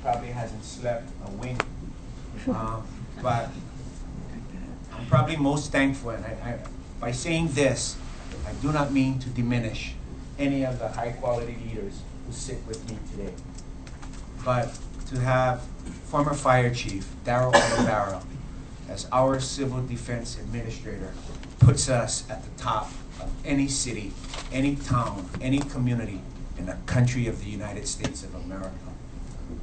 probably hasn't slept a wink. But I'm probably most thankful, and by saying this, I do not mean to diminish any of the high quality leaders who sit with me today. But to have former Fire Chief Darryl Oliveira as our Civil Defense Administrator puts us at the top of any city, any town, any community in the country of the United States of America.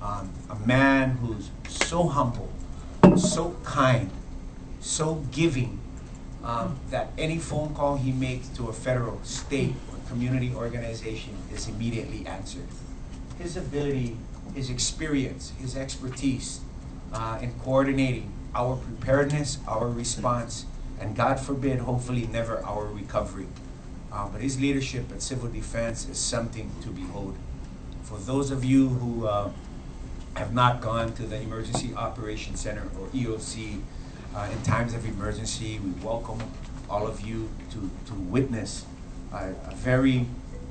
A man who's so humble, so kind, so giving, that any phone call he makes to a federal, state, or community organization is immediately answered. His ability, his experience, his expertise in coordinating our preparedness, our response, and God forbid, hopefully never our recovery. But his leadership at Civil Defense is something to behold. For those of you who have not gone to the Emergency Operations Center, or EOC, in times of emergency, we welcome all of you to witness a very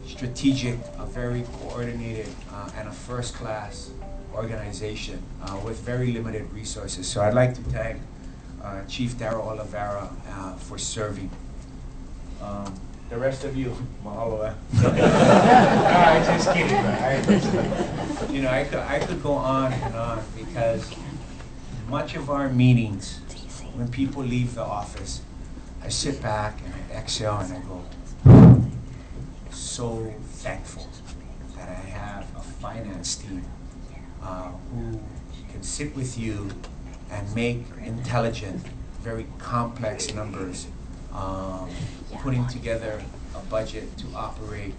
strategic, a very coordinated, and a first-class organization with very limited resources. So I'd like to thank Chief Darryl Oliveira for serving. The rest of you, mahalo. I'm just kidding, man. You know, I could go on and on, because much of our meetings, when people leave the office, I sit back and I exhale and I go, so thankful that I have a finance team who can sit with you and make intelligent, very complex numbers, putting together a budget to operate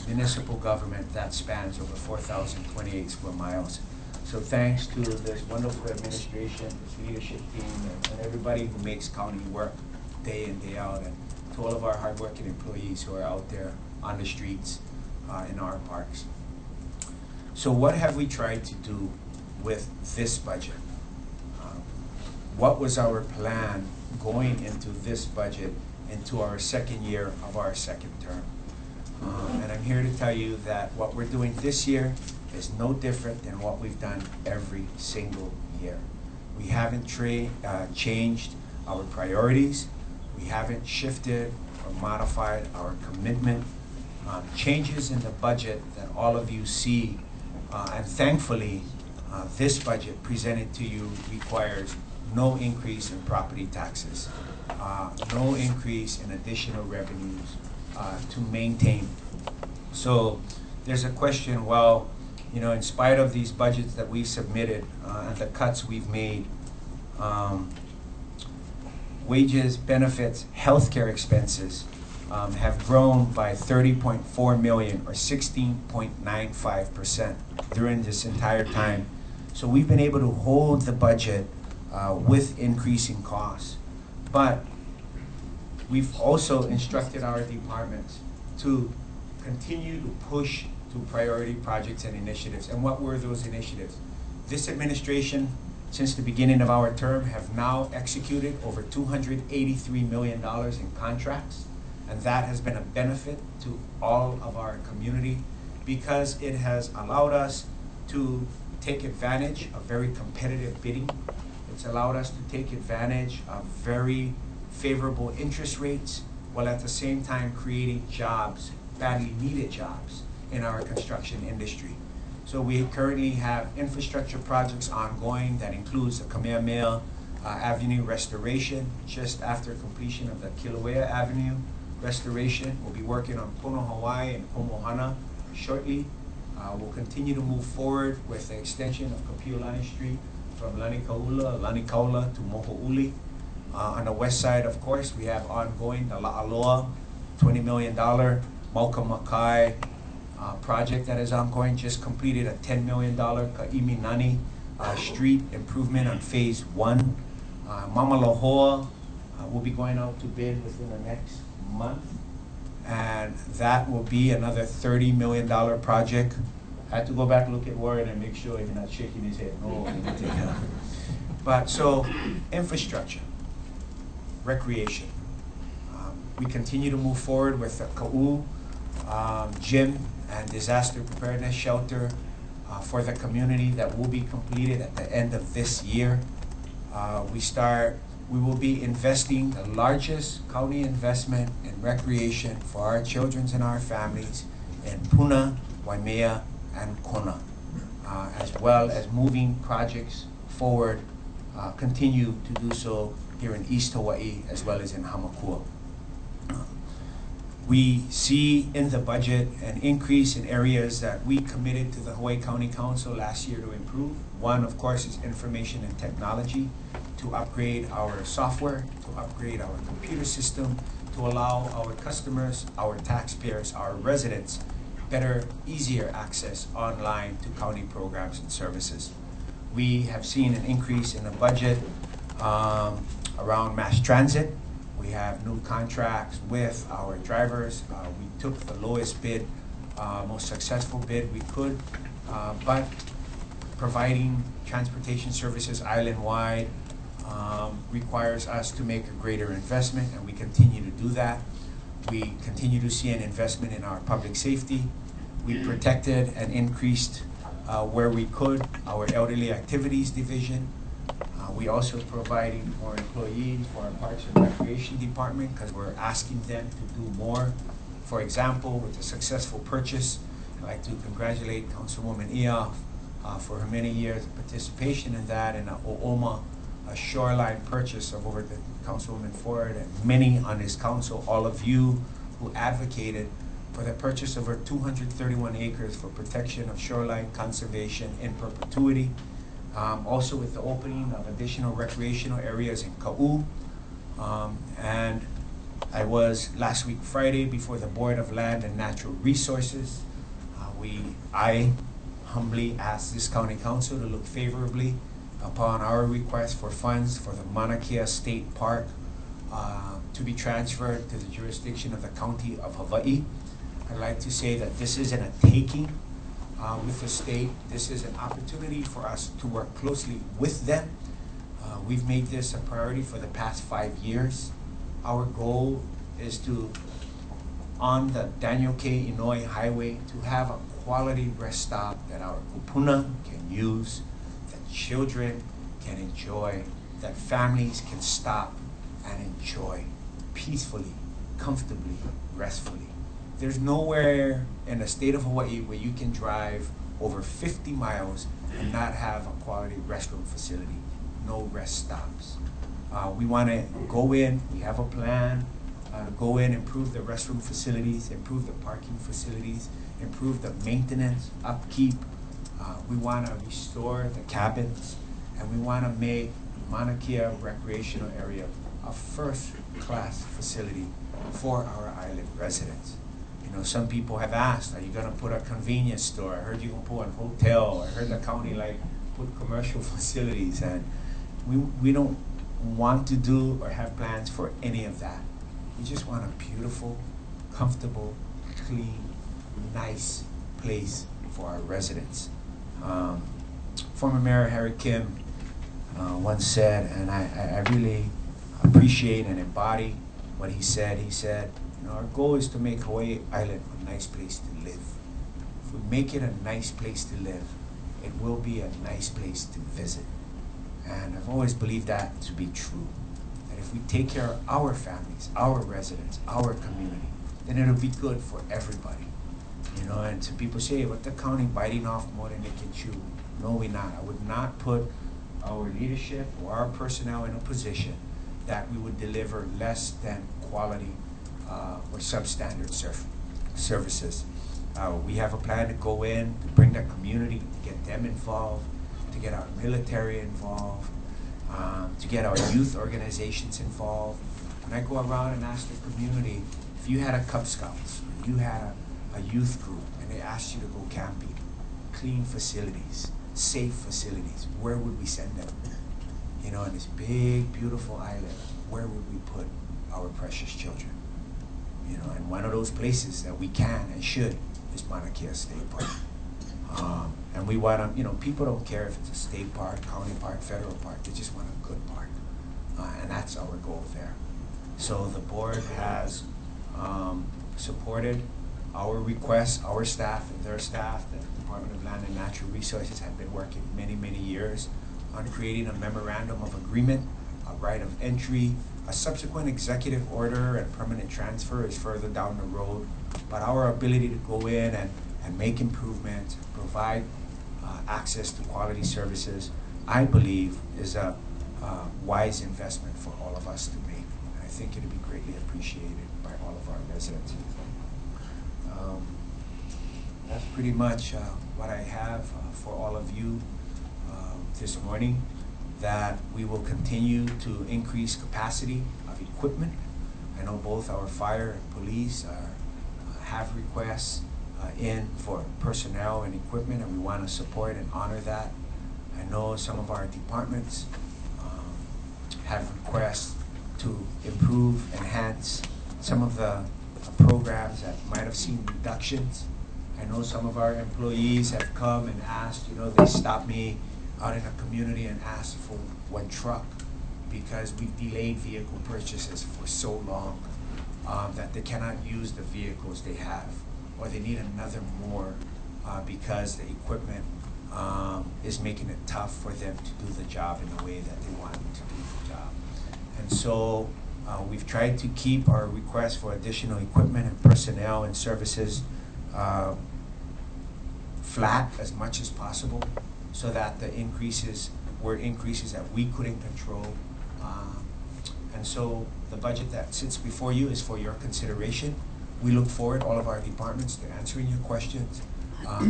municipal government that spans over 4,028 square miles. So thanks to this wonderful administration, this leadership team, and everybody who makes county work day in, day out, and to all of our hardworking employees who are out there on the streets in our parks. So what have we tried to do with this budget? What was our plan going into this budget, into our second year of our second term? And I'm here to tell you that what we're doing this year is no different than what we've done every single year. We haven't changed our priorities. We haven't shifted or modified our commitment. Changes in the budget that all of you see, and thankfully, this budget presented to you requires no increase in property taxes, no increase in additional revenues to maintain. So there's a question, well, you know, in spite of these budgets that we've submitted and the cuts we've made, wages, benefits, healthcare expenses have grown by 30.4 million, or 16.95% during this entire time. So we've been able to hold the budget with increasing costs. But we've also instructed our departments to continue to push to priority projects and initiatives. And what were those initiatives? This administration, since the beginning of our term, have now executed over $283 million in contracts. And that has been a benefit to all of our community, because it has allowed us to take advantage of very competitive bidding. It's allowed us to take advantage of very favorable interest rates, while at the same time creating jobs, badly needed jobs, in our construction industry. So we currently have infrastructure projects ongoing that includes the Kamehameha Avenue restoration, just after completion of the Kilauea Avenue restoration. We'll be working on Pono Hawaii and Komohana shortly. We'll continue to move forward with the extension of Kapiolani Street from Lanikaula to Moho'uli. On the west side, of course, we have ongoing the La'aloa $20 million Mauka Makai project that is ongoing. Just completed a $10 million Ka'iminani street improvement on phase 1. Mama Lohoa will be going out to bid within the next month, and that will be another $30 million project. I had to go back and look at Warren and make sure he's not shaking his head. No. But so, infrastructure, recreation. We continue to move forward with the Ka'u gym and disaster preparedness shelter. for the community that will be completed at the end of this year. We will be investing the largest county investment in recreation for our children and our families in Puna, Waimea, and Kona, as well as moving projects forward, continue to do so here in East Hawaii as well as in Hamakua. We see in the budget an increase in areas that we committed to the Hawaii County Council last year to improve. One, of course, is information and technology, to upgrade our software, to upgrade our computer system, to allow our customers, our taxpayers, our residents better, easier access online to county programs and services. We have seen an increase in the budget around mass transit. We have new contracts with our drivers. We took the lowest bid, most successful bid we could, but providing transportation services island-wide requires us to make a greater investment, and we continue to do that. We continue to see an investment in our public safety. We protected and increased where we could our elderly activities division. We also providing more employees for our Parks and Recreation Department because we're asking them to do more. For example, with the successful purchase, I'd like to congratulate Councilwoman Ia for her many years of participation in that, and O'oma, a shoreline purchase of over the Councilwoman Ford and many on his council, all of you who advocated for the purchase of over 231 acres for protection of shoreline conservation in perpetuity. Also with the opening of additional recreational areas in Ka'u. And I was last week Friday before the Board of Land and Natural Resources. I humbly asked this County Council to look favorably upon our request for funds for the Mauna Kea State Park to be transferred to the jurisdiction of the County of Hawaii. I'd like to say that this isn't a taking with the state. This is an opportunity for us to work closely with them. We've made this a priority for the past 5 years. Our goal is to, on the Daniel K. Kenoi Highway, to have a quality rest stop that our kupuna can use, that children can enjoy, that families can stop and enjoy peacefully, comfortably, restfully. There's nowhere in the state of Hawaii where you can drive over 50 miles and not have a quality restroom facility, no rest stops. We want to go in, we have a plan, go in, improve the restroom facilities, improve the parking facilities, improve the maintenance, upkeep. We want to restore the cabins, and we want to make Mauna Kea recreational area a first-class facility for our island residents. You know, some people have asked, are you going to put a convenience store? I heard you're going to put a hotel. I heard the county put commercial facilities, and we don't want to do or have plans for any of that. We just want a beautiful, comfortable, clean, nice place for our residents. Former Mayor Harry Kim once said, and I really appreciate and embody what he said. He said, you know, our goal is to make Hawaii Island a nice place to live. If we make it a nice place to live, it will be a nice place to visit. And I've always believed that to be true. That if we take care of our families, our residents, our community, then it'll be good for everybody. You know, and some people say, what the county biting off more than they can chew? No, we're not. I would not put our leadership or our personnel in a position that we would deliver less than quality or substandard services. We have a plan to go in, to bring the community, to get them involved, to get our military involved, to get our youth organizations involved. When I go around and ask the community, if you had a Cub Scouts, you had a youth group, and they asked you to go camping, clean facilities, safe facilities, where would we send them? You know, on this big, beautiful island, where would we put our precious children? You know, and one of those places that we can and should is Mauna Kea State Park. And we want to, you know, people don't care if it's a state park, county park, federal park, they just want a good park. And that's our goal there. So the board has supported our requests, our staff and their staff, the Department of Land and Natural Resources have been working many, many years on creating a memorandum of agreement, a right of entry. A subsequent executive order and permanent transfer is further down the road, but our ability to go in and make improvements, provide access to quality services, I believe is a wise investment for all of us to make. And I think it would be greatly appreciated by all of our residents. That's pretty much what I have for all of you this morning, that we will continue to increase capacity of equipment. I know both our fire and police have requests in for personnel and equipment, and we want to support and honor that. I know some of our departments have requests to improve, enhance some of the programs that might have seen reductions. I know some of our employees have come and asked, they stopped me out in a community and asked for one truck because we've delayed vehicle purchases for so long that they cannot use the vehicles they have, or they need another more because the equipment is making it tough for them to do the job in the way that they want to do the job. And so we've tried to keep our requests for additional equipment and personnel and services flat as much as possible, so that the increases were increases that we couldn't control. And so the budget that sits before you is for your consideration. We look forward, all of our departments, to answering your questions,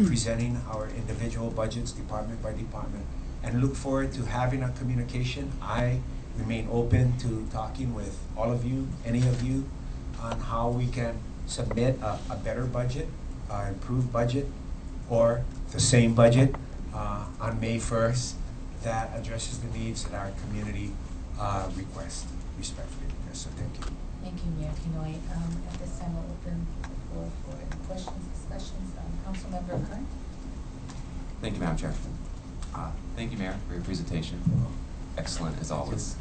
presenting our individual budgets department by department, and look forward to having a communication. I remain open to talking with all of you, any of you, on how we can submit a better budget, improved budget, or the same budget on May 1st that addresses the needs that our community requests, respectfully request. So thank you. Thank you, Mayor Kenoi. At this time, we'll open the floor for any questions, discussions. Councilmember Kern. Thank you, Madam Chair. Thank you, Mayor, for your presentation. Excellent as always.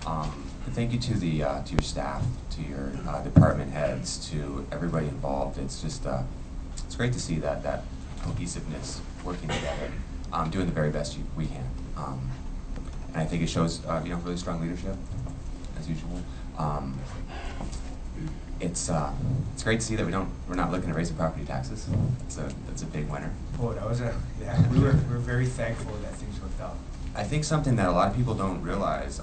And thank you to the to your staff, to your department heads, to everybody involved. It's just it's great to see that cohesiveness, working together, doing the very best we can. And I think it shows really strong leadership, as usual. It's great to see that we're not looking at raising property taxes. That's a big winner. Oh, that was we're very thankful that things worked out. I think something that a lot of people don't realize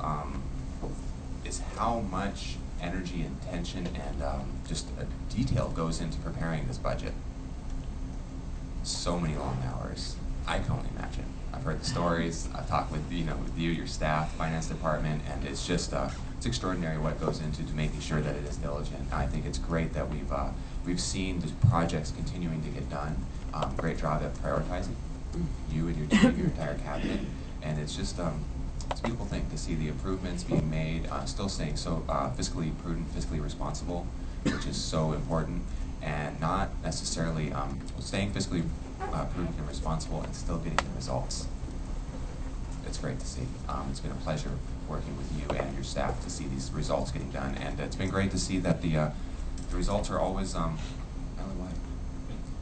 is how much energy and attention and just detail goes into preparing this budget. So many long hours. I can only imagine. I've heard the stories. I've talked with you, your staff, finance department, and it's just it's extraordinary what goes into making sure that it is diligent. I think it's great that we've seen the projects continuing to get done. Great job at prioritizing, you and your team, your entire cabinet, and it's just it's a beautiful thing to see the improvements being made. Still staying so fiscally prudent, fiscally responsible, which is so important, and not necessarily staying fiscally prudent and responsible and still getting the results. It's great to see. It's been a pleasure working with you and your staff to see these results getting done, and it's been great to see that the results are always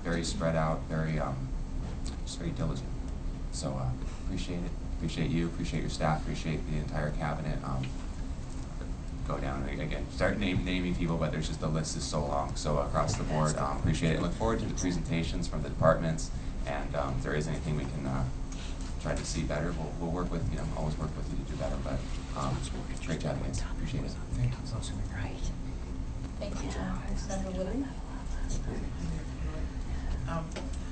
very spread out, very just very diligent. So appreciate it. Appreciate you. Appreciate your staff. Appreciate the entire cabinet. Go down again. Start naming people, but there's just the list is so long. So across the board, appreciate it. Look forward to the presentations from the departments, and if there is anything we can try to see better, we'll work with always work with you to do better. But great job, guys. Appreciate it. Thank you. Right. Thank you, Councilmember Willie.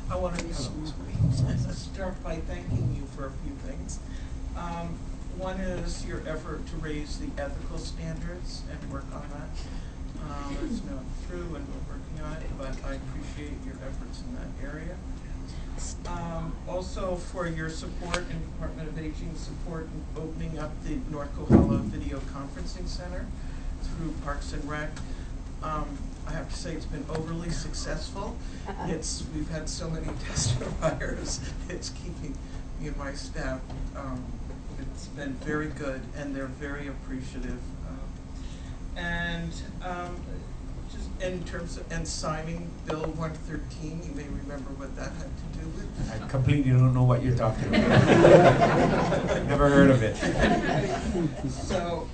I want to start by thanking you for a few things. One is your effort to raise the ethical standards and work on that. It's not through and we're working on it, but I appreciate your efforts in that area. Also for your support and Department of Aging support in opening up the North Kohala Video Conferencing Center through Parks and Rec. I have to say it's been overly successful. We've had so many testifiers. It's keeping me and my staff. It's been very good, and they're very appreciative. And Just in terms of, and signing Bill 113, you may remember what that had to do with. I completely don't know what you're talking about. Never heard of it. So,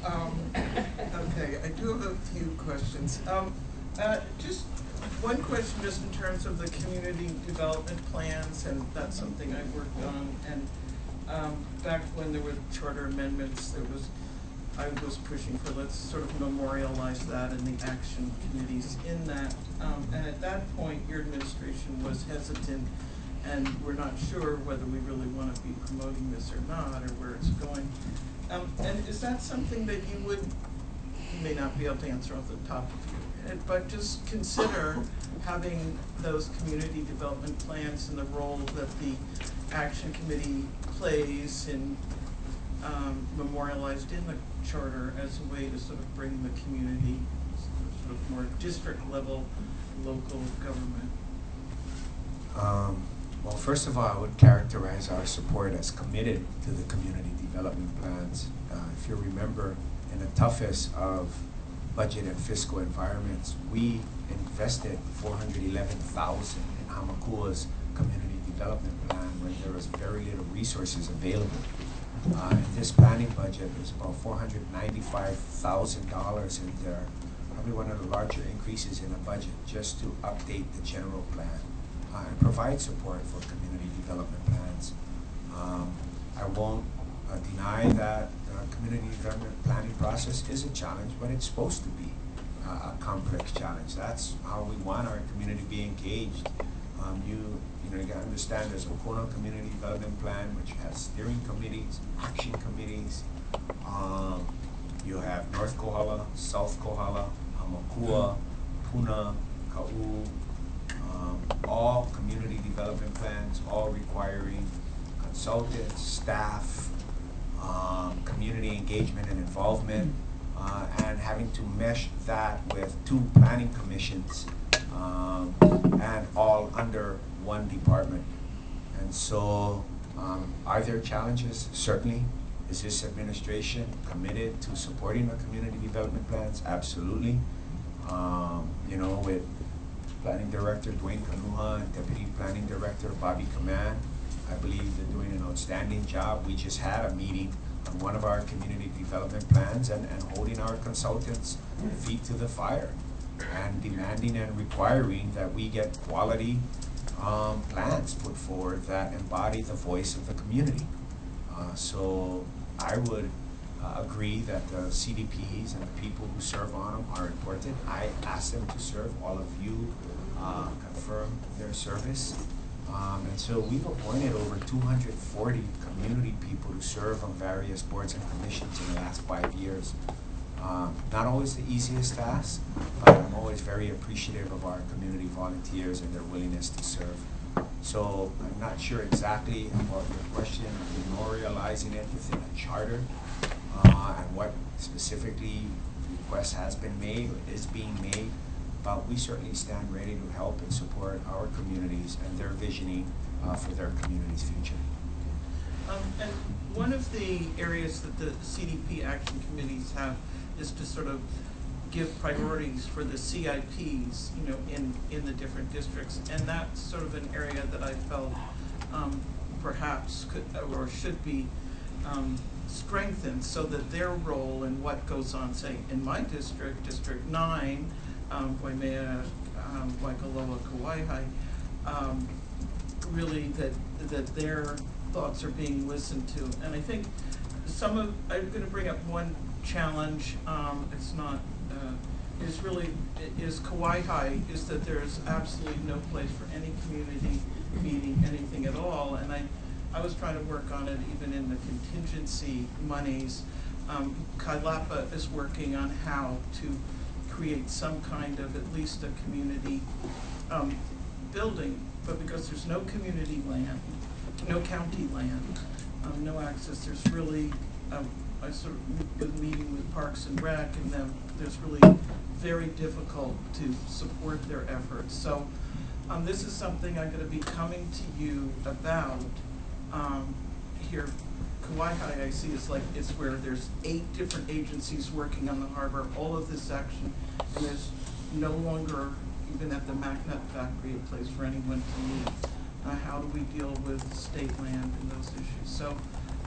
okay, I do have a few questions. Just one question, just in terms of the community development plans, and that's something I worked on. And back when there were charter amendments, I was pushing for, let's sort of memorialize that and the action committees in that. And at that point, your administration was hesitant, and we're not sure whether we really want to be promoting this or not, or where it's going. And is that something that you may not be able to answer off the top of your head, but just consider having those community development plans and the role that the action committee plays in memorialized in the charter as a way to sort of bring the community sort of more district level local government? Well, first of all, I would characterize our support as committed to the community development plans. If you remember, in the toughest of budget and fiscal environments, we invested $411,000 in Hamakua's community development plan when there was very little resources available. In this planning budget, there's about $495,000 in there, probably one of the larger increases in the budget, just to update the general plan and provide support for community development plans. I won't deny that the community development planning process is a challenge, but it's supposed to be a complex challenge. That's how we want our community to be engaged. You gotta understand there's a Kona Community Development Plan, which has steering committees, action committees. You have North Kohala, South Kohala, Hamakua, Puna, Ka'u, all community development plans, all requiring consultants, staff, community engagement and involvement, and having to mesh that with 2 planning commissions, and all under one department. And so, are there challenges? Certainly. Is this administration committed to supporting the community development plans? Absolutely. With Planning Director Dwayne Kanuha and Deputy Planning Director Bobby Kaman, I believe they're doing an outstanding job. We just had a meeting on one of our community development plans and holding our consultants' feet to the fire and demanding and requiring that we get quality plans put forward that embody the voice of the community. So I would agree that the CDPs and the people who serve on them are important. I asked them to serve. All of you confirmed their service. And so we've appointed over 240 community people to serve on various boards and commissions in the last 5 years. Not always the easiest task, but I'm always very appreciative of our community volunteers and their willingness to serve. So I'm not sure exactly about your question of memorializing it within a charter, and what specifically request has been made or is being made, but we certainly stand ready to help and support our communities and their visioning for their community's future. And one of the areas that the CDP action committees have is to sort of give priorities for the CIPs, in the different districts, and that's sort of an area that I felt perhaps could or should be strengthened, so that their role in what goes on, say, in my district, District 9, Waimea, Waikoloa, Kauai, really that their thoughts are being listened to. And I think I'm going to bring up one challenge. It's not. Is Kauai is that there's absolutely no place for any community meeting, anything at all. And I was trying to work on it even in the contingency monies. Kailapa is working on how to create some kind of at least a community building, but because there's no community land, no county land, no access, there's really, I sort of been meeting with Parks and Rec, and then there's really very difficult to support their efforts. So this is something I'm going to be coming to you about here. Kauai, I see, is where there's 8 different agencies working on the harbor, all of this action, and there's no longer, even at the MacNut factory, a place for anyone to live. How do we deal with state land and those issues? So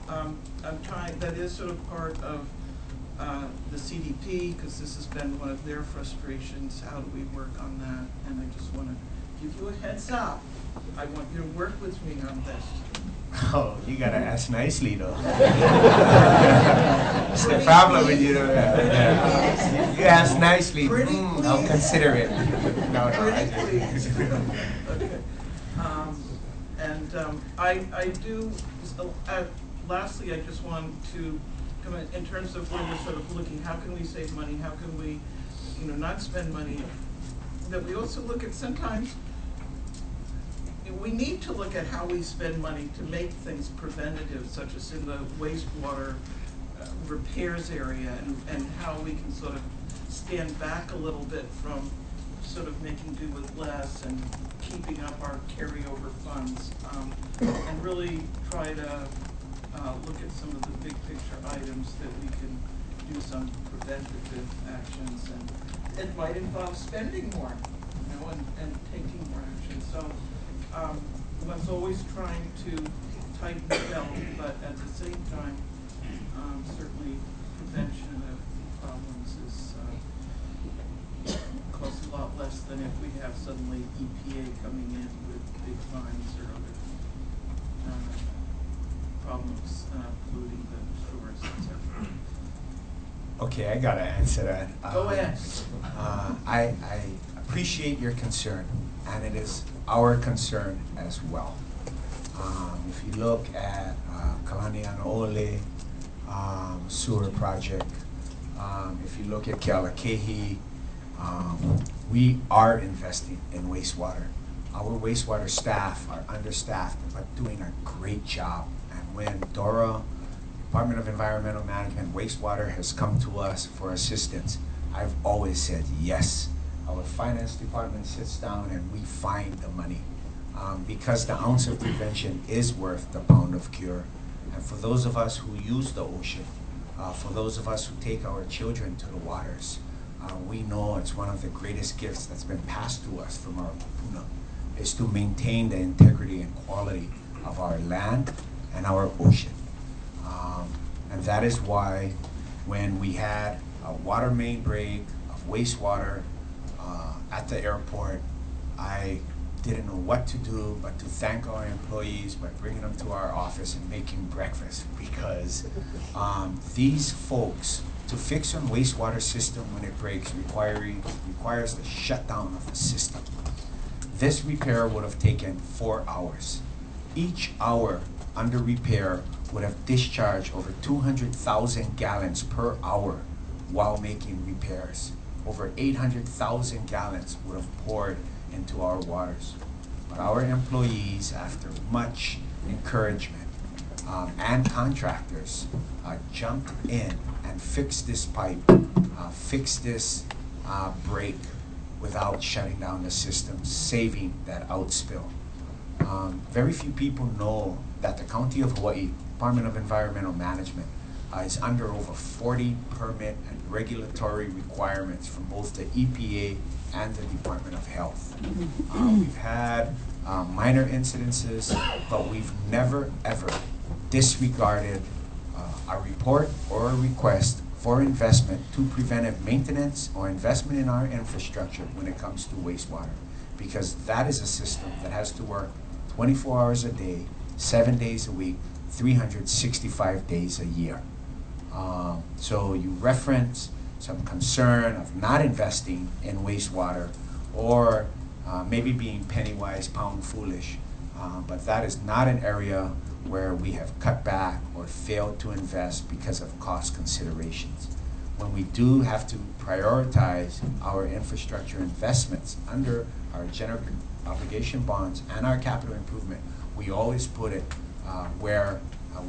I'm trying, that is sort of part of the CDP, because this has been one of their frustrations. How do we work on that? And I just want to give you a heads up. I want you to work with me on this. Oh, you gotta ask nicely though. That's the problem with you. You ask nicely. Pretty I'll consider it. No, Pretty I just. please. Okay. I do, lastly, I just want to come in terms of when we're sort of looking, how can we save money? How can we, not spend money? That we also look at sometimes, we need to look at how we spend money to make things preventative, such as in the wastewater repairs area, and how we can sort of stand back a little bit from sort of making do with less and keeping up our carryover funds, and really try to look at some of the big picture items that we can do some preventative actions, and it might involve spending more, and taking more action. So one's always trying to tighten the belt, but at the same time, certainly prevention of problems is costs a lot less than if we have suddenly EPA coming in with big fines or other problems polluting the shores, etc. Okay, I gotta answer that. Go ahead. I appreciate your concern, and it is our concern as well. If you look at Kalanianaole sewer project, if you look at Kealakehi, we are investing in wastewater. Our wastewater staff are understaffed, but doing a great job. And when DORA, Department of Environmental Management, wastewater has come to us for assistance, I've always said yes. Our finance department sits down and we find the money, because the ounce of prevention is worth the pound of cure. And for those of us who use the ocean, for those of us who take our children to the waters, we know it's one of the greatest gifts that's been passed to us from our kupuna, is to maintain the integrity and quality of our land and our ocean. And that is why when we had a water main break of wastewater at the airport, I didn't know what to do but to thank our employees by bringing them to our office and making breakfast, because these folks, to fix a wastewater system when it breaks requires the shutdown of the system. This repair would have taken 4 hours. Each hour under repair would have discharged over 200,000 gallons per hour while making repairs. Over 800,000 gallons would have poured into our waters. But our employees, after much encouragement, and contractors, jumped in and fixed this pipe, fixed this break without shutting down the system, saving that outspill. Very few people know that the County of Hawaii Department of Environmental Management is under over 40 permit and regulatory requirements from both the EPA and the Department of Health. We've had minor incidences, but we've never ever disregarded a report or a request for investment to preventive maintenance or investment in our infrastructure when it comes to wastewater, because that is a system that has to work 24 hours a day, 7 days a week, 365 days a year. So you reference some concern of not investing in wastewater, or maybe being penny wise, pound foolish, but that is not an area where we have cut back or failed to invest because of cost considerations. When we do have to prioritize our infrastructure investments under our general obligation bonds and our capital improvement, we always put it where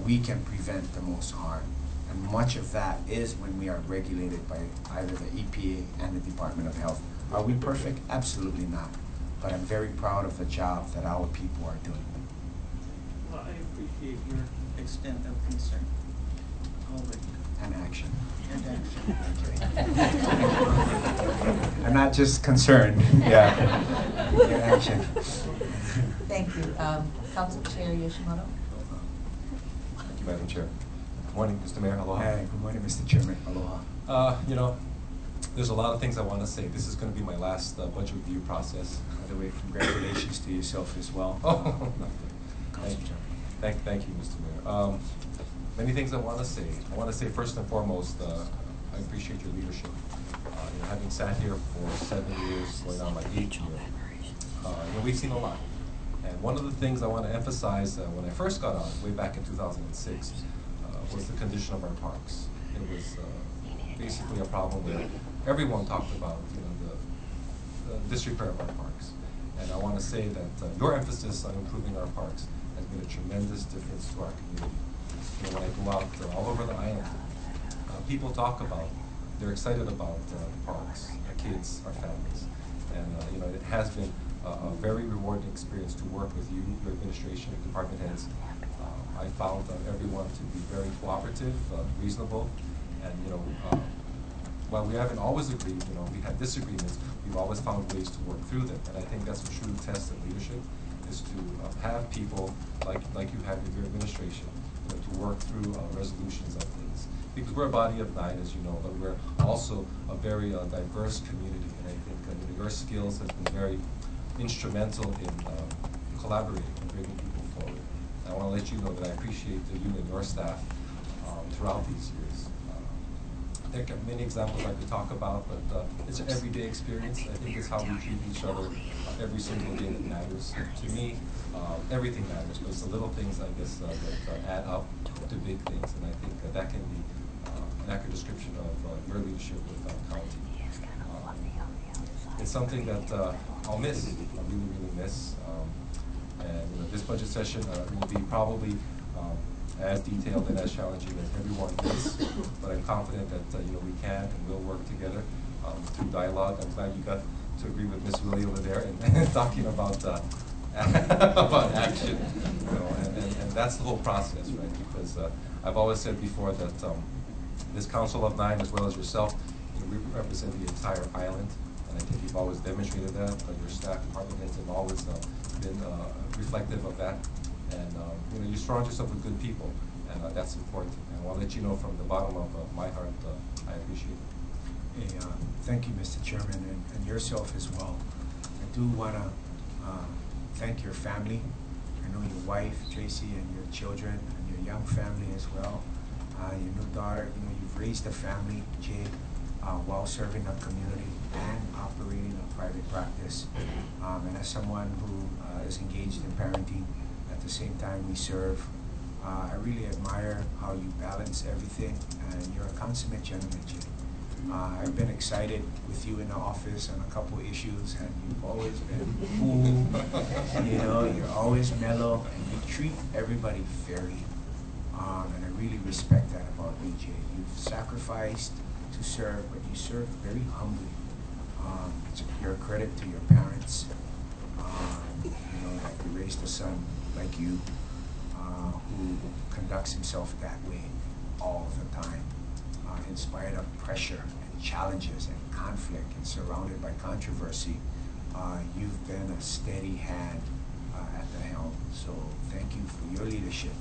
we can prevent the most harm. And much of that is when we are regulated by either the EPA and the Department of Health. Are we perfect? Absolutely not. But I'm very proud of the job that our people are doing. Well, I appreciate your extent of concern. Holding and action. and action. I'm not just concerned, yeah. Your action. Thank you. Council Chair Yoshimoto? Thank you, Madam Chair. Good morning, Mr. Mayor. Aloha. Hey, good morning, Mr. Chairman. Aloha. You know, there's a lot of things I want to say. This is going to be my last budget review process. By the way, congratulations to yourself as well. Oh, no. Council Chairman. Thank you, Mr. Mayor. Many things I want to say. I want to say first and foremost, I appreciate your leadership. You know, having sat here for 7 years, going on my 8th year, you know, we've seen a lot. And one of the things I want to emphasize when I first got on, way back in 2006, was the condition of our parks. It was basically a problem where everyone talked about, you know, the disrepair of our parks. And I want to say that your emphasis on improving our parks has made a tremendous difference to our community. You know, when I go out all over the island, people talk about, they're excited about the parks, our kids, our families. And you know, it has been a very rewarding experience to work with you, your administration, your department heads. I found everyone to be very cooperative, reasonable, and you know, while we haven't always agreed, you know, we had disagreements, we've always found ways to work through them. And I think that's a true test of leadership, is to have people like you have in your administration, you know, to work through resolutions of things. Because we're a body of 9, as you know, but we're also a very diverse community. And I think you know, your skills have been very instrumental in collaborating and bringing people forward. And I want to let you know that I appreciate you and your staff throughout these years. There are many examples I could talk about, but it's an everyday experience. I think it's how we treat each other every single day that matters. To me, everything matters, but it's the little things, I guess, that add up to big things. And I think that can be an accurate description of your leadership with our county. It's something that I'll miss, I'll really, really miss. And you know, this budget session will be probably as detailed and as challenging as everyone is, but I'm confident that you know, we can and will work together through dialogue. I'm glad you got to agree with Ms. Willie over there and talking about about action, you know, and that's the whole process, right? Because I've always said before that this Council of 9, as well as yourself, you know, we represent the entire island, and I think you've always demonstrated that. Your staff, department heads have always been reflective of that. And you know, you surround yourself with good people, and that's important. And I'll let you know from the bottom of my heart, I appreciate it. Hey, thank you, Mr. Chairman, and yourself as well. I do want to thank your family. I know your wife, Tracy, and your children, and your young family as well. Your new daughter, you know, you've raised a family, Jade, while serving the community and operating a private practice. And as someone who is engaged in parenting, at the same time we serve, I really admire how you balance everything, and you're a consummate gentleman, Jay. I've been excited with you in the office on a couple issues, and you've always been cool. You know, you're always mellow, and you treat everybody fairly. And I really respect that about you, Jay. You've sacrificed to serve, but you serve very humbly. You're a credit to your parents. You know, that you raised a son like you, who conducts himself that way all the time, in spite of pressure and challenges and conflict and surrounded by controversy. You've been a steady hand at the helm, so thank you for your leadership.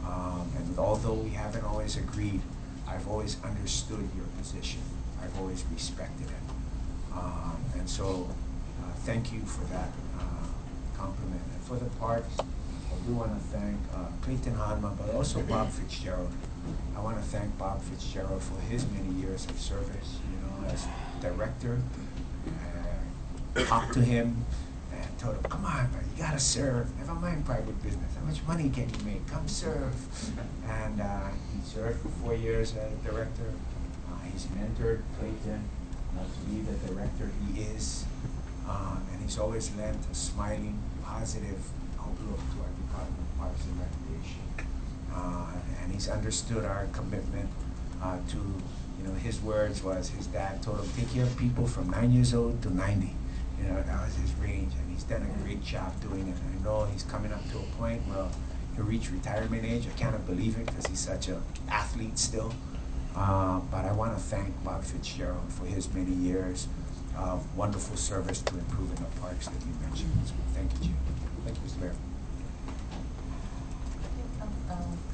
And although we haven't always agreed, I've always understood your position. I've always respected it. And so thank you for that compliment. And for the parks, I do want to thank Clayton Hanma, but also Bob Fitzgerald. I want to thank Bob Fitzgerald for his many years of service, you know, as director. Talked to him and told him, come on, man, you gotta serve. Never mind private business. How much money can you make? Come serve. And he served for 4 years as director. He's mentored Clayton to be the director he is. And he's always lent a smiling, positive outlook to our Department of Parks and Recreation. And he's understood our commitment to, you know, his words was, his dad told him, take care of people from 9 years old to 90. You know, that was his range, and he's done a great job doing it. I know he's coming up to a point where he reached retirement age. I cannot believe it because he's such an athlete still. But I want to thank Bob Fitzgerald for his many years of wonderful service to improving the parks that you mentioned. So thank you, Jim. Thank you, Mr. Mayor.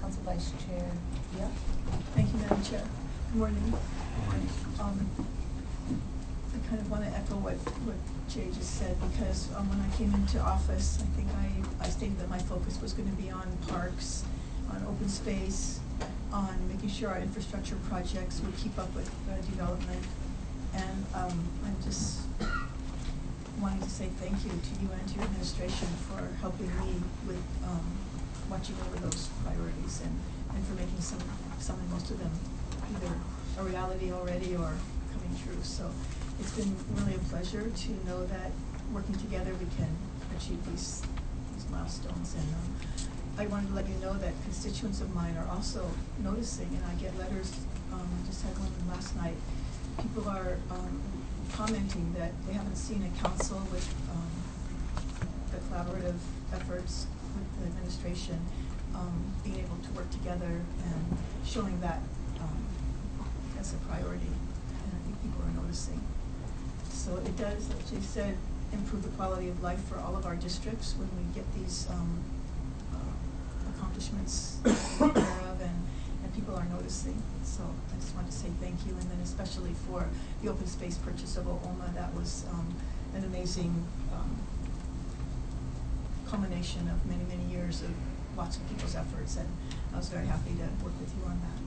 Council Vice Chair Dia. Thank you, Madam Chair. Good morning. Good morning. I kind of want to echo what Jay just said, because when I came into office, I think I stated that my focus was going to be on parks, on open space, on making sure our infrastructure projects would keep up with development. And I'm just wanting to say thank you to you and to your administration for helping me with watching over those priorities and for making some and most of them either a reality already or coming true. So it's been really a pleasure to know that working together we can achieve these milestones. And I wanted to let you know that constituents of mine are also noticing, and I get letters, I just had one last night. People are commenting that they haven't seen a council with the collaborative efforts with the administration being able to work together and showing that as a priority. And I think people are noticing. So it does, as Jay said, improve the quality of life for all of our districts when we get these accomplishments taken care of, and people are noticing. So I just want to say thank you, and then especially for the open space purchase of Ooma. That was an amazing culmination of many, many years of lots of people's efforts, and I was very happy to work with you on that.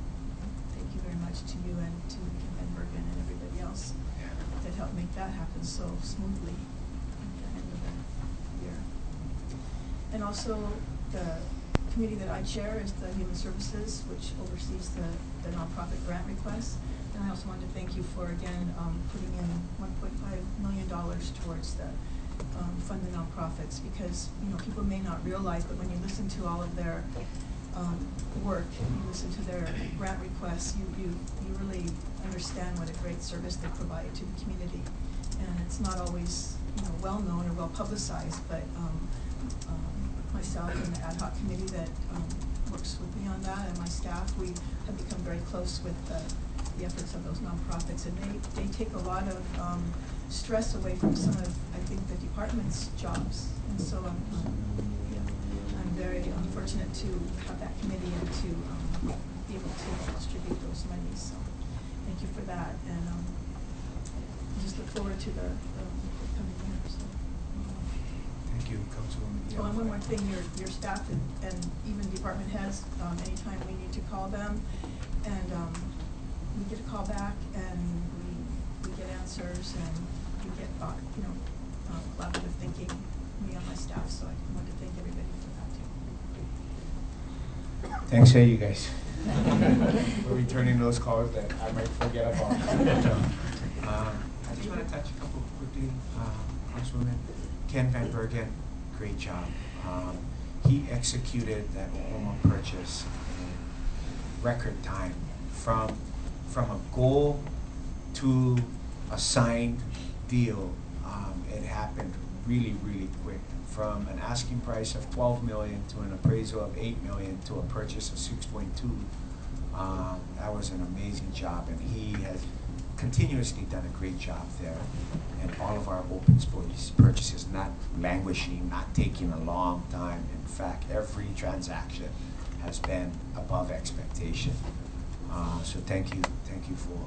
Thank you very much to you and to Kim Van Bergen and everybody else that helped make that happen so smoothly at the end of the year. And also the committee that I chair is the Human Services, which oversees the nonprofit grant requests. And I also wanted to thank you for, again, putting in $1.5 million towards the fund the nonprofits, because people may not realize, but when you listen to all of their work, you listen to their grant requests, you really understand what a great service they provide to the community. And it's not always well known or well publicized, but myself and the ad hoc committee that works with me on that, and my staff, we have become very close with the efforts of those nonprofits, and they take a lot of stress away from some of, I think, the department's jobs. And so I'm very fortunate to have that committee and to be able to distribute those monies. So thank you for that, and just look forward to the coming year. So. Thank you, Councilwoman. Oh, and one more thing, your staff and even department heads, anytime we need to call them, and we get a call back, and we get answers, and we get collaborative thinking, me and my staff. So I want to thank everybody for that too. Thanks, hey, you guys, for returning those calls that I might forget about. I just want to touch a couple quickly, Councilwoman. Ken Van Bergen, great job. He executed that Oklahoma purchase in record time, from a goal to a signed deal. It happened really, really quick. From an asking price of $12 million to an appraisal of $8 million to a purchase of 6.2. That was an amazing job, and he has continuously done a great job there. And all of our open space purchases, not languishing, not taking a long time. In fact, every transaction has been above expectation. So thank you for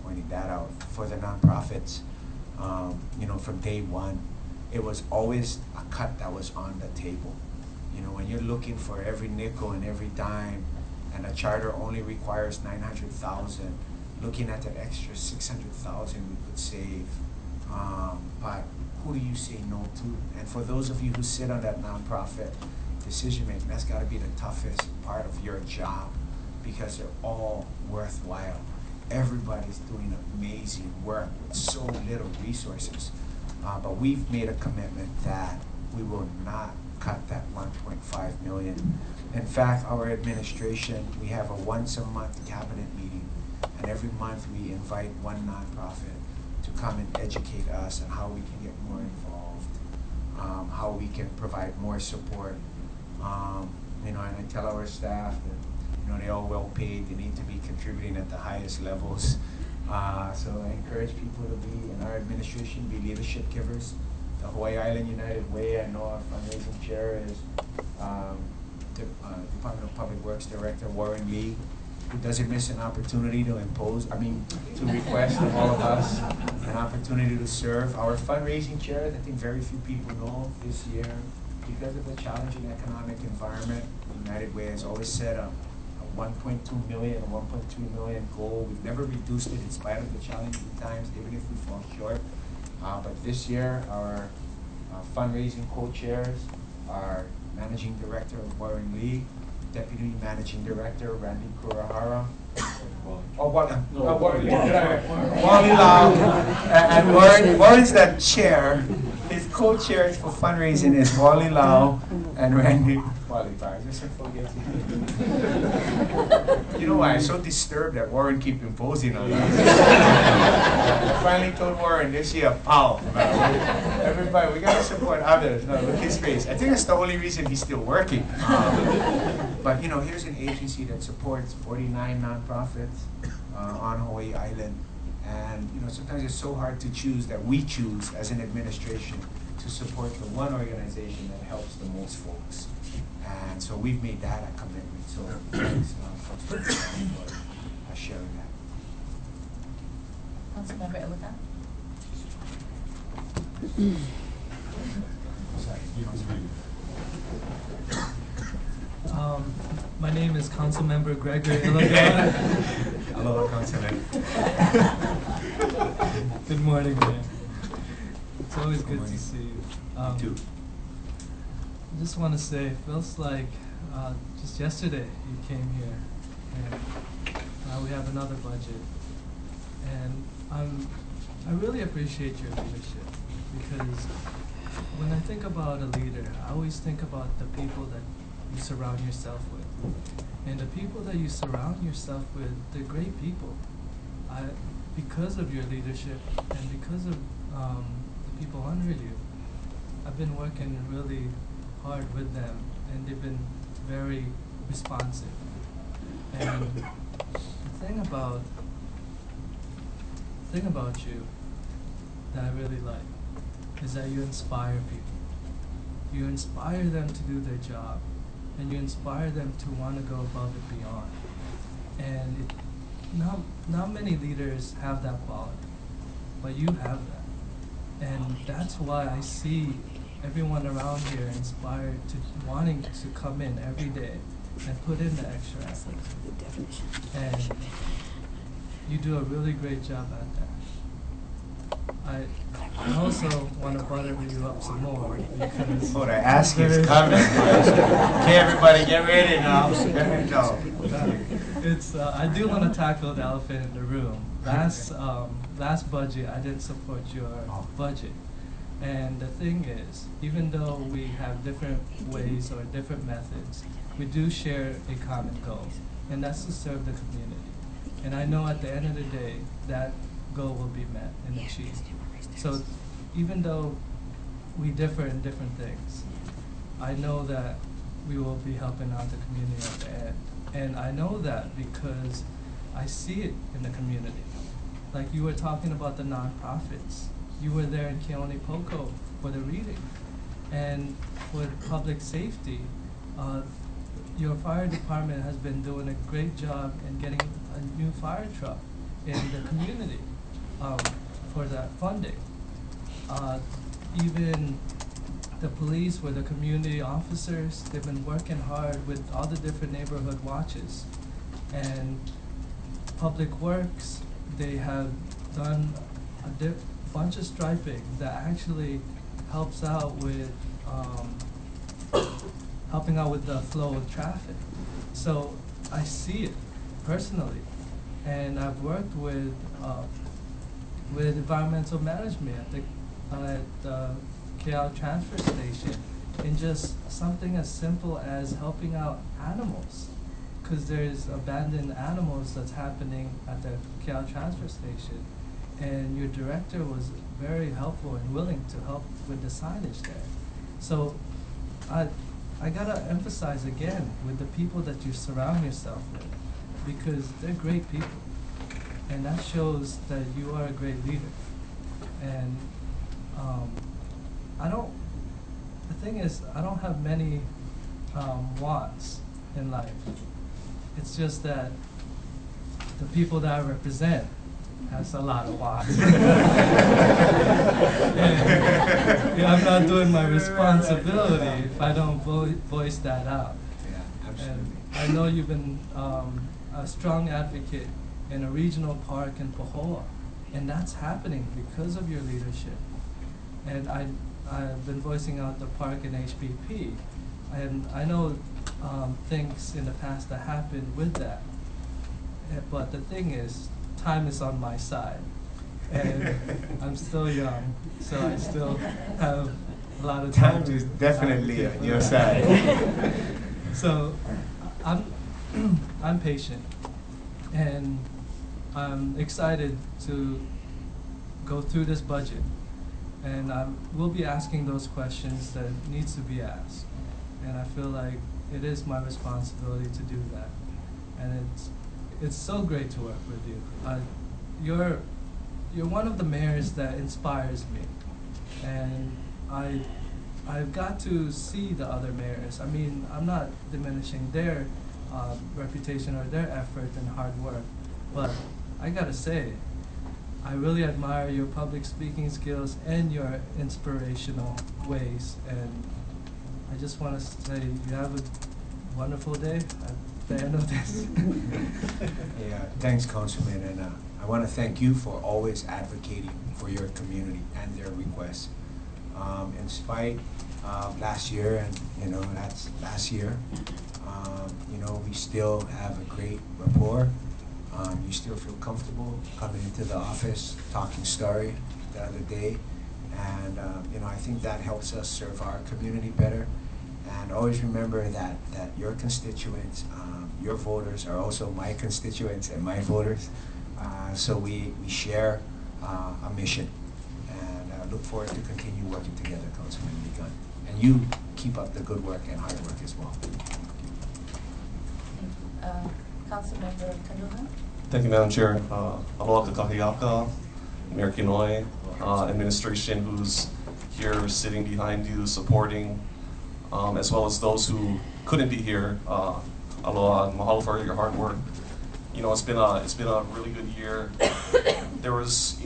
pointing that out. For the nonprofits, from day one, it was always a cut that was on the table. When you're looking for every nickel and every dime, and a charter only requires $900,000, looking at that extra $600,000 we could save. But who do you say no to? And for those of you who sit on that nonprofit decision making, that's got to be the toughest part of your job, because they're all worthwhile. Everybody's doing amazing work with so little resources. But we've made a commitment that we will not cut that $1.5 million. In fact, our administration, we have a once-a-month cabinet meeting, and every month we invite one nonprofit to come and educate us on how we can get more involved, how we can provide more support. and I tell our staff that, they're all well paid, they need to be contributing at the highest levels. So I encourage people to be, in our administration, be leadership givers. The Hawaii Island United Way, I know our fundraising chair is Department of Public Works Director Warren Lee, who doesn't miss an opportunity to to request of all of us an opportunity to serve. Our fundraising chairs, I think very few people know this year, because of the challenging economic environment, United Way has always set a 1.2 million, a 1.3 million goal. We've never reduced it in spite of the challenging times, even if we fall short. But this year, our fundraising co-chairs are Managing Director Warren Lee, Deputy Managing Director Randy Kurahara. Wally Lau. And Warren's the chair. His co-chairs for fundraising is Wally Lau and Randy. Wally, I just forget. You know why I'm so disturbed that Warren keep imposing on us. I finally told Warren this year, pal, everybody, we gotta support others. No, look at his face. I think that's the only reason he's still working. But here's an agency that supports 49 nonprofits on Hawaii Island. And sometimes it's so hard to choose that we choose as an administration to support the one organization that helps the most folks. And so we've made that a commitment. So thanks for sharing that. Councilmember Elliott. My name is Councilmember Gregory Ilagona. Hello, Councilman. Good morning, man. It's always good to see you. You too. I just want to say, it feels like just yesterday you came here, and now we have another budget. And I really appreciate your leadership, because when I think about a leader, I always think about the people that you surround yourself with. And the people that you surround yourself with, they're great people. Because of your leadership and because of the people under you, I've been working really hard with them, and they've been very responsive. And the thing about you that I really like is that you inspire people. You inspire them to do their job, and you inspire them to want to go above and beyond. And not many leaders have that quality, but you have that. And that's why I see everyone around here inspired to wanting to come in every day and put in the extra effort. And you do a really great job at that. I also want to butter you up some more, because Oh, the ask is coming. Okay, everybody, get ready now. It's I do want to tackle the elephant in the room. Last budget, I didn't support your budget. And the thing is, even though we have different ways or different methods, we do share a common goal, and that's to serve the community. And I know at the end of the day, that goal will be met and achieved. So even though we differ in different things, I know that we will be helping out the community at the end. And I know that because I see it in the community. Like you were talking about the nonprofits. You were there in Kenoi Poco for the reading. And for public safety, your fire department has been doing a great job in getting a new fire truck in the community for that funding. Even the police were the community officers. They've been working hard with all the different neighborhood watches. And Public Works, they have done a bunch of striping that actually helps out with helping out with the flow of traffic. So I see it personally, and I've worked with environmental management at the KL transfer station in just something as simple as helping out animals, because there's abandoned animals that's happening at the KL transfer station, and your director was very helpful and willing to help with the signage there. So I gotta emphasize again with the people that you surround yourself with, because they're great people. And that shows that you are a great leader. And the thing is, I don't have many wants in life. It's just that the people that I represent has a lot of wants. And, I'm not doing my responsibility if I don't voice that out. Yeah, absolutely. And I know you've been a strong advocate in a regional park in Pahoa, and that's happening because of your leadership. And I've been voicing out the park in HPP, and I know things in the past that happened with that. But the thing is, time is on my side, and I'm still young, so I still have a lot of time. Time is definitely on your side. So I'm patient, and I'm excited to go through this budget, and we'll be asking those questions that needs to be asked, and I feel like it is my responsibility to do that, and it's so great to work with you. You're one of the mayors that inspires me, and I've got to see the other mayors. I mean, I'm not diminishing their reputation or their effort and hard work, but I gotta say, I really admire your public speaking skills and your inspirational ways, and I just want to say you have a wonderful day at the end of this. Yeah, thanks, Councilman, and I want to thank you for always advocating for your community and their requests. In spite of last year, and that's last year, we still have a great rapport. You still feel comfortable coming into the office, talking story the other day, and I think that helps us serve our community better. And always remember that your constituents, your voters are also my constituents and my voters. So we share a mission, and I look forward to continue working together, Councilman Begun. And you keep up the good work and hard work as well. Thank you. Councilmember Kenoi. Thank you, Madam Chair. Aloha Kakahiaka, Mayor Kenoi, administration who's here sitting behind you, supporting, as well as those who couldn't be here. Aloha, mahalo for your hard work. It's been a really good year. There was,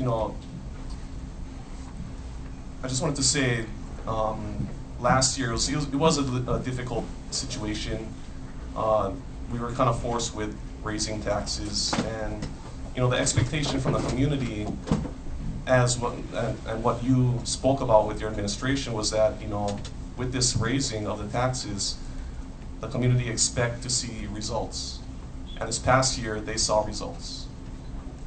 I just wanted to say, last year it was a difficult situation. We were kind of forced with raising taxes, and the expectation from the community, and what you spoke about with your administration was that with this raising of the taxes, the community expect to see results, and this past year they saw results.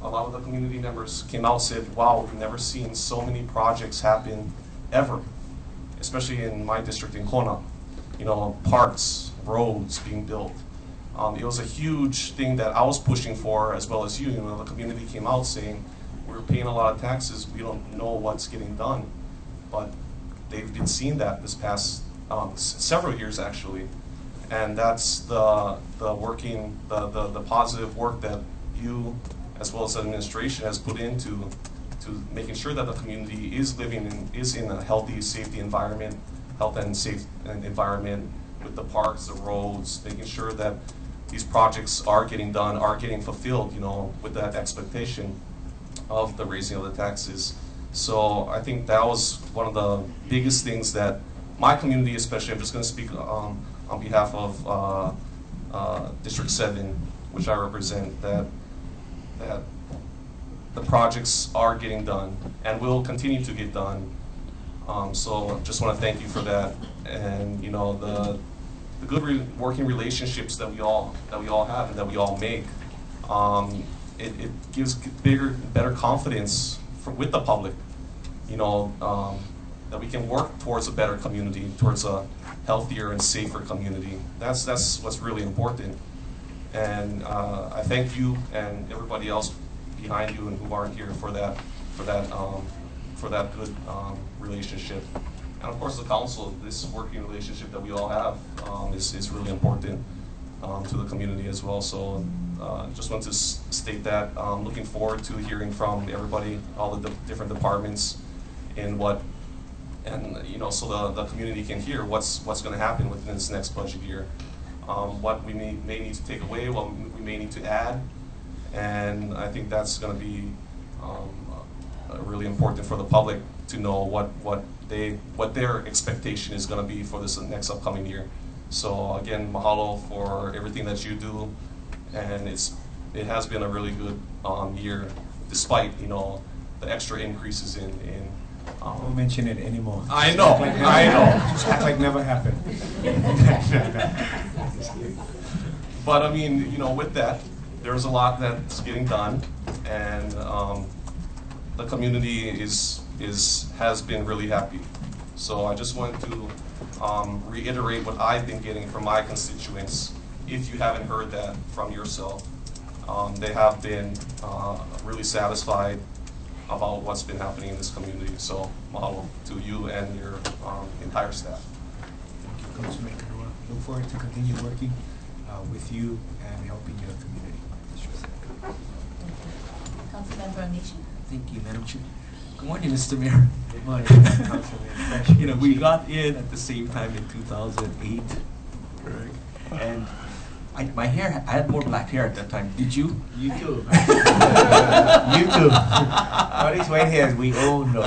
A lot of the community members came out and said, "Wow, we've never seen so many projects happen ever," especially in my district in Kona. Parks, roads being built. It was a huge thing that I was pushing for, as well as you. The community came out saying, "We're paying a lot of taxes. We don't know what's getting done," but they've been seeing that this past several years actually, and that's the positive work that you, as well as the administration, has put into making sure that the community is is in a healthy, safety environment, health and safe environment with the parks, the roads, making sure that these projects are getting done, are getting fulfilled, with that expectation of the raising of the taxes. So I think that was one of the biggest things that my community, especially, I'm just going to speak on behalf of District 7, which I represent, that the projects are getting done and will continue to get done. So just want to thank you for that, and the good working relationships that we all have and that we all make. It gives better confidence with the public. That we can work towards a better community, towards a healthier and safer community. That's what's really important. And I thank you and everybody else behind you and who aren't here for that good relationship. And of course, the council, this working relationship that we all have is really important to the community as well. So just want to state that. Looking forward to hearing from everybody, all the different departments, and so the community can hear what's going to happen within this next budget year. What we may need to take away, what we may need to add, and I think that's going to be really important for the public to know what their expectation is going to be for this next upcoming year. So again, mahalo for everything that you do, and it has been a really good year, despite the extra increases in. Don't mention it anymore. I know, I know. Just act like never happened. But I mean, with that, there's a lot that's getting done, and the community has been really happy. So I just want to reiterate what I've been getting from my constituents. If you haven't heard that from yourself, they have been really satisfied about what's been happening in this community. So mahalo to you and your entire staff. Thank you, Councilman Kenoi. Look forward to continue working with you and helping your community. Councilmember Onishi. Thank you, Madam Chair. Good morning, Mr. Mayor. Good morning, Councilman. We got in at the same time in 2008, correct? And I had more black hair at that time. Did you? You too. You too. All these white hairs we own though.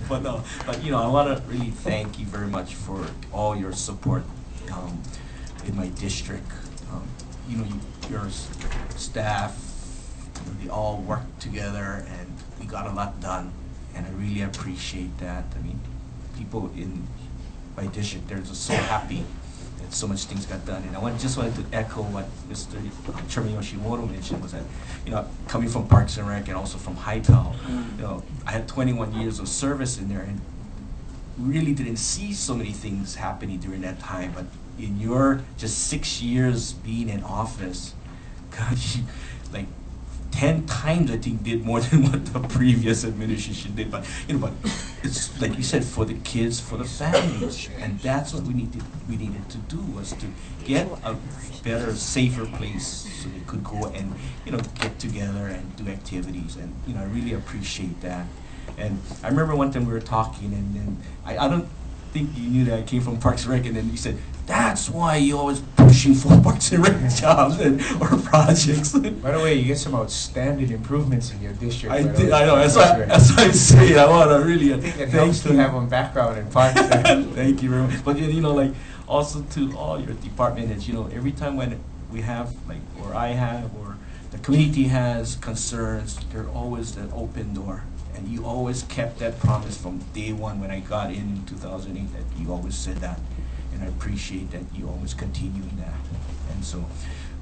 But I want to really thank you very much for all your support in my district. Your staff, they all worked together and we got a lot done, and I really appreciate that. I mean, people in my district, they're just so happy that so much things got done. And I just wanted to echo what Mr. Chairman Yoshimoto mentioned, was that, coming from Parks and Rec and also from HIPAL, I had 21 years of service in there and really didn't see so many things happening during that time. But in your just 6 years being in office, God, you, like 10 times I think did more than what the previous administration did. But it's like you said, for the kids, for the families, and that's what we needed to do, was to get a better, safer place so they could go and get together and do activities. And I really appreciate that. And I remember one time we were talking, and then I don't think you knew that I came from Parks and Rec, and then you said, that's why you're always pushing for Parks and Rec jobs or projects. By the way, you get some outstanding improvements in your district. I know, that's what I'm saying. I want to really I think it helps to have a background in parks. Thank you very much. But like also to all your department heads, every time when we have, or I have, or the community has concerns, there's always an open door. And you always kept that promise from day one when I got in 2008, that you always said that. And I appreciate that you always continuing that. And so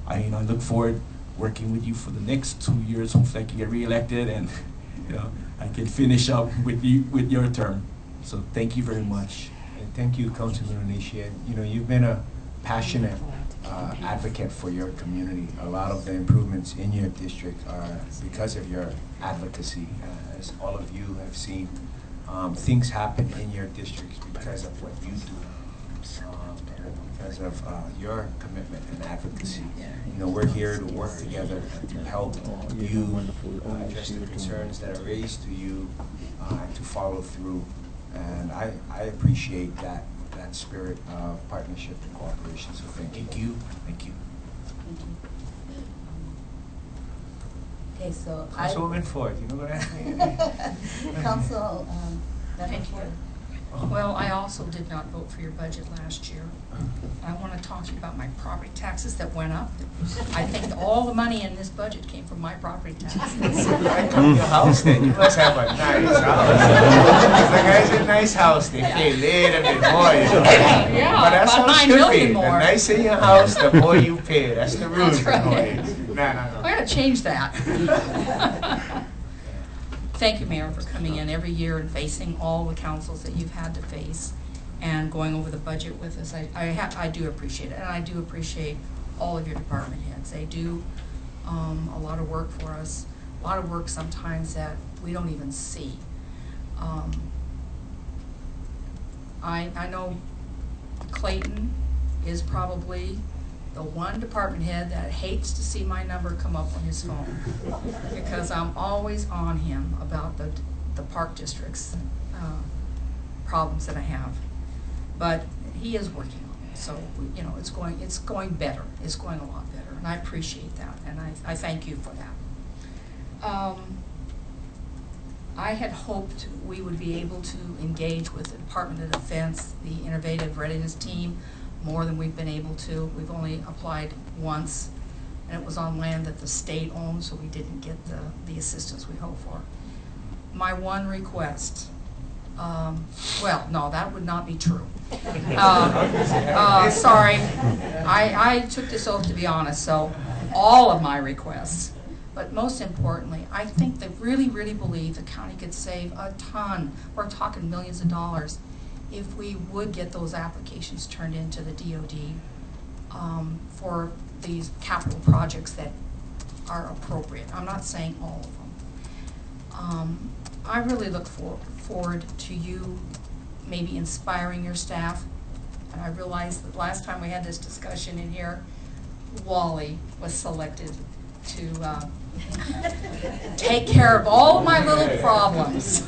I look forward working with you for the next 2 years. Hopefully I can get reelected and I can finish up with your term. So thank you very much. And thank you, Councilman Onishi. You've been a passionate advocate for your community. A lot of the improvements in your district are because of your advocacy. As all of you have seen, things happen in your districts because of what you do, because of your commitment and advocacy. We're here to work together to help you address the concerns that are raised to you, and to follow through. And I appreciate that spirit of partnership and cooperation. So thank you. Thank you. Thank you. Okay, so Councilwoman Ford, you know what I mean? Council, Thank you. Well, I also did not vote for your budget last year. I want to talk to you about my property taxes that went up. I think all the money in this budget came from my property taxes. I come to your house then, you must have a nice house. The guy's in a nice house, they pay a little bit more, Yeah, but that's about how it $9 should million be. more. The nicer your house, the more you pay. That's the rules That's right. nowadays. No. We're going to change that. Thank you, Mayor, for coming in every year and facing all the councils that you've had to face and going over the budget with us. I do appreciate it, and I do appreciate all of your department heads. They do a lot of work for us, a lot of work sometimes that we don't even see. I know Clayton is probably the one department head that hates to see my number come up on his phone, because I'm always on him about the park district's problems that I have. But he is working on it, so you know it's going better. It's going a lot better, and I appreciate that, and I thank you for that. I had hoped we would be able to engage with the Department of Defense, the Innovative Readiness Team, more than we've been able to. We've only applied once, and it was on land that the state owned, so we didn't get the assistance we hoped for. My one request, well, no, that would not be true. Sorry, I took this oath to be honest, so all of my requests. But most importantly, I think they really, really believe the county could save a ton. We're talking millions of dollars if we would get those applications turned into the DOD for these capital projects that are appropriate. I'm not saying all of them. I really look forward to you maybe inspiring your staff. And I realized that last time we had this discussion in here, Wally was selected to take care of all my little problems.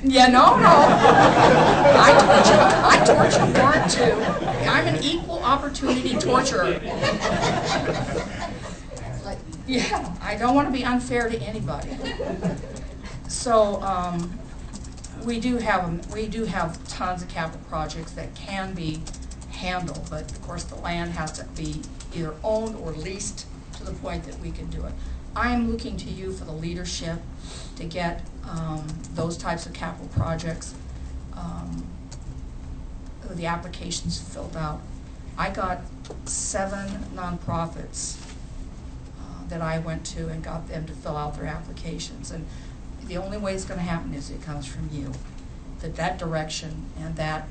Yeah, no. I torture Warren too. I'm an equal opportunity torturer. Yeah, I don't want to be unfair to anybody. So we do have tons of capital projects that can be handled, but of course the land has to be either owned or leased to the point that we can do it. I am looking to you for the leadership to get those types of capital projects, the applications filled out. I got 7 nonprofits that I went to and got them to fill out their applications. And the only way it's going to happen is it comes from you. That direction and that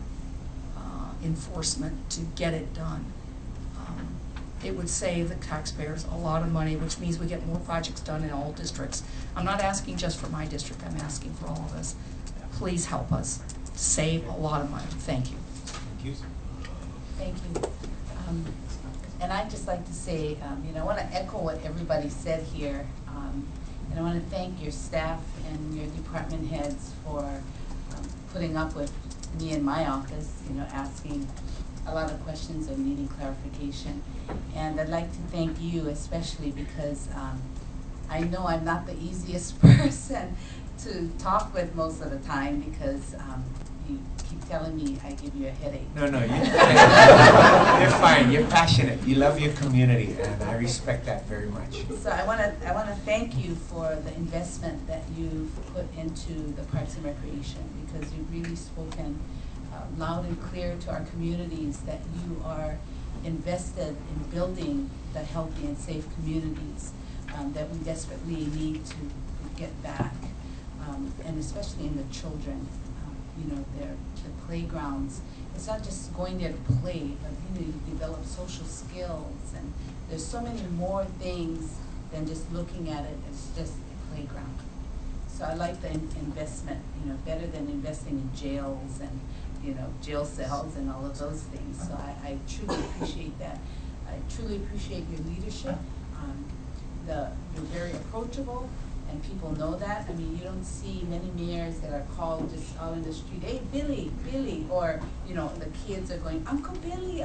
enforcement to get it done. It would save the taxpayers a lot of money, which means we get more projects done in all districts. I'm not asking just for my district, I'm asking for all of us. Please help us save a lot of money. Thank you. Thank you. Thank you. And I'd just like to say, I want to echo what everybody said here. And I want to thank your staff and your department heads for putting up with me in my office, asking a lot of questions and needing clarification. And I'd like to thank you especially because I know I'm not the easiest person to talk with most of the time because you keep telling me I give you a headache. No, you're fine. You're passionate. You love your community, and I respect that very much. So I want to thank you for the investment that you've put into the Parks and Recreation, because you've really spoken loud and clear to our communities that you are invested in building the healthy and safe communities that we desperately need to get back, and especially in the children. The playgrounds. It's not just going there to play, but you develop social skills, and there's so many more things than just looking at it as just a playground. So I like the investment, better than investing in jails and jail cells and all of those things. So I truly appreciate that. I truly appreciate your leadership. You're very approachable. And people know that. I mean, you don't see many mayors that are called just out in the street, hey, Billy, or, the kids are going, Uncle Billy,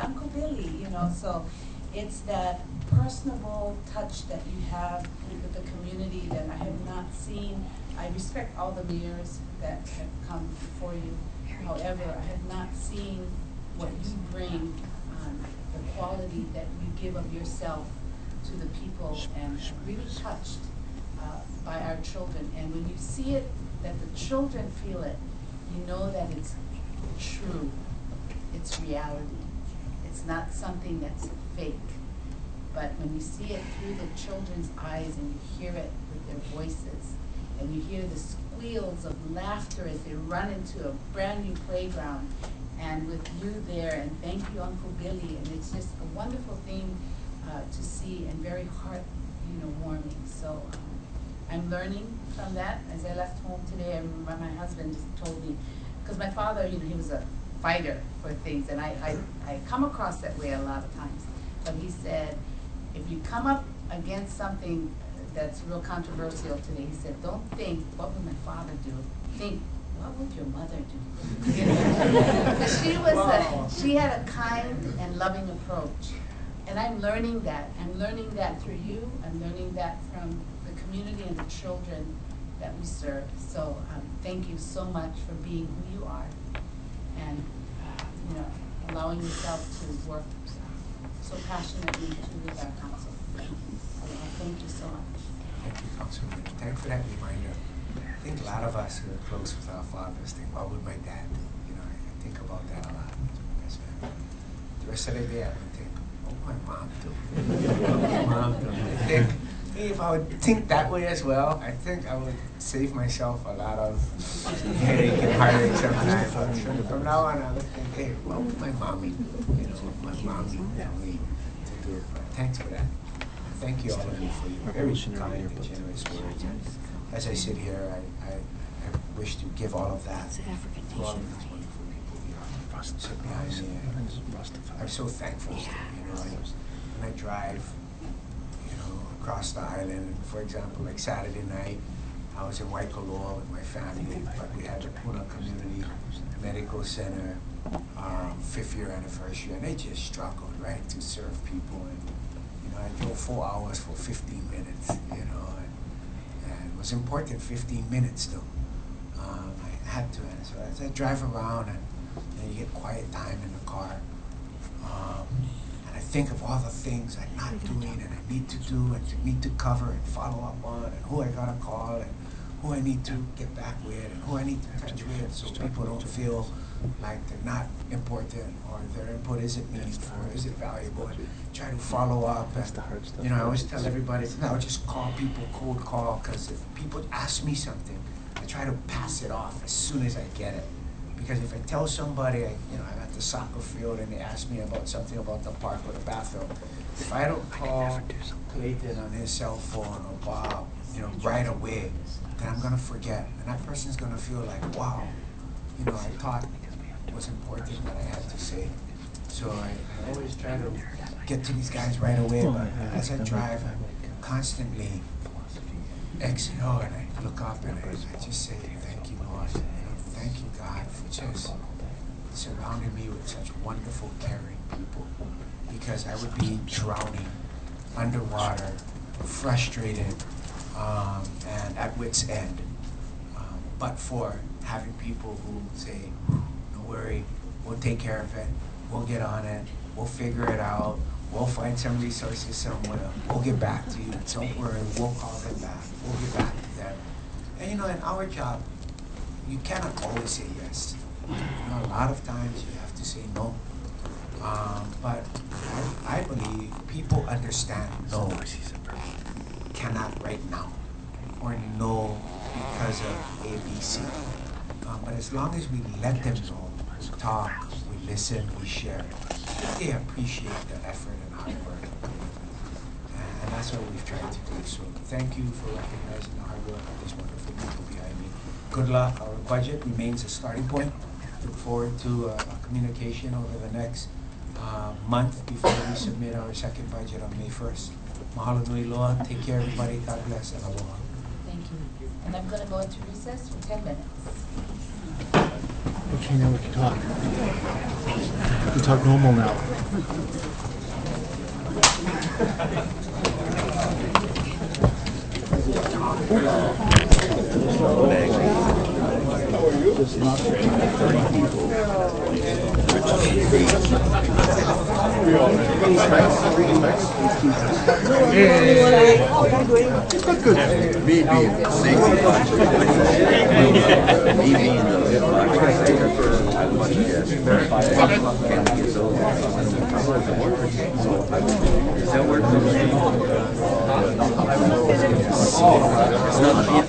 So it's that personable touch that you have with the community that I have not seen. I respect all the mayors that have come before you. However, I have not seen what you bring, the quality that you give of yourself to the people, and really touched by our children. And when you see it, that the children feel it, you know that it's true, it's reality. It's not something that's fake. But when you see it through the children's eyes and you hear it with their voices, and you hear the squeals of laughter as they run into a brand new playground, and with you there, and thank you, Uncle Billy, and it's just a wonderful thing to see, and very heart, warming. So I'm learning from that. As I left home today, I remember my husband just told me, because my father, you know, he was a fighter for things, and I come across that way a lot of times. But he said, if you come up against something that's real controversial today, he said, don't think, what would my father do? Think, what would your mother do? You know? Because she had a kind and loving approach. And I'm learning that. I'm learning that through you. I'm learning that from the community and the children that we serve. So thank you so much for being who you are and you know, allowing yourself to work so passionately with our council. Thank you so much. Thank you, Councilman. Thanks for that reminder. I think a lot of us who are close with our fathers think, what would my dad do? You know, I think about that a lot. The rest of the day, I would think, what would my mom do? What would my mom do? I think, if I would think that way as well, I think I would save myself a lot of headache and heartache sometimes. From now on, I would think, hey, what would my mommy do? You know, my mommy tell me to do. But thanks for that. Thank you all of you for your very kind and generous words. And as I sit here, I wish to give all of that to all of these wonderful people here sit behind me. I'm so thankful. You know, when I drive, you know, across the island, for example, like Saturday night, I was in Waikoloa with my family, but we had the Puna Community Medical Center 5th year anniversary, and they just struggled, right, to serve people. And you know, I drove 4 hours for 15 minutes, you know, and it was important 15 minutes though. I had to, and so as I drive around and you get quiet time in the car, and I think of all the things I'm not doing and I need to do and need to cover and follow up on, and who I gotta call and who I need to get back with and who I need to touch with, so people don't feel like they're not important or their input isn't meaningful or isn't valuable, and try to follow up. And, you know, I always tell everybody, no, just call people, cold call, because if people ask me something, I try to pass it off as soon as I get it. Because if I tell somebody, you know, I'm at the soccer field and they ask me about something about the park or the bathroom, if I don't call Clayton on his cell phone or Bob, you know, right away, then I'm gonna forget, and that person's gonna feel like, wow, you know, I thought it was important what I had to say. So I always try to get to these guys right away, but as I drive, I constantly exhale and I look up and I just say, thank you, Lord. You know, thank you, God, for just surrounding me with such wonderful, caring people. Because I would be drowning, underwater, frustrated, and at wit's end. But for having people who say, don't worry, we'll take care of it, we'll get on it, we'll figure it out, we'll find some resources somewhere, we'll get back to you, don't worry, we'll call them back, we'll get back to them. And you know, in our job, you cannot always say yes. You know, a lot of times you have to say no. But I believe people understand no cannot right now, or no because of A, B, C. But as long as we let them know, we talk, we listen, we share, they appreciate the effort and hard work. And that's what we've tried to do. So thank you for recognizing the hard work of these wonderful people behind me. Good luck. Our budget remains a starting point. Look forward to communication over the next month before we submit our second budget on May 1st. Mahalo nui loa. Take care, everybody. God bless and aloha. Thank you. And I'm going to go into recess for 10 minutes. Okay, now we can talk. We can talk normal now. There's not 30 people.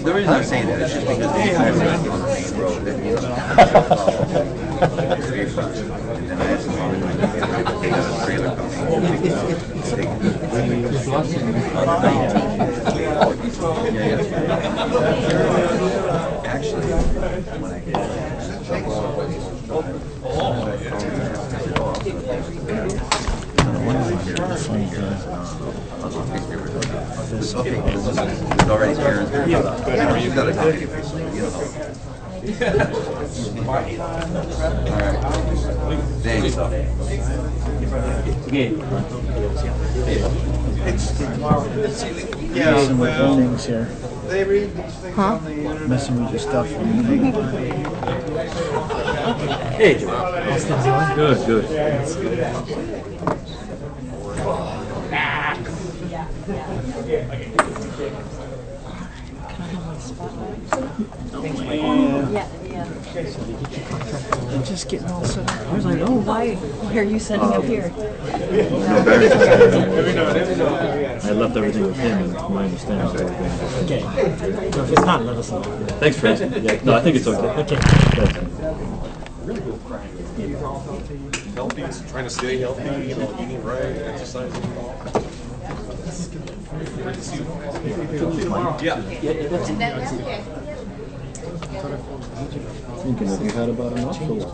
The reason I'm saying that is just because they have on the main road that you know, and then I asked them they got a trailer coming on the 19th. Actually, when I get It's already here. You've got a copy. Thanks. Messing with the things here. They read these things on the internet. Messing with your stuff. Hey, good, good. I'm just getting all set up. I was like, oh, Why are you setting up here? I left everything with him, and my understanding is everything. Okay. No, if it's not, let us know. Thanks, Fred. Yeah, no, I think it's okay. Okay. Healthy, trying to stay healthy, you know, eating right, exercising. Yeah. Thinking, have you had about enough or what?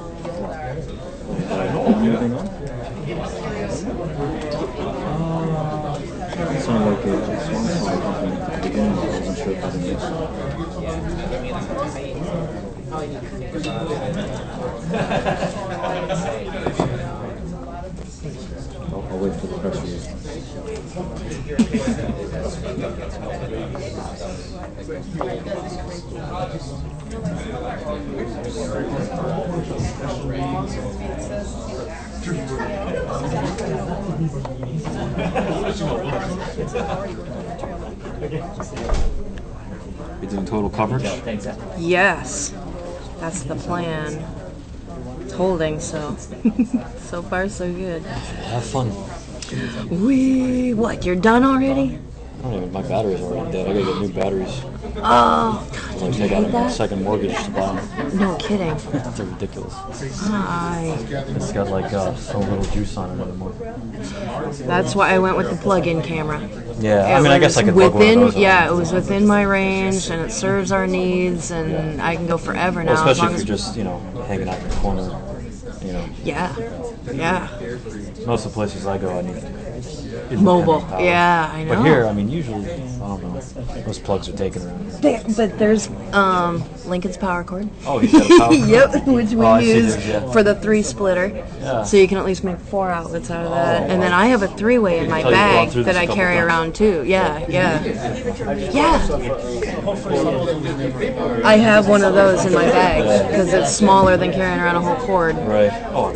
Anything on? It sounded like a swan song company at the beginning. I wasn't sure if it was. I'll wait for the press release. You're doing total coverage? Yes, that's the plan. It's holding, so so far so good. Have fun. What, you're done already? I don't even, my batteries are already dead. I gotta get new batteries. Oh, I'm God, gonna did take you out hate a that? second mortgage to buy them. No kidding. That's ridiculous. It's got like so little juice on it anymore. That's why I went with the plug-in camera. Yeah, It I mean, I guess I was could plug one of within, those in. yeah, it was within my range, and it serves our needs, and I can go forever now. Well, as especially long if you're as, just, hanging out in the corner, Yeah, yeah. Most of the places I go, I need Mobile, power. yeah, I know. But here, I mean, usually, I don't know, those plugs are taken around here. But there's Lincoln's power cord. Oh, he's got a power cord? Yep, which we I see use those, yeah. for the 3-splitter. Yeah. So you can at least make 4 outlets out of that. And then I have a 3-way in my Tell you've gone bag through that this a I couple carry times. around too. Yeah. I have one of those in my bag because it's smaller than carrying around a whole cord. Right. Oh,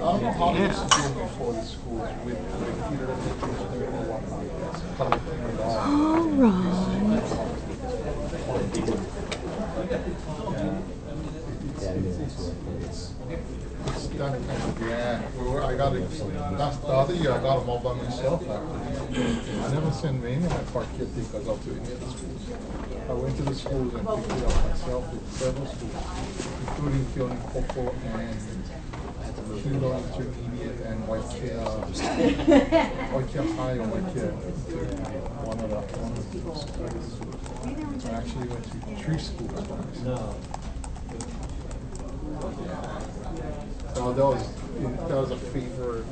Yeah. All right. Yeah, well, I got it. That's the other year I got them all by myself. Actually, I never sent many of my park kids because of doing it at the schools. I went to the schools and picked it up myself with several schools, including Keone Popo and Hilo Intermediate and Waikia High or Waikia. One of the schools. I actually went to 3 schools by myself. So that was a favor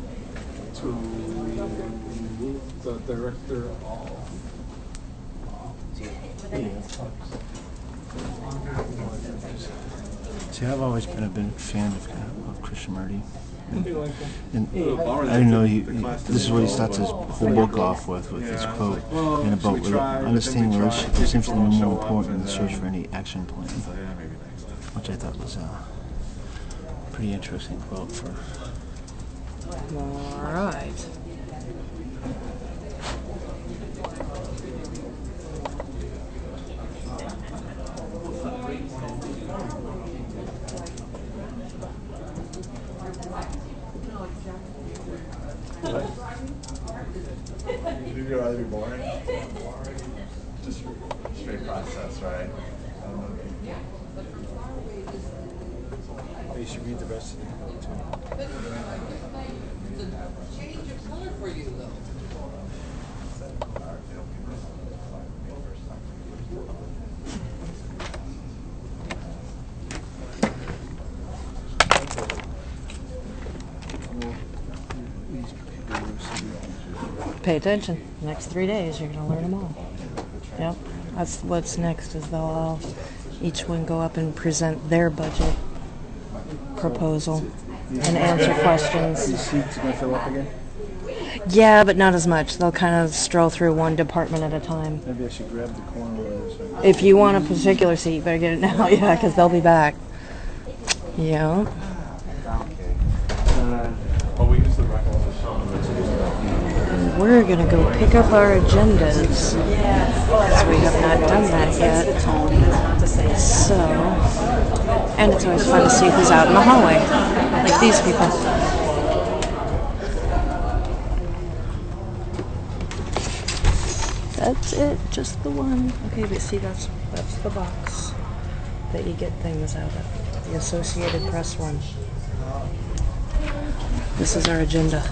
to the director of See, I've always been a big fan of Krishnamurti. And I didn't know this is what he starts his whole book off with this quote, and about understanding relationship is infinitely more important than the search for any action plan, which I thought was a pretty interesting quote for. All right. You'd rather be boring? Just straight process, right? You should read the rest of the quote too. Change of color for you though. Pay attention. Next 3 days, you're gonna learn them all. Yep. That's what's next. Is they'll all, each one go up and present their budget proposal and answer questions. The seats gonna fill up again? Yeah, but not as much. They'll kind of stroll through one department at a time. Maybe I should grab the corner where If you want a particular seat, you better get it now. Yeah, because they'll be back. Yeah. We're going to go pick up our agendas. Because we have not done that yet. So, and it's always fun to see who's out in the hallway. Like these people. That's it, just the one. Okay, but see, that's the box that you get things out of. The Associated Press one. This is our agenda.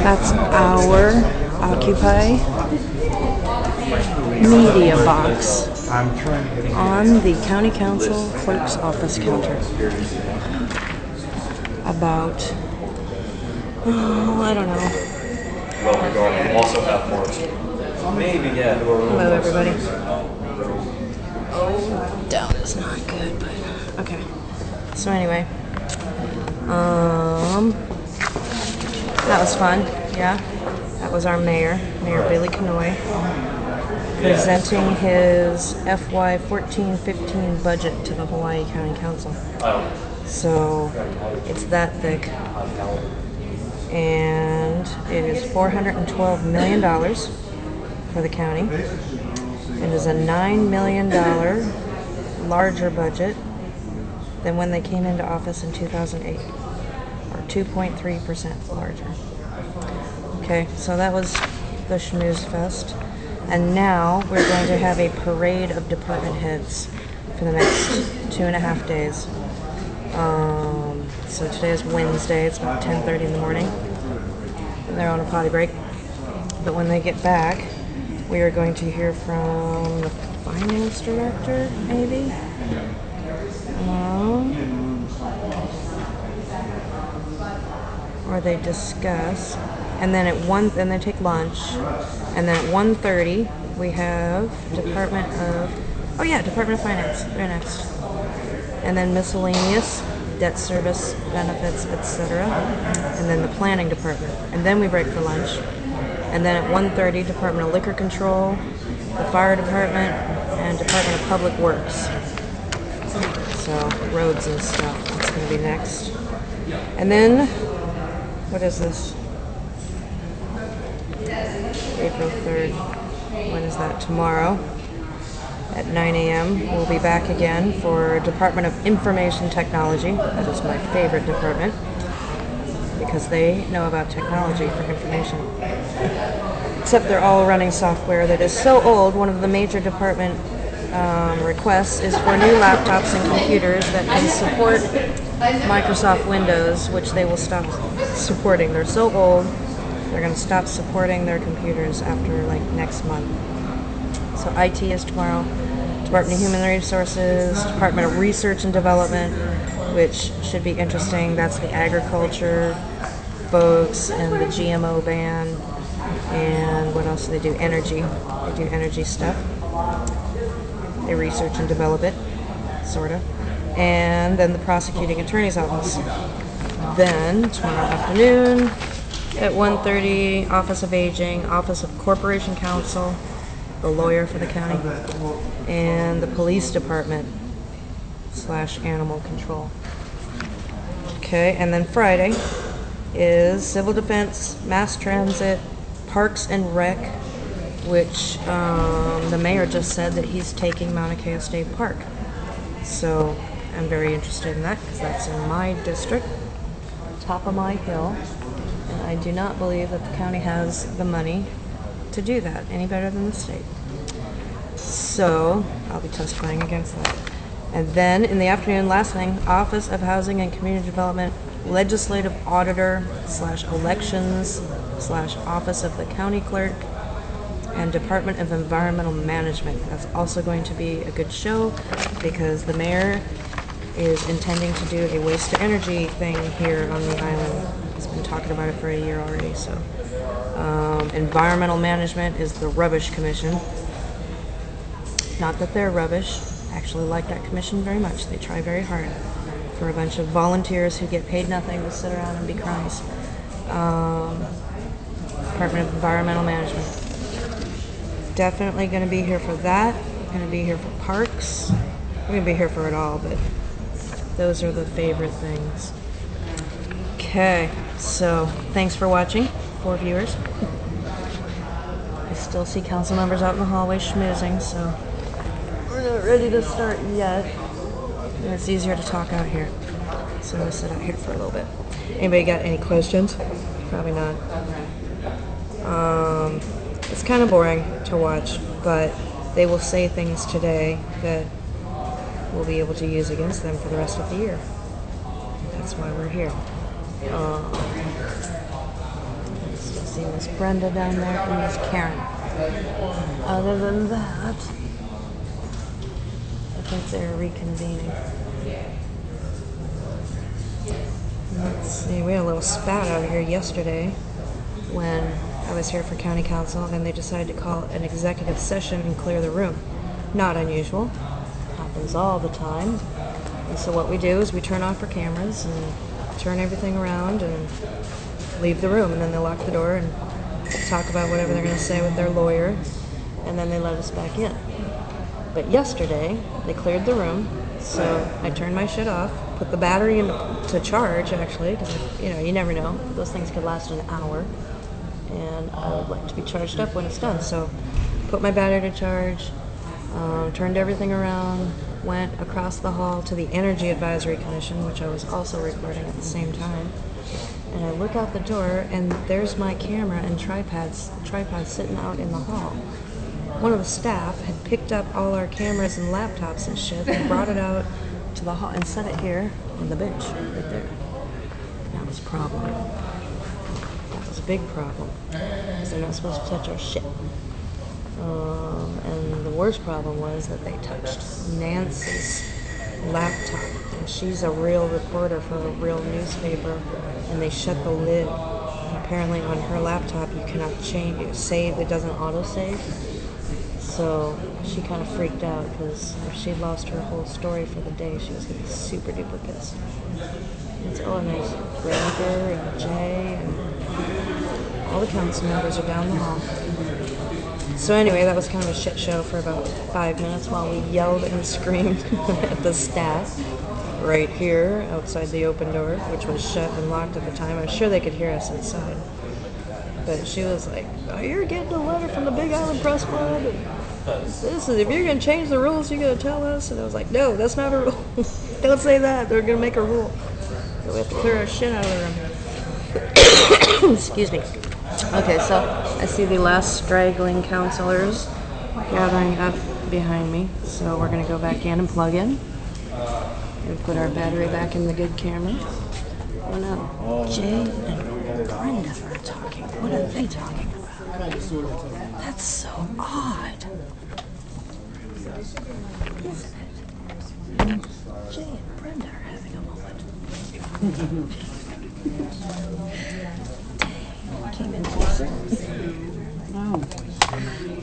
That's our Occupy media box on the County Council Clerk's office counter. About, I don't know. Well regarded. We also have more. Maybe, yeah. Hello, everybody. Down is not good, but okay. So anyway, that was fun. Yeah, that was our mayor, Mayor Billy Kenoi, presenting his FY14-15 budget to the Hawaii County Council. So it's that thick, and it is $412 million for the county. It is a $9 million larger budget than when they came into office in 2008, or 2.3% larger. Okay, so that was the Schmooze Fest, and now we're going to have a parade of department heads for the next 2.5 days. So today is Wednesday, it's about 10:30 in the morning, and they're on a potty break. But when they get back, we are going to hear from the finance director, maybe? Or they discuss, and then then they take lunch, and then at 1:30 we have Department of Finance, they're next. And then miscellaneous, debt service, benefits, etc. And then the planning department. And then we break for lunch. And then at 1:30, Department of Liquor Control, the fire department, and Department of Public Works. So roads and stuff, that's going to be next. And then, what is this? April 3rd. When is that? Tomorrow at 9 a.m. We'll be back again for Department of Information Technology. That is my favorite department because they know about technology for information. Except they're all running software that is so old. One of the major department requests is for new laptops and computers that can support Microsoft Windows, which they will stop supporting. They're so old, they're going to stop supporting their computers after like next month. So IT is tomorrow. Department of Human Resources, Department of Research and Development, which should be interesting. That's the agriculture folks and the GMO ban. And what else do they do? Energy. They do energy stuff. They research and develop it, sort of. And then the prosecuting attorney's office. Then, tomorrow afternoon, at 1:30, Office of Aging, Office of Corporation Counsel, the lawyer for the county, and the police department / animal control. Okay, and then Friday is civil defense, mass transit, parks and rec, which the mayor just said that he's taking Mauna Kea State Park. So I'm very interested in that because that's in my district, top of my hill, and I do not believe that the county has the money to do that any better than the state. So I'll be testifying against that. And then in the afternoon, last thing, Office of Housing and Community Development, Legislative Auditor / Elections / Office of the County Clerk, and Department of Environmental Management. That's also going to be a good show because the mayor is intending to do a waste-to-energy thing here on the island. He's been talking about it for a year already, so. Environmental management is the rubbish commission. Not that they're rubbish. I actually like that commission very much. They try very hard for a bunch of volunteers who get paid nothing to sit around and be cries. Department of Environmental Management. Definitely going to be here for that. Going to be here for parks. I'm going to be here for it all, but those are the favorite things. Okay, so thanks for watching, 4 viewers. I still see council members out in the hallway schmoozing, so we're not ready to start yet. And it's easier to talk out here. So I'm going to sit out here for a little bit. Anybody got any questions? Probably not. It's kind of boring to watch, but they will say things today that we'll be able to use against them for the rest of the year. That's why we're here. Still see Miss Brenda down there and Miss Karen. Other than that, I think they're reconvening. Let's see, we had a little spat out here yesterday when I was here for county council and they decided to call an executive session and clear the room. Not unusual. Happens all the time. And so what we do is we turn off our cameras and turn everything around and leave the room, and then they lock the door and talk about whatever they're going to say with their lawyer, and then they let us back in. But yesterday they cleared the room, so I turned my shit off, put the battery to charge actually, because you never know, those things could last an hour, and I would like to be charged up when it's done. So put my battery to charge, turned everything around, went across the hall to the Energy Advisory Commission, which I was also recording at the same time. And I look out the door, and there's my camera and tripod sitting out in the hall. One of the staff had picked up all our cameras and laptops and shit and brought it out to the hall and set it here on the bench right there. That was a problem. That was a big problem, because they're not supposed to touch our shit. And the worst problem was that they touched Nancy's laptop, and she's a real reporter for a real newspaper, and they shut the lid. And apparently on her laptop you cannot save, it doesn't auto-save. So she kind of freaked out, because if she'd lost her whole story for the day, she was going to be super duper pissed. And so, and there's Ranger and Jay and all the council members are down the hall. So anyway, that was kind of a shit show for about 5 minutes while we yelled and screamed at the staff right here outside the open door, which was shut and locked at the time. I'm sure they could hear us inside. But she was like, "Oh, you're getting a letter from the Big Island Press Club. And this is, if you're going to change the rules, you're going to tell us." And I was like, "No, that's not a rule. Don't say that. They're going to make a rule." So we have to clear our shit out of the room. Excuse me. Okay, so I see the last straggling councilors gathering up behind me. So we're going to go back in and plug in and put our battery back in the good camera. Oh no, Jay and Brenda are talking. What are they talking about? That's so odd. Isn't it? Jay and Brenda are having a moment. Came in too soon. Oh,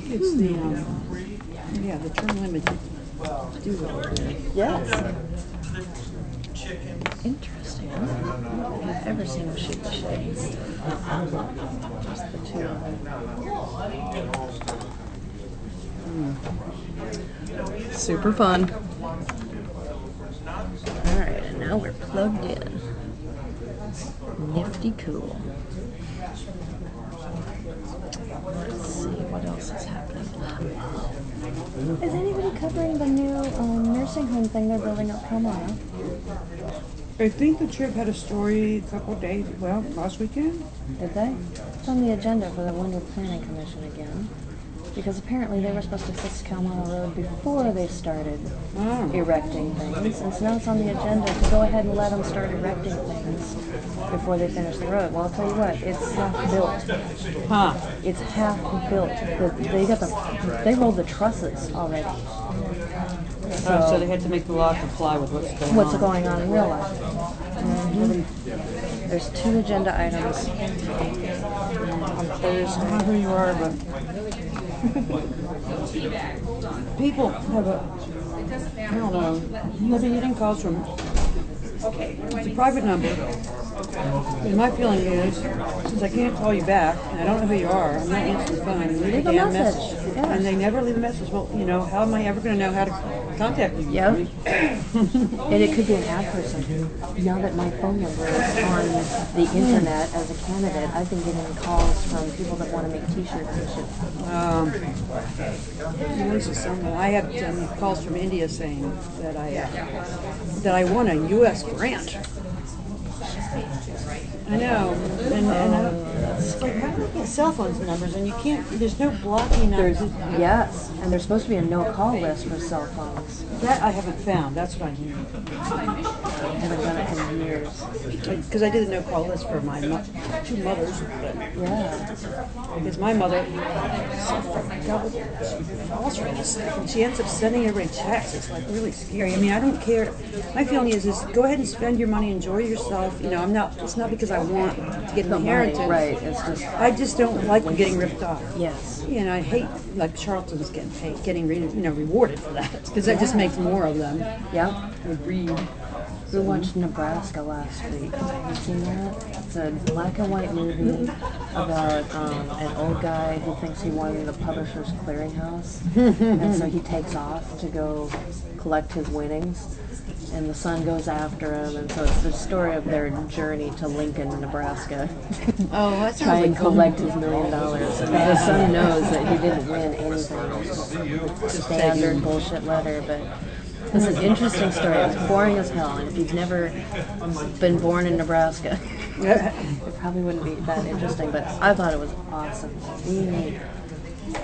it's the yeah, the term limit. Do it. Yes. Interesting. I don't think I've ever seen them shoot the shit. Just the two of them. Super fun. Alright, and now we're plugged in. Nifty cool. Let's see what else is happening. Is anybody covering the new nursing home thing they're building up Pomona? I think the trip had a story a couple of days, well, last weekend. Did they? It's on the agenda for the Windward Planning Commission again. Because apparently they were supposed to fix Calmano Road before they started erecting things. And so now it's on the agenda to go ahead and let them start erecting things before they finish the road. Well, I'll tell you what, it's half built. Huh. It's half built. They rolled the trusses already. So they had to make the law comply with what's going on in real life. There's 2 agenda items on Thursday. I don't know who you are, but people have I don't know, you're getting calls from, it's a private number, and my feeling is, since I can't call you back, and I don't know who you are, I'm not answering the phone, and Leave a message. Yeah. and they never leave a message. Well, you know, how am I ever going to know how to contact you? Yep. And it could be an ad person. Now that my phone number is on the internet as a candidate, I've been getting calls from people that want to make T-shirts and shit. I have calls from India saying that I won a U.S. grant. I know, and it's like, how do you get cell phone numbers and you can't? There's no blocking. Yes, and there's supposed to be a no-call list for cell phones. That I haven't found. That's what I need. I haven't done it in years. Because I did a no-call list for my 2 mothers. Yeah. Because my mother falls for this stuff, and she ends up sending everybody texts. It's like really scary. I mean, I don't care. My feeling is go ahead and spend your money, enjoy yourself. You know, it's not because I want to get an inheritance. Right. It's just. I just don't like getting ripped off. Yes. You know, I hate like Charlton's getting rewarded for that, because that just makes more of them. Yeah. They breed. We watched Nebraska last week. Have you seen that? It's a black and white movie about an old guy who thinks he won the Publishers Clearinghouse, and so he takes off to go collect his winnings, and the son goes after him, and so it's the story of their journey to Lincoln, Nebraska. Oh, that's try and collect his $1 million. And the son knows that he didn't win anything. Just standard bullshit letter, but it's an interesting story. It's boring as hell, and if you've never been born in Nebraska, it probably wouldn't be that interesting, but I thought it was awesome. Really.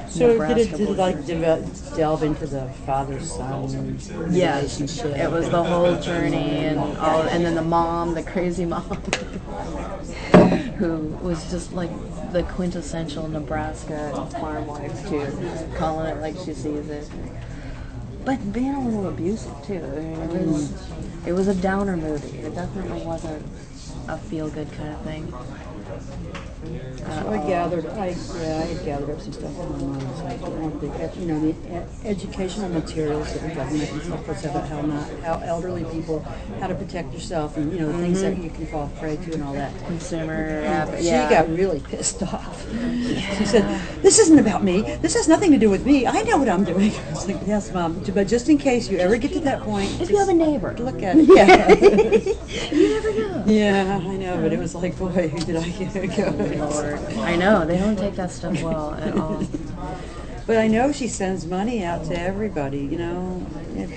So did it like delve into the father-son relationship? It was the whole journey and then the mom, the crazy mom, who was just like the quintessential Nebraska farm wife too, calling it like she sees it. But being a little abusive too. I mean, it was a downer movie. It definitely wasn't a feel-good kind of thing. So I gathered up some stuff from my mom. Like, the educational materials that the government and stuff puts about how elderly people, how to protect yourself, and things that you can fall prey to and all that. Consumer. She got really pissed off. She said, "This isn't about me. This has nothing to do with me. I know what I'm doing." I was like, "Yes, Mom, but just in case you ever get to that point, if you have a neighbor, look at it." Yeah. You never know. Yeah, I know, but it was like, boy, who did I go? Lord. I know, they don't take that stuff well at all. But I know she sends money out to everybody, and it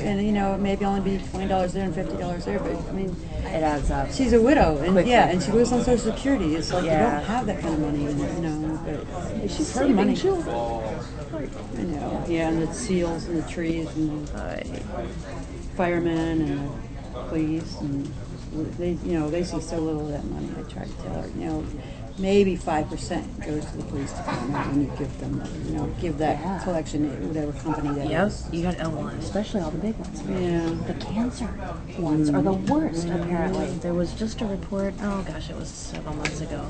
maybe only be $20 there and $50 there, but I mean, it adds up. She's a widow, and quickly. and she lives on Social Security. It's like you don't have that kind of money, but she's her money. Children. I know, and the seals and the trees and the firemen and the police, and they see so little of that money. I try to tell her, maybe 5% goes to the police department when you give them, give that collection, whatever company that is. You got especially all the big ones. Yeah. The cancer ones are the worst, apparently. There was just a report, it was several months ago,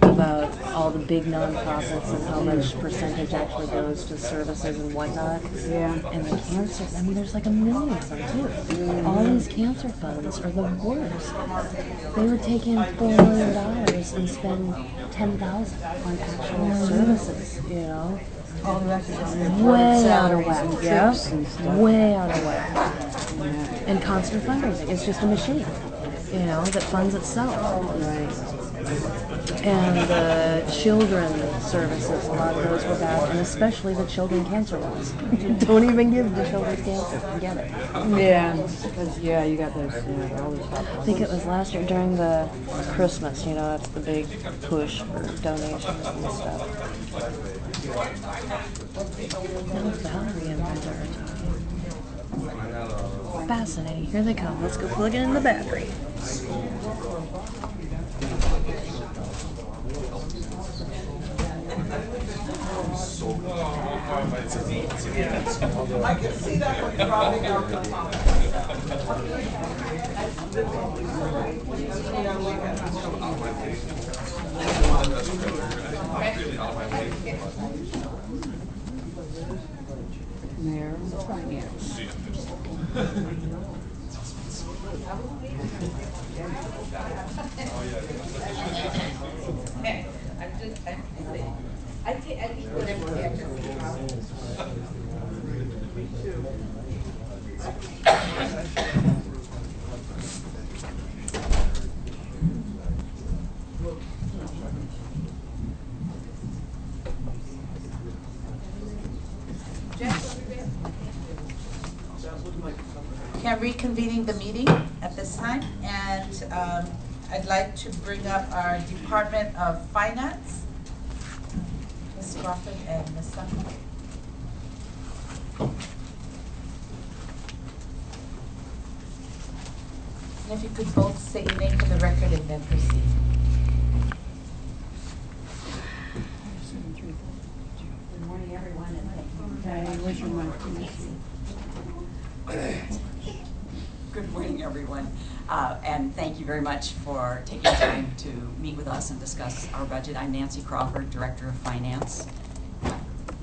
about all the big nonprofits and how much percentage actually goes to services and whatnot. Yeah. And the cancer, there's like 1 million of them too. All these cancer funds are the worst. They would take in $4 million and spend $10,000 on actual services, All the rest is way out of whack. Yeah. Way out of whack. Yeah. And constant fundraising. It's just a machine, that funds itself. Right. And the children's services, a lot of those were bad, and especially the children cancer ones. Don't even give the children's cancer. Forget it. Yeah, because you got those, all those. I think it was last year during the Christmas. That's the big push for donations and stuff. Now Valerie and Brenda are talking. Fascinating. Here they come. Let's go plug it in the battery. I can see that one dropping out the top. Mayor and Finance. I think whatever Okay, I'm reconvening the meeting at this time, and I'd like to bring up our Department of Finance, Ms. Crawford and Ms. Sutton. And if you could both say your name for the record and then proceed. Good morning, everyone, and thank you. Okay, where's your mic? Good morning, everyone, and thank you very much for taking time to meet with us and discuss our budget. I'm Nancy Crawford, Director of Finance.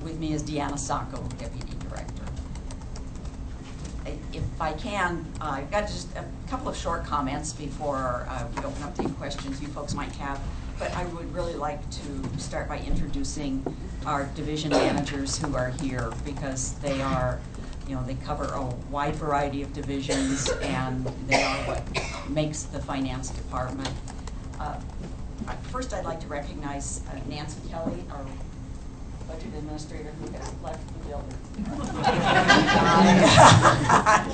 With me is Deanna Sacco, Deputy Director. If I can, I've got just a couple of short comments before we open up to any questions you folks might have. But I would really like to start by introducing our division managers who are here, because they are, you know, they cover a wide variety of divisions, and they are what makes the finance department. First, I'd like to recognize Nancy Kelly, our budget administrator, who has left the building.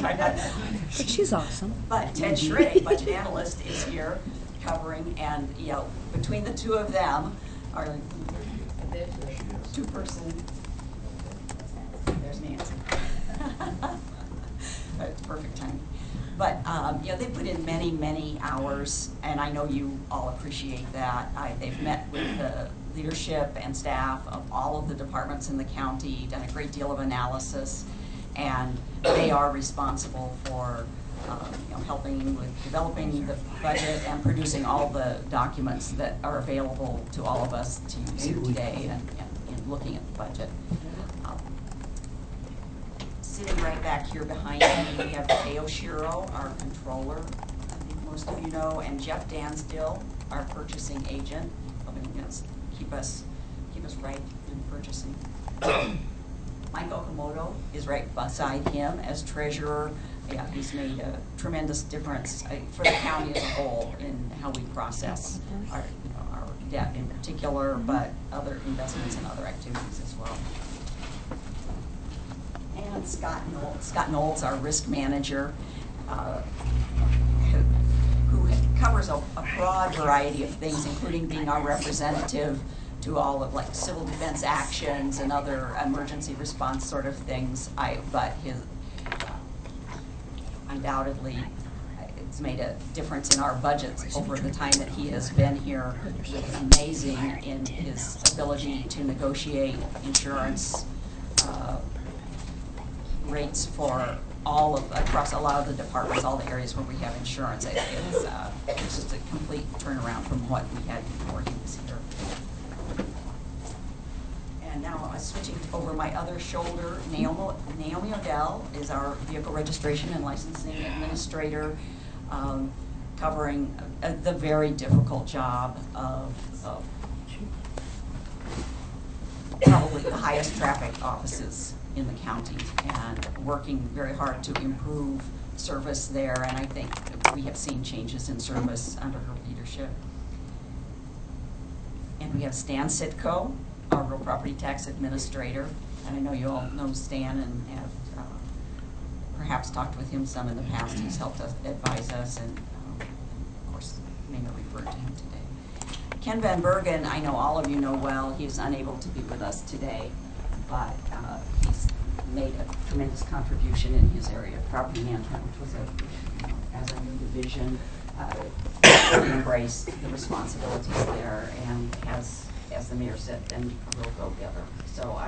But she's awesome. But Ted Schray, budget analyst, is here covering, and you know, between the two of them, our two-person. There's Nancy. That's perfect timing. But you know, they put in many, many hours, and I know you all appreciate that. They've met with the leadership and staff of all of the departments in the county, done a great deal of analysis, and they are responsible for you know, helping with developing the budget and producing all the documents that are available to all of us to use here today and in looking at the budget. Sitting right back here behind me, we have Teo Shiro, our controller, I think most of you know, and Jeff Dansdill, our purchasing agent, helping us keep us right in purchasing. Mike Okamoto is right beside him as treasurer. Yeah, he's made a tremendous difference for the county as a whole in how we process our, you know, our debt in particular, but other investments and other activities as well. And Scott Knowles, our risk manager, who covers a broad variety of things, including being our representative to all of like civil defense actions and other emergency response sort of things. But his undoubtedly, it's made a difference in our budgets over the time that he has been here. It's amazing in his ability to negotiate insurance rates for all of, across a lot of the departments, all the areas where we have insurance. It's just a complete turnaround from what we had before he was here. And now switching over my other shoulder, Naomi Odell is our vehicle registration and licensing administrator, covering the very difficult job of probably the highest traffic offices in the county, and working very hard to improve service there, and I think we have seen changes in service under her leadership. And we have Stan Sitko, our real property tax administrator, and I know you all know Stan and have perhaps talked with him some in the past. He's helped us, advise us, and of course, may have referred to him today. Ken Van Bergen, I know all of you know well. He's unable to be with us today, but he's made a tremendous contribution in his area of property management, which was as a new division, really embraced the responsibilities there and has as the mayor said, then we'll go together. So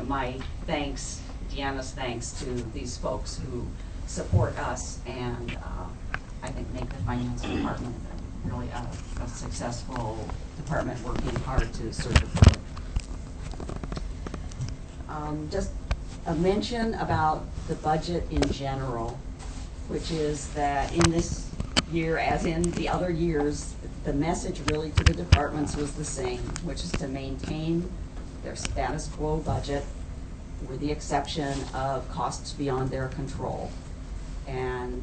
my thanks, Deanna's thanks to these folks who support us and I think make the finance department really a successful department working hard to serve the public. Just a mention about the budget in general, which is that in this year, as in the other years, the message really to the departments was the same, which is to maintain their status quo budget with the exception of costs beyond their control. And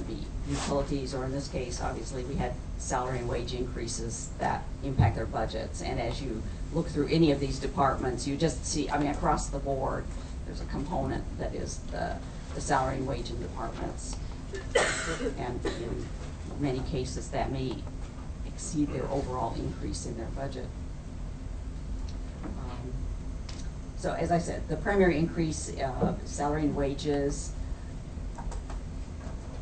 the utilities, or in this case, obviously, we had salary and wage increases that impact their budgets. And as you look through any of these departments, you just see, I mean, across the board, there's a component that is the salary and wage in departments. And in many cases, that may exceed their overall increase in their budget. So as I said, the primary increase, salary and wages.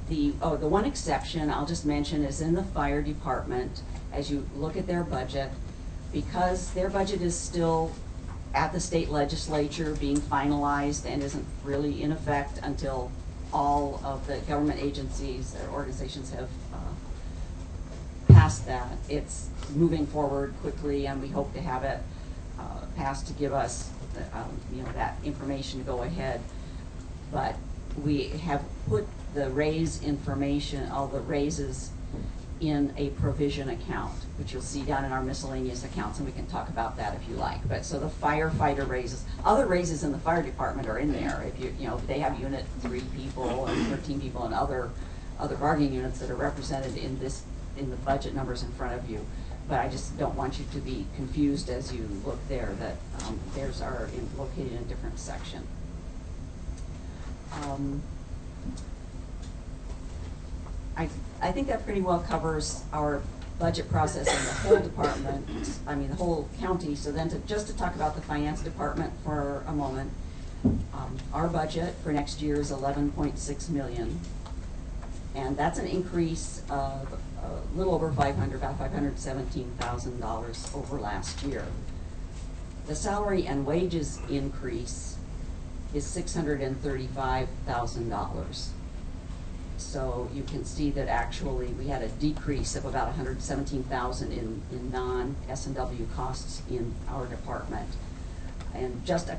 The one exception I'll just mention is in the fire department. As you look at their budget, because their budget is still at the state legislature being finalized and isn't really in effect until all of the government agencies or organizations have passed that. It's moving forward quickly, and we hope to have it passed to give us that information to go ahead. But we have put the raise information, all the raises, in a provision account, which you'll see down in our miscellaneous accounts, and we can talk about that if you like. But so the firefighter raises, other raises in the fire department are in there. If if they have unit 3 people and 13 people and other bargaining units that are represented in the budget numbers in front of you. But I just don't want you to be confused as you look there that theirs are located in a different section. I think that pretty well covers our budget process in the whole department, the whole county. So then just to talk about the finance department for a moment, our budget for next year is $11.6 million. And that's an increase of a little over about $517,000 over last year. The salary and wages increase is $635,000. So you can see that actually we had a decrease of about $117,000 in non-S&W costs in our department. And just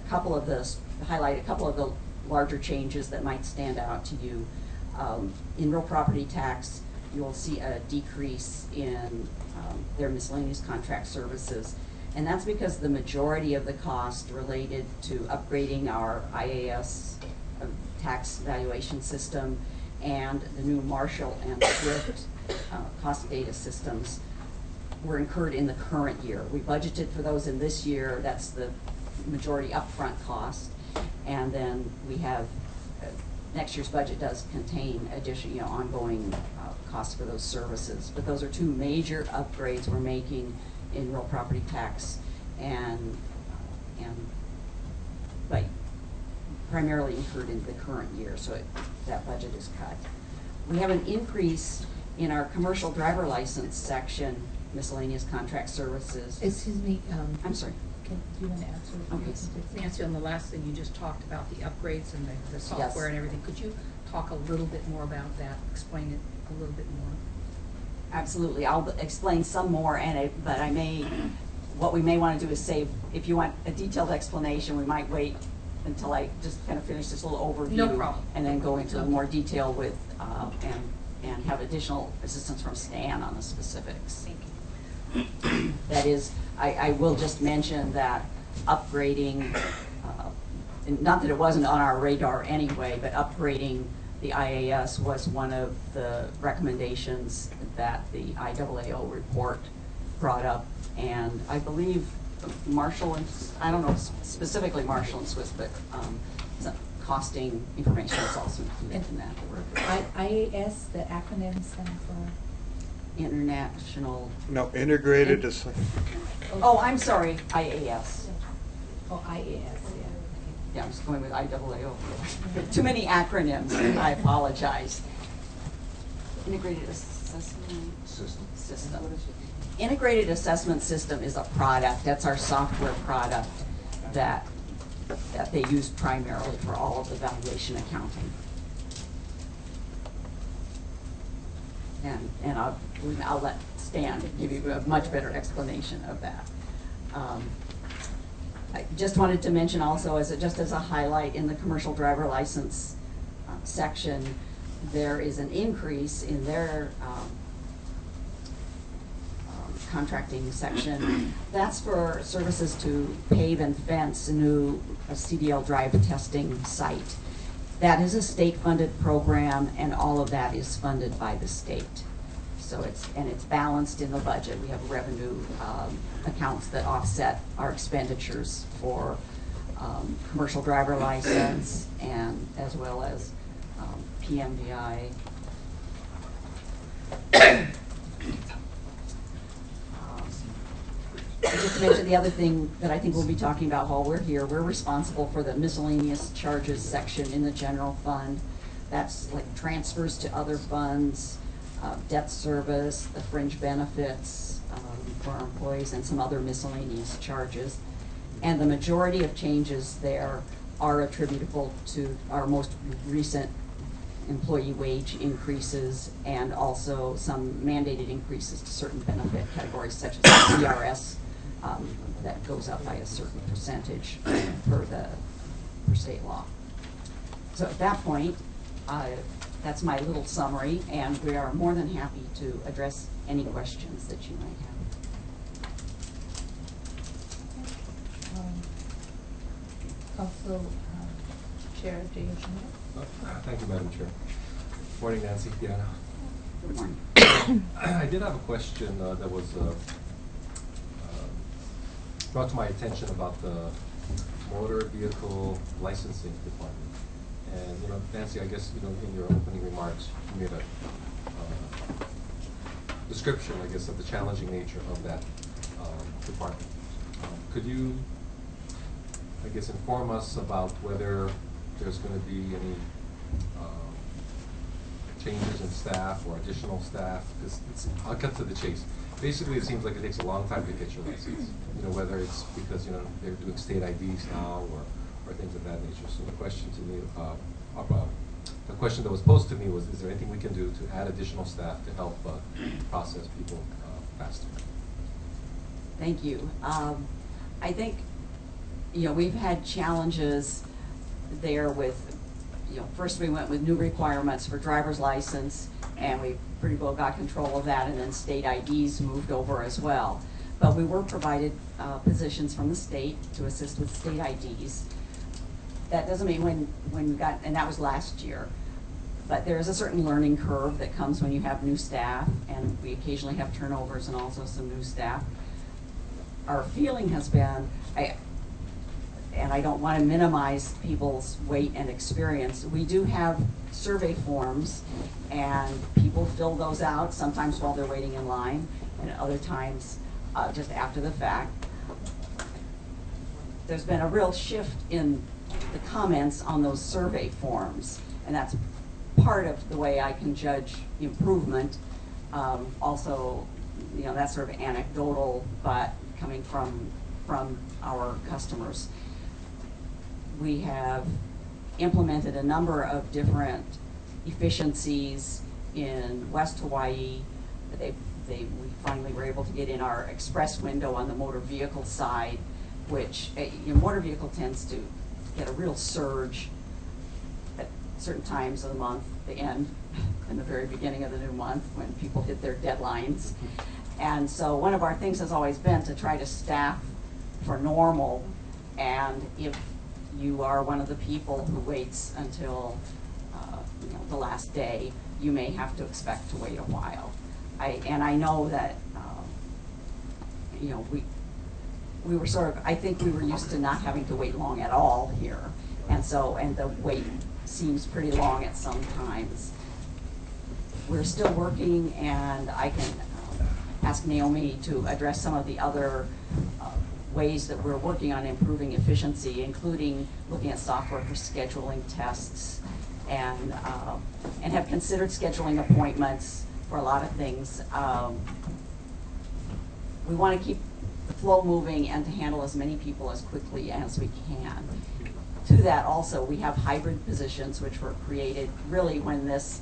highlight a couple of the larger changes that might stand out to you. In real property tax, you'll see a decrease in their miscellaneous contract services. And that's because the majority of the cost related to upgrading our IAS tax valuation system and the new Marshall and Swift cost data systems were incurred in the current year. We budgeted for those in this year. That's the majority upfront cost. And then we have next year's budget does contain additional, ongoing costs for those services. But those are two major upgrades we're making in real property tax, but primarily incurred in the current year, so that budget is cut. We have an increase in our commercial driver license section, miscellaneous contract services. Excuse me. I'm sorry. Do you want to answer? Okay. Nancy, on the last thing you just talked about, the upgrades and the software and everything, could you talk a little bit more about that, explain it a little bit more? Absolutely. I'll explain some more, but what we may want to do is save, if you want a detailed explanation, we might wait until I just kind of finish this little overview. No problem. And then go into more detail with, and have additional assistance from Stan on the specifics. Thank you. That is, I will just mention that upgrading, not that it wasn't on our radar anyway, but upgrading the IAS was one of the recommendations that the IAAO report brought up. And I believe Marshall and, I don't know specifically Marshall and Swiss, but some costing information is also included in that. IAS, the acronym stand for? International. No, integrated is. Oh, I'm sorry, IAS. Oh, IAS, yeah. Yeah, I'm just going with IAAO. Too many acronyms, I apologize. Integrated assessment system. What is it? Integrated assessment system is a product. That's our software product that they use primarily for all of the valuation accounting. And I'll let Stan give you a much better explanation of that. I just wanted to mention also, just as a highlight, in the commercial driver license section, there is an increase in their contracting section. That's for services to pave and fence a new CDL drive testing site. That is a state-funded program, and all of that is funded by the state. So it's balanced in the budget. We have revenue accounts that offset our expenditures for commercial driver license and as well as PMDI. Just to mention the other thing that I think we'll be talking about while we're here, we're responsible for the miscellaneous charges section in the general fund. That's like transfers to other funds, debt service, the fringe benefits for our employees, and some other miscellaneous charges. And the majority of changes there are attributable to our most recent employee wage increases and also some mandated increases to certain benefit categories such as CRS that goes up by a certain percentage per state law. So at that point, that's my little summary, and we are more than happy to address any questions that you might have. Also, Chair James. Thank you, Madam Chair. Morning, Nancy. Deanna. Good morning. I did have a question that was brought to my attention about the motor vehicle licensing department. And Nancy, I guess in your opening remarks, you made a description, I guess, of the challenging nature of that department. Could you, I guess, inform us about whether there's going to be any changes in staff or additional staff? Because I'll cut to the chase. Basically, it seems like it takes a long time to get your license. Whether it's because they're doing state IDs now or things of that nature. So the question to me, the question that was posed to me was: is there anything we can do to add additional staff to help process people faster? Thank you. I think we've had challenges there with. First we went with new requirements for driver's license, and we pretty well got control of that, and then state IDs moved over as well. But we were provided positions from the state to assist with state IDs. That doesn't mean when we got, and that was last year, but there is a certain learning curve that comes when you have new staff, and we occasionally have turnovers and also some new staff. Our feeling has been, and I don't want to minimize people's weight and experience, we do have survey forms, and people fill those out, sometimes while they're waiting in line, and other times just after the fact. There's been a real shift in the comments on those survey forms, and that's part of the way I can judge improvement. Also, that's sort of anecdotal, but coming from our customers. We have implemented a number of different efficiencies in West Hawaii. We finally were able to get in our express window on the motor vehicle side, which motor vehicle tends to get a real surge at certain times of the month, the end and the very beginning of the new month when people hit their deadlines. And so one of our things has always been to try to staff for normal, and if you are one of the people who waits until the last day, you may have to expect to wait a while. I know that we were sort of, I think we were used to not having to wait long at all here, and the wait seems pretty long at some times. We're still working, and I can ask Naomi to address some of the other ways that we're working on improving efficiency, including looking at software for scheduling tests, and have considered scheduling appointments for a lot of things. We want to keep the flow moving and to handle as many people as quickly as we can. To that also, we have hybrid positions which were created really when this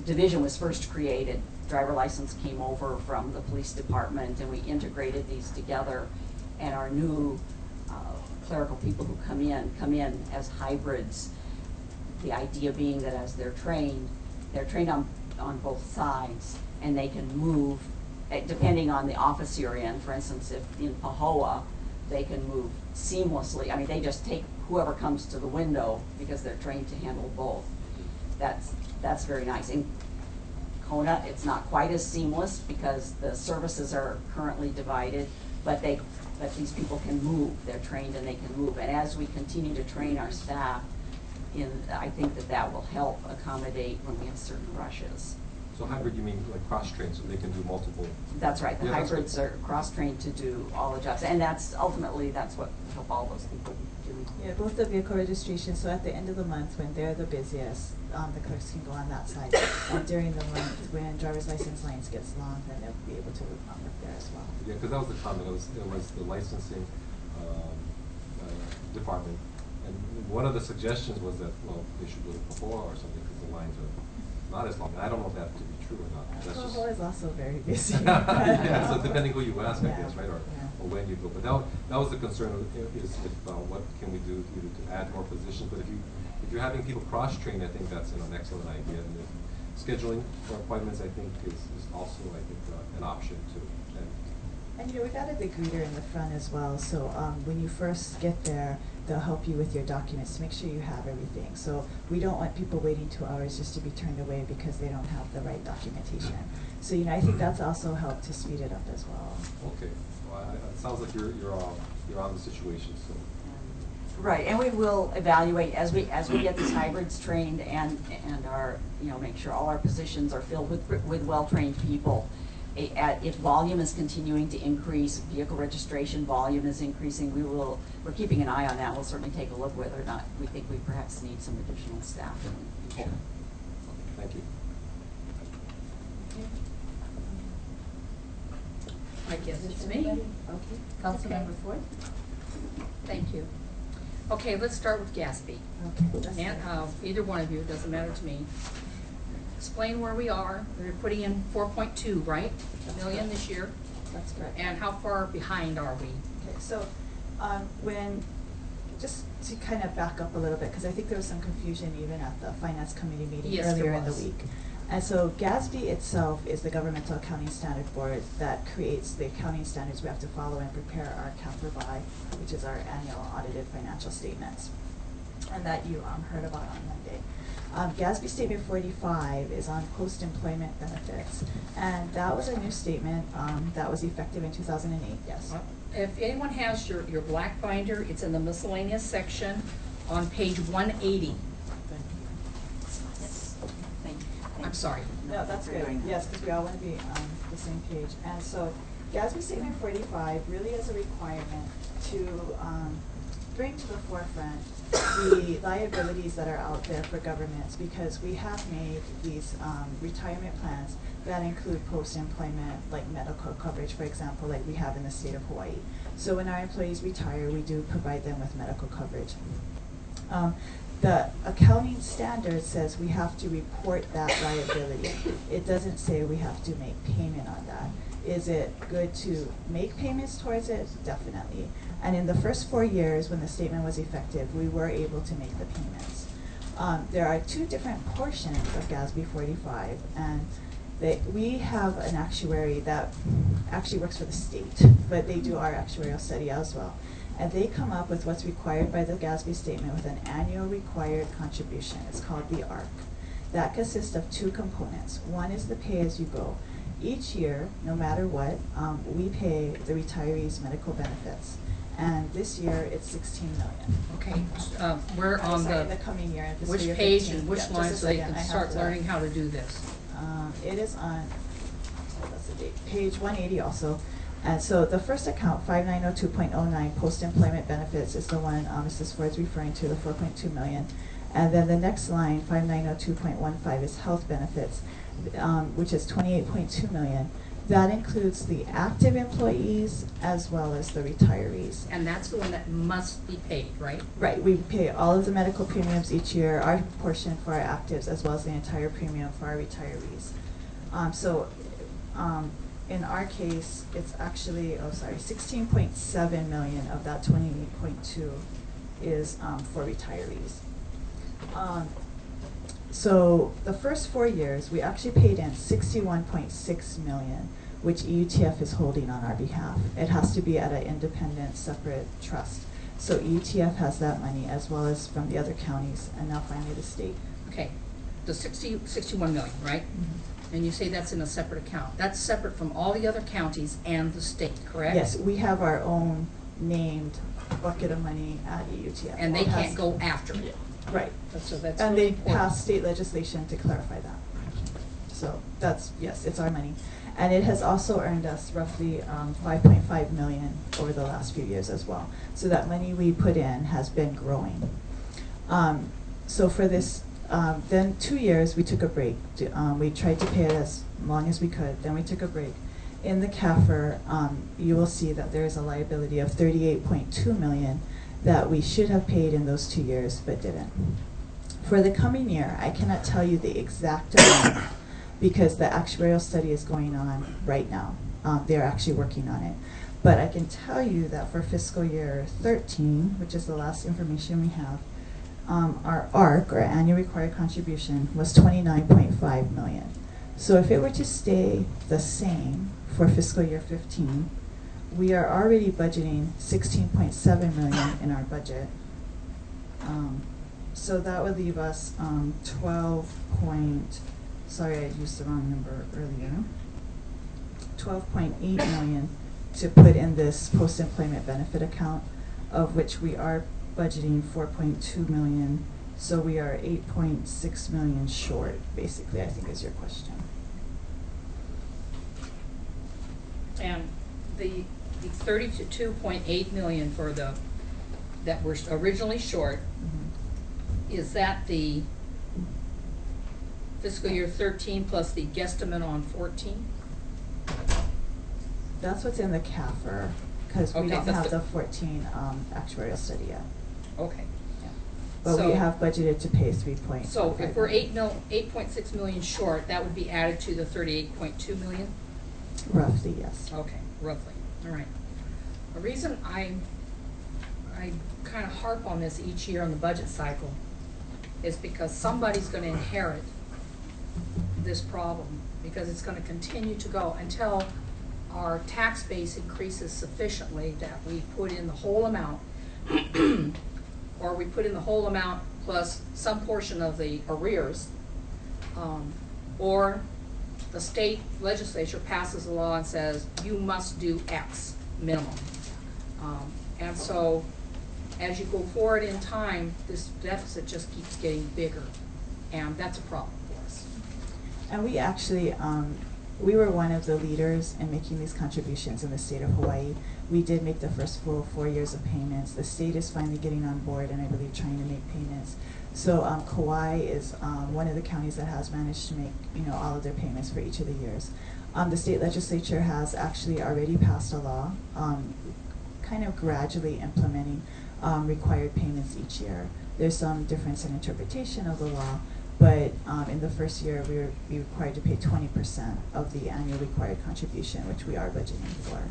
division was first created. Driver license came over from the police department and we integrated these together, and our new clerical people who come in as hybrids. The idea being that as they're trained on both sides, and they can move depending on the office you're in. For instance, if in Pahoa, they can move seamlessly. I mean, they just take whoever comes to the window because they're trained to handle both. That's very nice. In Kona, it's not quite as seamless because the services are currently divided, but these people can move. They're trained and they can move. And as we continue to train our staff, I think that will help accommodate when we have certain rushes. So hybrid, you mean like cross-trained, so they can do multiple? That's right. The hybrids are cross-trained to do all the jobs, and ultimately that's what help all those people do. Yeah, both the vehicle registration. So at the end of the month, when they're the busiest, the clerks can go on that side. And during the month, when driver's license lines gets long, then they'll be able to work there as well. Yeah, because that was the comment. It was the licensing department, and one of the suggestions was that they should go to Pahoa or something because the lines are not as long. And I don't know if that to be true or not. Pahoa is also very busy. Yeah, so depending who you ask, I guess, right, or when you go. But that was the concern is if, what can we do either to add more positions. But if you're having people cross-train, I think that's an excellent idea. And scheduling for appointments, I think, is also, I think, an option too. And we got a big greeter in the front as well, so when you first get there, they'll help you with your documents to make sure you have everything. So we don't want people waiting 2 hours just to be turned away because they don't have the right documentation. So I think that's also helped to speed it up as well. Okay, well, it sounds like you're on the situation. So. Right, and we will evaluate as we get these hybrids trained and our make sure all our positions are filled with well-trained people. If volume is continuing to increase, vehicle registration volume is increasing, we're keeping an eye on that. We'll certainly take a look whether or not we think we perhaps need some additional staff in the future. Thank you. I guess it's me. Okay. Councilmember Ford. Thank you. Okay, let's start with Gatsby. Okay. And either one of you, it doesn't matter to me. Explain where we are. We're putting in 4.2, right? million this year. That's correct. And how far behind are we? Okay, so just to kind of back up a little bit, because I think there was some confusion even at the Finance Committee meeting earlier in the week. And so GASB itself is the Governmental Accounting Standard Board that creates the accounting standards we have to follow and prepare our CAFRBI, which is our annual audited financial statements, and that you heard about on Monday. GASB Statement 45 is on post-employment benefits, and that was a new statement that was effective in 2008, yes. If anyone has your black binder, it's in the miscellaneous section on page 180. I'm sorry. No, that's good. Yes, because we all want to be on the same page. And so GASB Statement 45 really is a requirement to bring to the forefront the liabilities that are out there for governments, because we have made these retirement plans that include post-employment, like medical coverage, for example, like we have in the state of Hawaii. So when our employees retire, we do provide them with medical coverage. The accounting standard says we have to report that liability. It doesn't say we have to make payment on that. Is it good to make payments towards it? Definitely. And in the first 4 years when the statement was effective, we were able to make the payments. There are two different portions of GASB 45, and we have an actuary that actually works for the state, but they do our actuarial study as well. And they come up with what's required by the GASB statement with an annual required contribution. It's called the ARC. That consists of two components. One is the pay-as-you-go. Each year, no matter what, we pay the retirees medical benefits. And this year, it's $16 million. Okay, we're on the coming year. Which page and which line so they can start learning how to do this? It is on, what's the date? Page 180 also. And so the first account, 5902.09, post-employment benefits, is the one Mrs. Ford's referring to, the $4.2 million. And then the next line, 5902.15, is health benefits, which is 28.2 million. That includes the active employees as well as the retirees. And that's the one that must be paid, right? Right, we pay all of the medical premiums each year, our portion for our actives, as well as the entire premium for our retirees. In our case, it's actually, 16.7 million of that 28.2 is for retirees. So the first 4 years, we actually paid in 61.6 million, which EUTF is holding on our behalf. It has to be at an independent, separate trust. So EUTF has that money, as well as from the other counties, and now finally the state. Okay, the 61 million, right? Mm-hmm. And you say that's in a separate account. That's separate from all the other counties and the state, correct? Yes, we have our own named bucket of money at EUTF. And they can't go after it. Right. So that's and really they important. passed state legislation to clarify that. So that's, yes, it's our money. And it has also earned us roughly 5.5 million over the last few years as well. So that money we put in has been growing. So for this, then 2 years we took a break. We tried to pay it as long as we could, then we took a break. In the CAFR, you will see that there is a liability of 38.2 million that we should have paid in those 2 years, but didn't. For the coming year, I cannot tell you the exact amount because the actuarial study is going on right now. They're actually working on it. But I can tell you that for fiscal year 13, which is the last information we have, our ARC, or annual required contribution, was 29.5 million. So if it were to stay the same for fiscal year 15, we are already budgeting 16.7 million in our budget. So that would leave us 12 million to put in this post-employment benefit account, of which we are budgeting 4.2 million. So we are 8.6 million short, basically, I think is your question. And the 32.8 million for the, that we're originally short, is that the fiscal year 13 plus the guesstimate on 14? That's what's in the CAFR, because we Okay, don't that's have the- the 14 actuarial study yet. Okay. But So- we have budgeted to pay 3.5. So if we're 8.6 million short, that would be added to the 38.2 million? Roughly, yes. Okay, roughly, all right. The reason I kind of harp on this each year on the budget cycle is because somebody's going to inherit this problem, because it's going to continue to go until our tax base increases sufficiently that we put in the whole amount, or we put in the whole amount plus some portion of the arrears, or the state legislature passes a law and says, you must do X minimum. And so, as you go forward in time, this deficit just keeps getting bigger, and that's a problem for us. And we actually, we were one of the leaders in making these contributions in the state of Hawaii. We did make the first full 4 years of payments. The state is finally getting on board and I believe trying to make payments. So Kauai is one of the counties that has managed to make, all of their payments for each of the years. The state legislature has actually already passed a law, kind of gradually implementing required payments each year. There's some difference in interpretation of the law, but in the first year we were required to pay 20% of the annual required contribution, which we are budgeting for.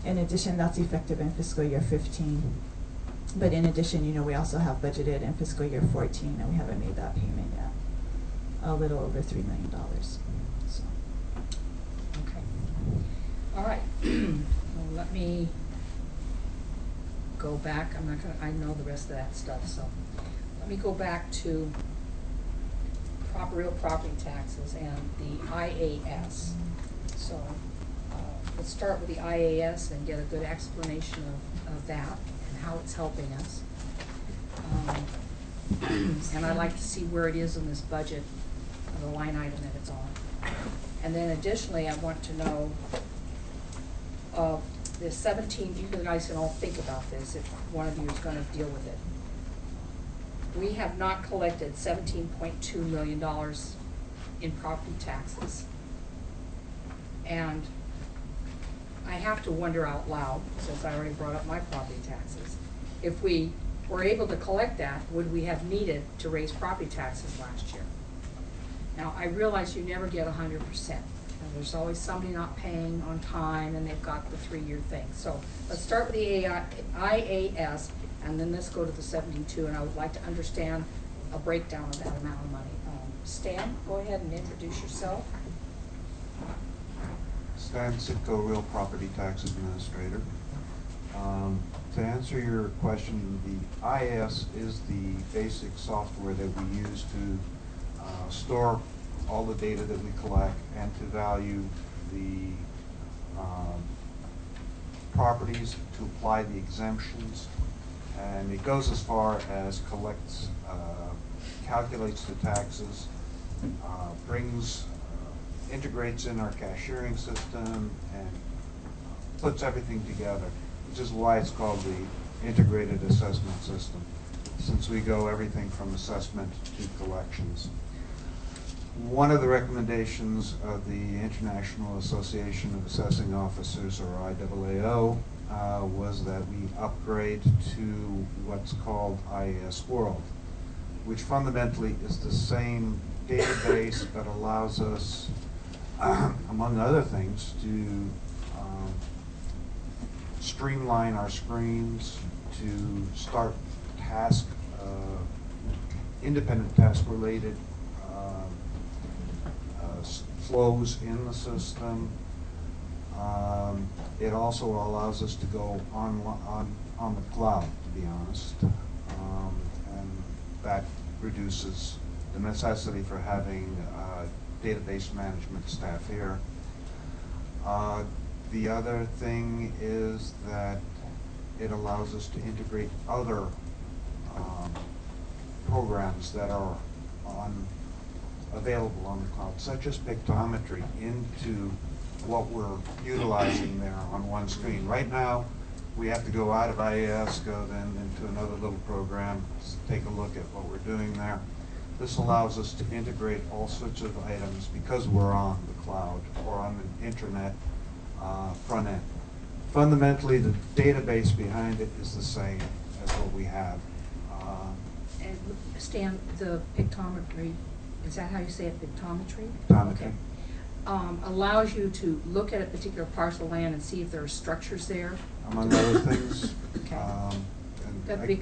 In addition, that's effective in fiscal year 15. But in addition, we also have budgeted in fiscal year 14, and we haven't made that payment yet. A little over $3 million. So. Okay. All right. Well, let me go back. I know the rest of that stuff, so let me go back to real property taxes and the IAS. So let's start with the IAS and get a good explanation of that and how it's helping us. And I'd like to see where it is in this budget, the line item that it's on. And then additionally, I want to know the 17, you guys can all think about this if one of you is going to deal with it. we have not collected $17.2 million in property taxes. And I have to wonder out loud, since I already brought up my property taxes, if we were able to collect that, would we have needed to raise property taxes last year? Now, I realize you never get 100%. And there's always somebody not paying on time, and they've got the 3-year thing. So let's start with the IAS, and then let's go to the 72, and I would like to understand a breakdown of that amount of money. Stan, go ahead and introduce yourself. Stan Sitko, Real Property Tax Administrator. To answer your question, the IAS is the basic software that we use to store all the data that we collect and to value the properties, to apply the exemptions, and it goes as far as collects, calculates the taxes, integrates in our cashiering system, and puts everything together, which is why it's called the Integrated Assessment System, since we go everything from assessment to collections. One of the recommendations of the International Association of Assessing Officers, or IAAO, was that we upgrade to what's called IAS World, which fundamentally is the same database but allows us, among other things, to streamline our screens, to start independent task-related flows in the system. It also allows us to go on the cloud, to be honest, and that reduces the necessity for having database management staff here. The other thing is that it allows us to integrate other programs that are available on the cloud, such as pictometry, into what we're utilizing there on one screen. Right now, we have to go out of IAS, go then into another little program, take a look at what we're doing there. This allows us to integrate all sorts of items because we're on the cloud or on the internet front end. Fundamentally, the database behind it is the same as what we have. And Stan, the pictometry, is that how you say it, pictometry? Pictometry. Okay. Allows you to look at a particular parcel of land and see if there are structures there. Among other things. Okay.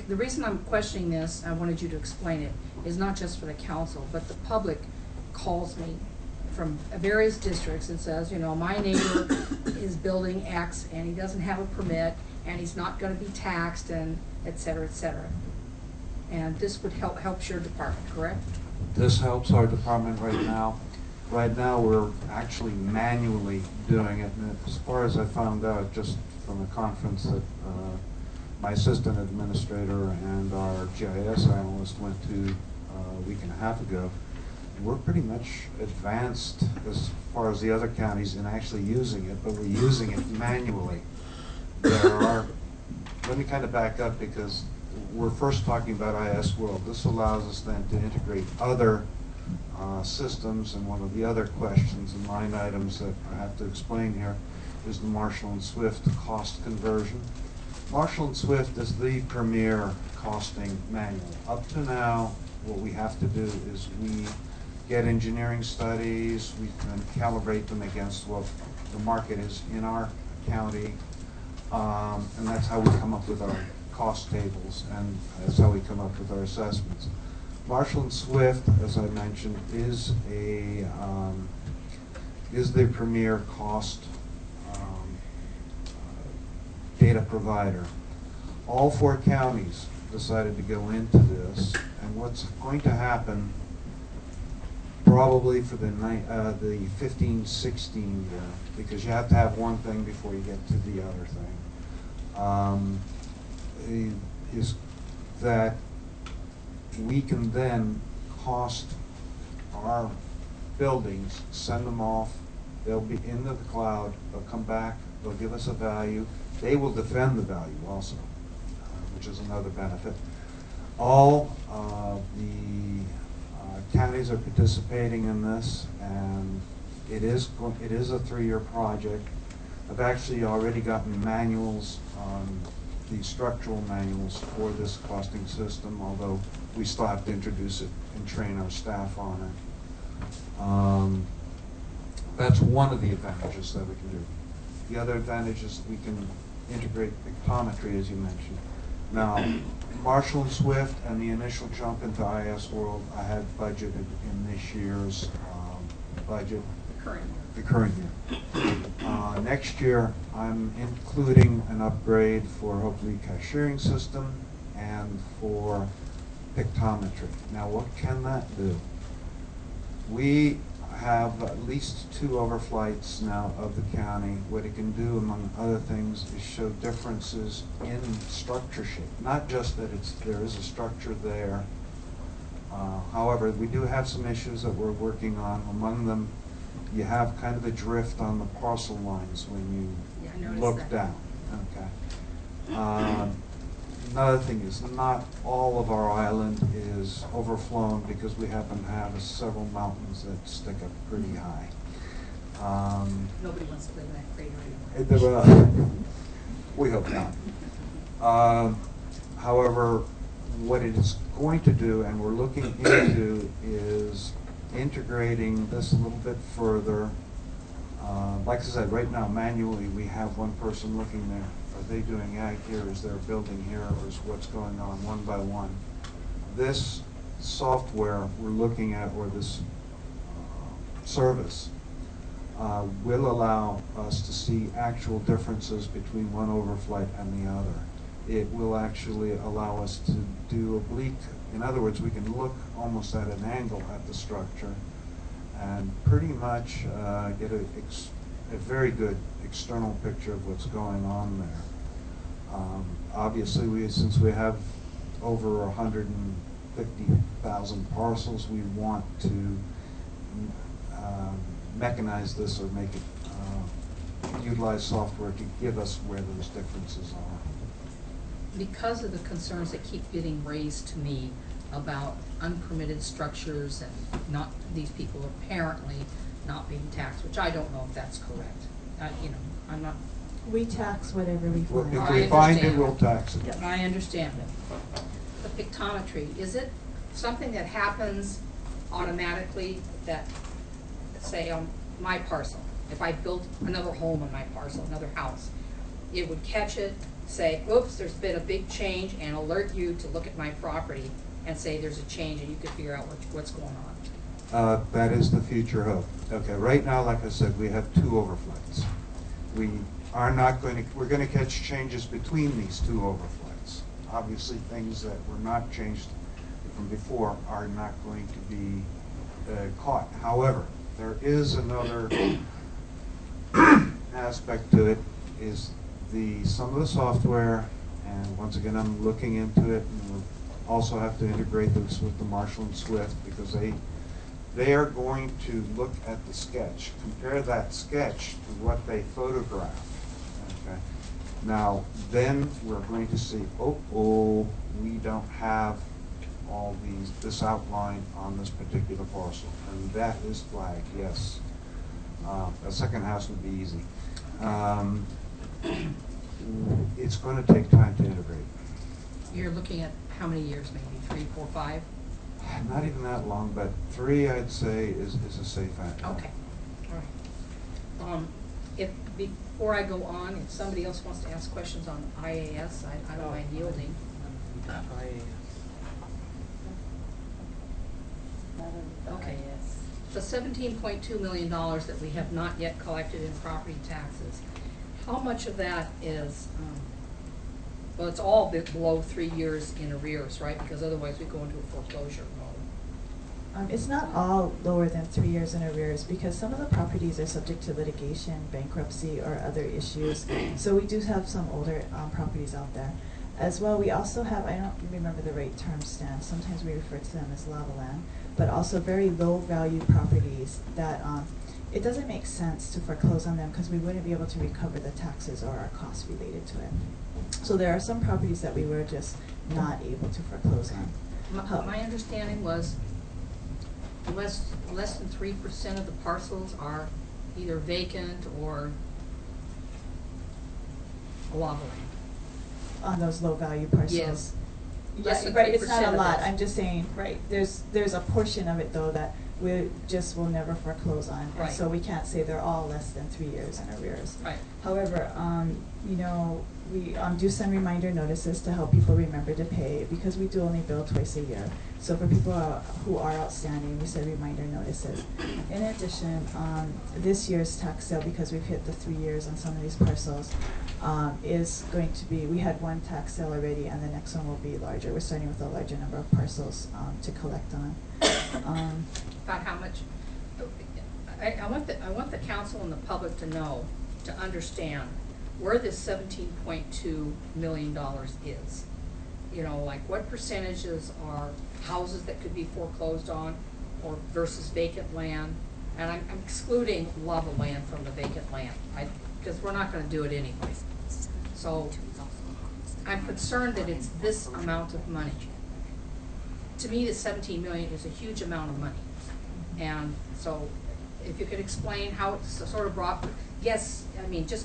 The reason I'm questioning this, I wanted you to explain it, is not just for the council, but the public calls me from various districts and says, you know, my neighbor is building X and he doesn't have a permit and he's not going to be taxed, and et cetera, et cetera. And this would helps your department, correct? This helps our department right now. Right now, we're actually manually doing it, and as far as I found out just from a conference that my assistant administrator and our GIS analyst went to a week and a half ago, we're pretty much advanced as far as the other counties in actually using it, but we're using it manually. Let me kind of back up, because we're first talking about IS World. This allows us then to integrate other systems, and one of the other questions and line items that I have to explain here is the Marshall and Swift cost conversion. Marshall and Swift is the premier costing manual. Up to now, what we have to do is we get engineering studies, we can calibrate them against what the market is in our county, and that's how we come up with our cost tables, and that's how we come up with our assessments. Marshall and Swift, as I mentioned, is the premier cost data provider. All 4 counties decided to go into this, and what's going to happen probably for the 15-16 year, because you have to have one thing before you get to the other thing, is that we can then cost our buildings, send them off, they'll be into the cloud, they'll come back, they'll give us a value, they will defend the value also, which is another benefit. All the counties are participating in this, and it is a 3-year project. I've actually already gotten manuals, the structural manuals for this costing system, although we still have to introduce it and train our staff on it. That's one of the advantages that we can do. The other advantage is we can integrate pictometry, as you mentioned. Now, Marshall and Swift and the initial jump into IS World, I had budgeted in this year's budget. The current year. Next year, I'm including an upgrade for hopefully cashiering system and for pictometry. Now, what can that do? We have at least 2 overflights now of the county. What it can do, among other things, is show differences in structure shape. Not just that there is a structure there. However, we do have some issues that we're working on. Among them, you have kind of a drift on the parcel lines when you look down. Okay. Another thing is not all of our island is overflown because we happen to have several mountains that stick up pretty high. Nobody wants to live in that crater anymore. Well, we hope not. However, what it is going to do, and we're looking into, is integrating this a little bit further. Like I said, right now manually we have one person looking there. Are they doing ag here? Is there a building here? Or is what's going on one by one? This software we're looking at, or this service, will allow us to see actual differences between one overflight and the other. It will actually allow us to do oblique. In other words, we can look almost at an angle at the structure and pretty much get a very good external picture of what's going on there. Obviously, since we have over 150,000 parcels, we want to mechanize this or make it utilize software to give us where those differences are. Because of the concerns that keep getting raised to me about unpermitted structures and not these people apparently not being taxed, which I don't know if that's correct. I'm not. We tax whatever we find. If we find it, we'll tax it. Yes. I understand it. The pictometry, is it something that happens automatically that, say, on my parcel, if I built another home on my parcel, another house, it would catch it, say, oops, there's been a big change, and alert you to look at my property and say there's a change, and you could figure out what's going on? That is the future hope. Okay, right now, like I said, we have 2 overflights. We're going to catch changes between these 2 overflights. Obviously, things that were not changed from before are not going to be caught. However, there is another aspect to it, is some of the software, and once again, I'm looking into it, and we'll also have to integrate this with the Marshall and Swift, because they are going to look at the sketch, compare that sketch to what they photograph. Okay. Now, then we're going to see, we don't have all this outline on this particular parcel, and that is flagged, yes. A second house would be easy. It's going to take time to integrate. You're looking at how many years, maybe 3, 4, 5? Not even that long, but 3, I'd say, is a safe answer. Okay, all right. Before I go on, if somebody else wants to ask questions on IAS, I don't mind yielding. Okay. The $17.2 million that we have not yet collected in property taxes, how much of that is, well, it's all below 3 years in arrears, right? Because otherwise we go into a foreclosure mode. It's not all lower than 3 years in arrears, because some of the properties are subject to litigation, bankruptcy, or other issues. So we do have some older properties out there. As well, we also have, I don't remember the right term, Stan, sometimes we refer to them as lava land, but also very low value properties that it doesn't make sense to foreclose on them because we wouldn't be able to recover the taxes or our costs related to it. So there are some properties that we were just not able to foreclose on. My understanding was less than 3% of the parcels are either vacant or lava land. On those low value parcels. Yes. Yeah, Less than right, it's not 3% a of lot, this. I'm just saying, right, there's a portion of it though that we just will never foreclose on. And Right. so we can't say they're all less than 3 years in arrears. Right. However, you know, we do send reminder notices to help people remember to pay because we do only bill twice a year. So for people who are outstanding, we send reminder notices. In addition, this year's tax sale, because we've hit the 3 years on some of these parcels, is going to be, we had one tax sale already and the next one will be larger. We're starting with a larger number of parcels to collect on. About how much, I want the council and the public to know, to understand where this $17.2 million is. You know, like what percentages are houses that could be foreclosed on or versus vacant land. And I'm excluding lava land from the vacant land, because we're not gonna do it anyway. So I'm concerned that it's this amount of money. To me, the 17 million is a huge amount of money. And so if you could explain how it's sort of brought, just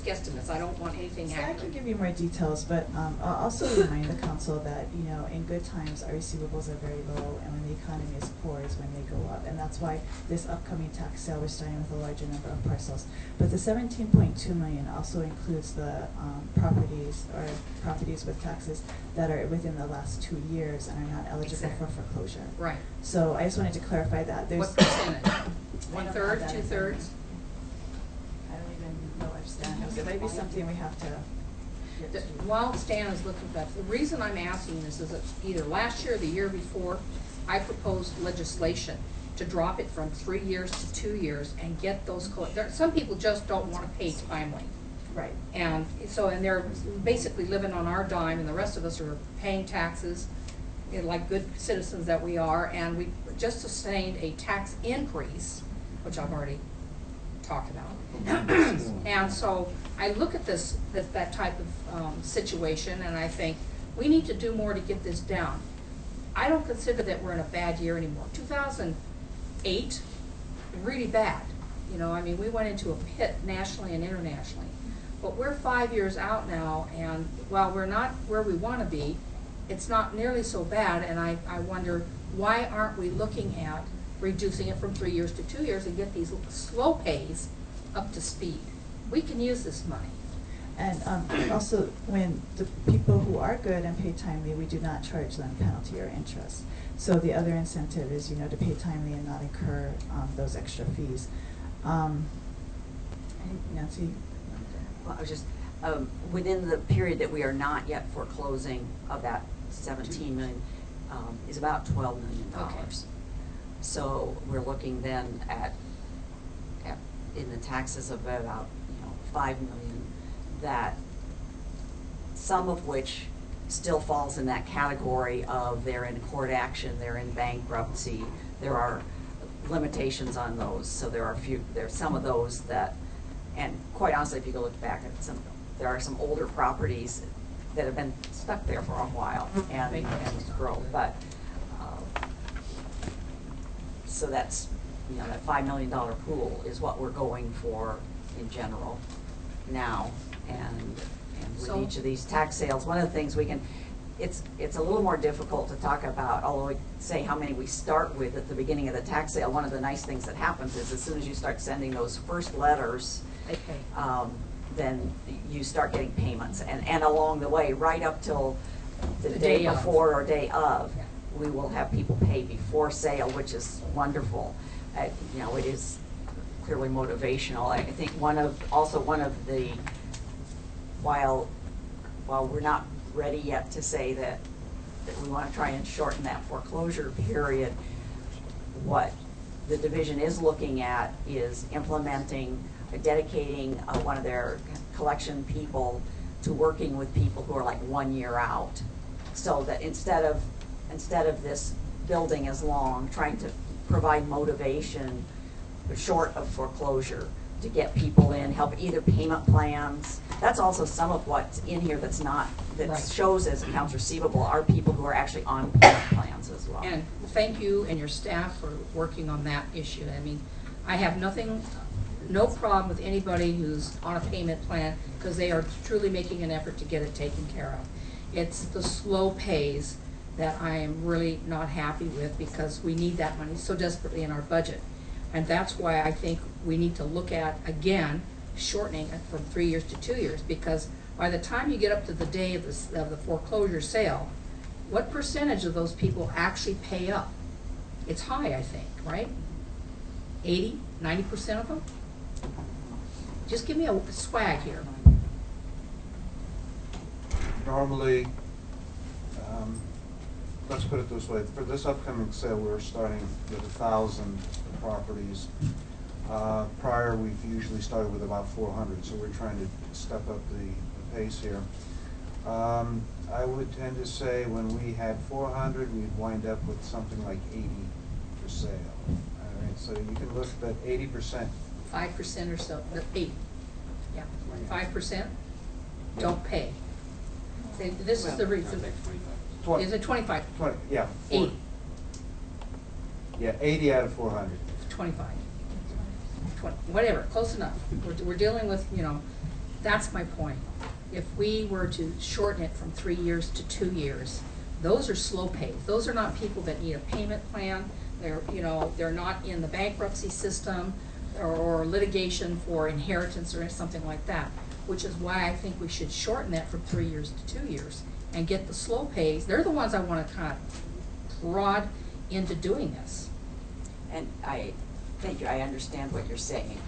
guesstimates. I don't want anything So I accurate. can give you more details, but I'll also remind the council that, you know, in good times, our receivables are very low, and when the economy is poor is when they go up. And that's why this upcoming tax sale, we're starting with a larger number of parcels. But the 17.2 million also includes the properties with taxes that are within the last 2 years and are not eligible for foreclosure. Right. So I just wanted to clarify that. There's What percentage? I don't 1/3, have that 2/3? I don't even know if Stan knows. It might be something we have to get to. While Stan is looking at that, the reason I'm asking this is that either last year or the year before, I proposed legislation to drop it from 3 years to 2 years and get those, some people just don't want to pay timely. Right. And so, and they're basically living on our dime, and the rest of us are paying taxes, you know, like good citizens that we are, and we just sustained a tax increase, which I've already talked about. And so I look at this, that type of situation, and I think we need to do more to get this down. I don't consider that we're in a bad year anymore. 2008, really bad. You know, I mean, we went into a pit nationally and internationally. But we're 5 years out now, and while we're not where we want to be, it's not nearly so bad, and I wonder, why aren't we looking at reducing it from 3 years to 2 years and get these slow pays up to speed? We can use this money. And also, when the people who are good and pay timely, we do not charge them penalty or interest. So the other incentive is, you know, to pay timely and not incur those extra fees. Nancy? Well, I was just, within the period that we are not yet foreclosing of that 17 million, is about $12 million. Okay. So we're looking then at in the taxes of about, you know, 5 million, that some of which still falls in that category of they're in court action, they're in bankruptcy, there are limitations on those. So there's some of those that, and quite honestly, if you go look back at some, there are some older properties that have been stuck there for a while and grow. But so that's, you know, that $5 million pool is what we're going for in general now. And with So- each of these tax sales, one of the things we can, it's a little more difficult to talk about, although we say how many we start with at the beginning of the tax sale. One of the nice things that happens is as soon as you start sending those first letters, then you start getting payments. And along the way, right up till the day of. before or day of, we will have people pay before sale, which is wonderful. You know, it is clearly motivational. I think one of the, while we're not ready yet to say that we want to try and shorten that foreclosure period, what the division is looking at is implementing, dedicating one of their collection people to working with people who are like 1 year out, so that instead of this building as long, trying to provide motivation short of foreclosure, to get people in, help either payment plans. That's also some of what's in here that's not, that Right. shows as accounts receivable are people who are actually on payment plans as well. And thank you and your staff for working on that issue. I mean, I have no problem with anybody who's on a payment plan, because they are truly making an effort to get it taken care of. It's the slow pays that I am really not happy with, because we need that money so desperately in our budget. And that's why I think we need to look at, again, shortening it from 3 years to 2 years, because by the time you get up to the day of the foreclosure sale, what percentage of those people actually pay up? It's high, I think, right? 80, 90% of them? Just give me a swag here. Normally, let's put it this way, for this upcoming sale, we're starting with 1,000 properties. Prior, we've usually started with about 400, so we're trying to step up the pace here. I would tend to say when we had 400, we'd wind up with something like 80 for sale. All right, so you can look at 80%. 5% or so, 8. Yeah, 5% don't pay. This is the reason. Is it 25? 20, yeah. 80. Yeah, 80 out of 400. 25. 20, whatever, close enough. We're dealing with, that's my point. If we were to shorten it from 3 years to 2 years, those are slow pays. Those are not people that need a payment plan. They're not in the bankruptcy system or litigation for inheritance or something like that, which is why I think we should shorten that from 3 years to 2 years and get the slow pays. They're the ones I want to kind of prod into doing this. And thank you, I understand what you're saying.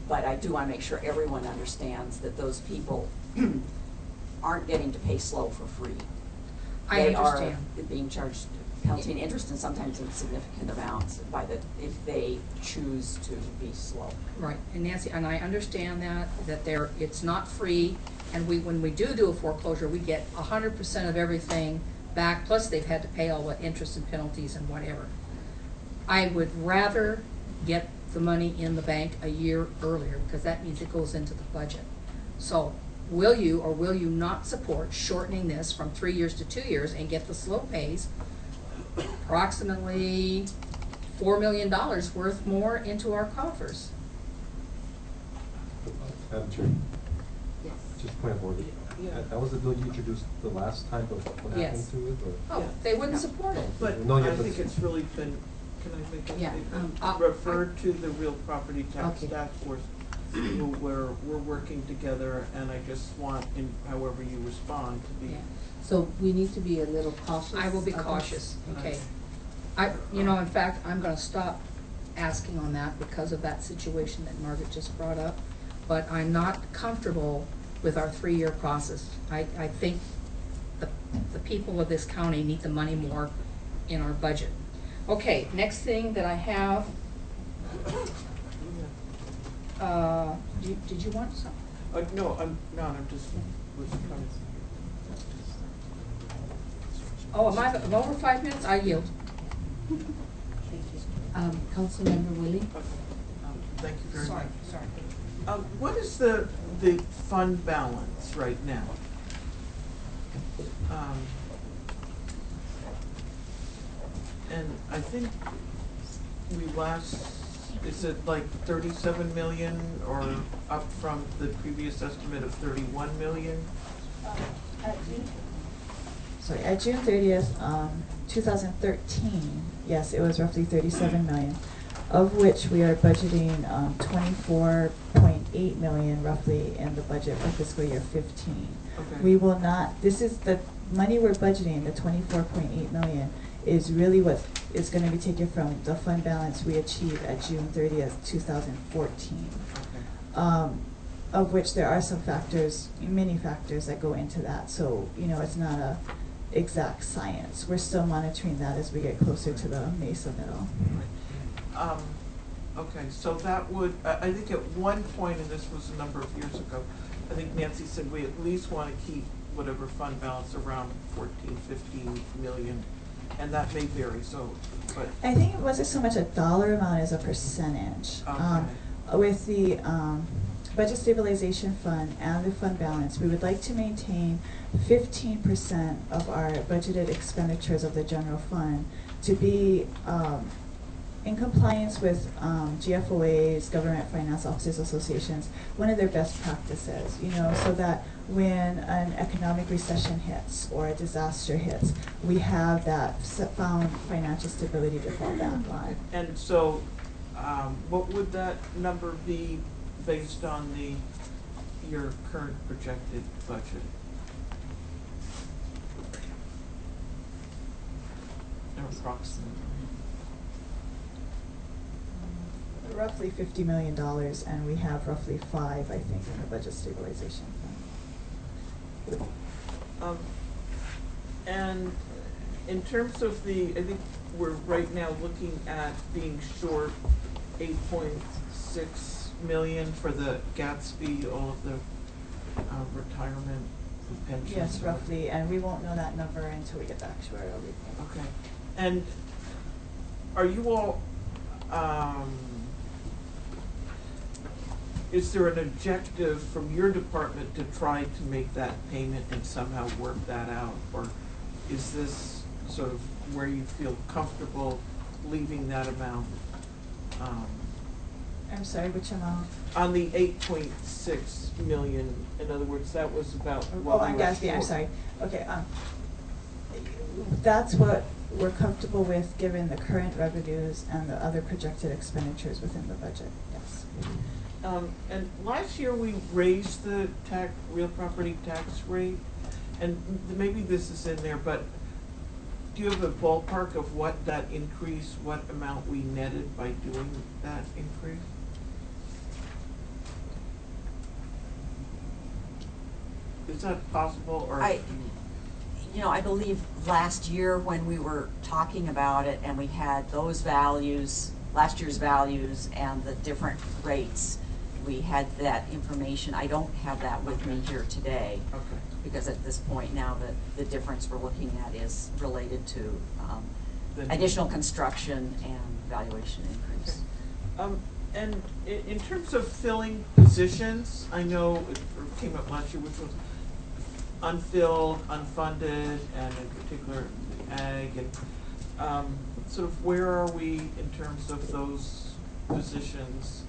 But I do want to make sure everyone understands that those people aren't getting to pay slow for free. I understand. They are being charged penalty and interest, and sometimes in significant amounts if they choose to be slow. Right, and Nancy, and I understand that it's not free, and when we do a foreclosure, we get 100% of everything back, plus they've had to pay all the interest and penalties and whatever. I would rather get the money in the bank a year earlier, because that means it goes into the budget. So will you or will you not support shortening this from 3 years to 2 years and get the slow pays, approximately $4 million worth more into our coffers? Madam Chair. Yes. Just point of order. Yeah. That was the bill you introduced the last time, but what Yes. happened to it? Or? Oh, they wouldn't support it. But No, yeah, I but- think it's really been, can I make a Yeah, statement? Refer to the real property tax Okay. task force, where we're working together, and I just want, in however you respond, to be. Yeah. So we need to be a little cautious. I will be of this. cautious, okay. In fact, I'm gonna stop asking on that because of that situation that Margaret just brought up. But I'm not comfortable with our 3-year process. I think the people of this county need the money more in our budget. Okay, next thing that I have, did you want something? No, I'm just was trying to. Oh, I'm over 5 minutes? I yield. Councilmember Willie? Thank you very much. Sorry. What is the fund balance right now? And I think is it like 37 million or up from the previous estimate of 31 million? At June 30th, 2013, yes, it was roughly 37 million, of which we are budgeting 24.8 million roughly in the budget for fiscal year 15. Okay. We will not, this is the money we're budgeting, the 24.8 million, is really what is going to be taken from the fund balance we achieved at June 30th, 2014. Okay. Of which there are some factors, many factors that go into that. So, it's not a exact science. We're still monitoring that as we get closer to the Mesa middle. Okay, so that would, I think at one point, and this was a number of years ago, I think Nancy said we at least want to keep whatever fund balance around 14, 15 million and that may vary, so, but. I think it wasn't so much a dollar amount as a percentage. Okay. With the budget stabilization fund and the fund balance, we would like to maintain 15% of our budgeted expenditures of the general fund to be in compliance with GFOAs, Government Finance Officers Associations, one of their best practices, you know, so that when an economic recession hits or a disaster hits, we have that found financial stability to fall back on. And so, what would that number be based on your current projected budget? Approximately. Roughly $50 million, and we have roughly $5, I think, in the budget stabilization fund. And in terms of I think we're right now looking at being short 8.6 million for the Gatsby, all of the retirement pensions. Yes, roughly, and we won't know that number until we get the actuarial report. Okay. And are you all, is there an objective from your department to try to make that payment and somehow work that out? Or is this sort of where you feel comfortable leaving that amount? I'm sorry, which amount? On the 8.6 million, in other words, that was about what on Gatsby, I'm sorry. Okay, that's what we're comfortable with given the current revenues and the other projected expenditures within the budget, yes. And last year we raised the real property tax rate, and maybe this is in there, but do you have a ballpark of what that increase, what amount we netted by doing that increase? Is that possible, or? I believe last year when we were talking about it and we had those values, last year's values and the different rates, we had that information. I don't have that with me here today. Okay. Because at this point now the difference we're looking at is related to additional construction and valuation increase. Okay. And in terms of filling positions, I know it came up last year, which was unfilled, unfunded, and in particular ag, and sort of where are we in terms of those positions?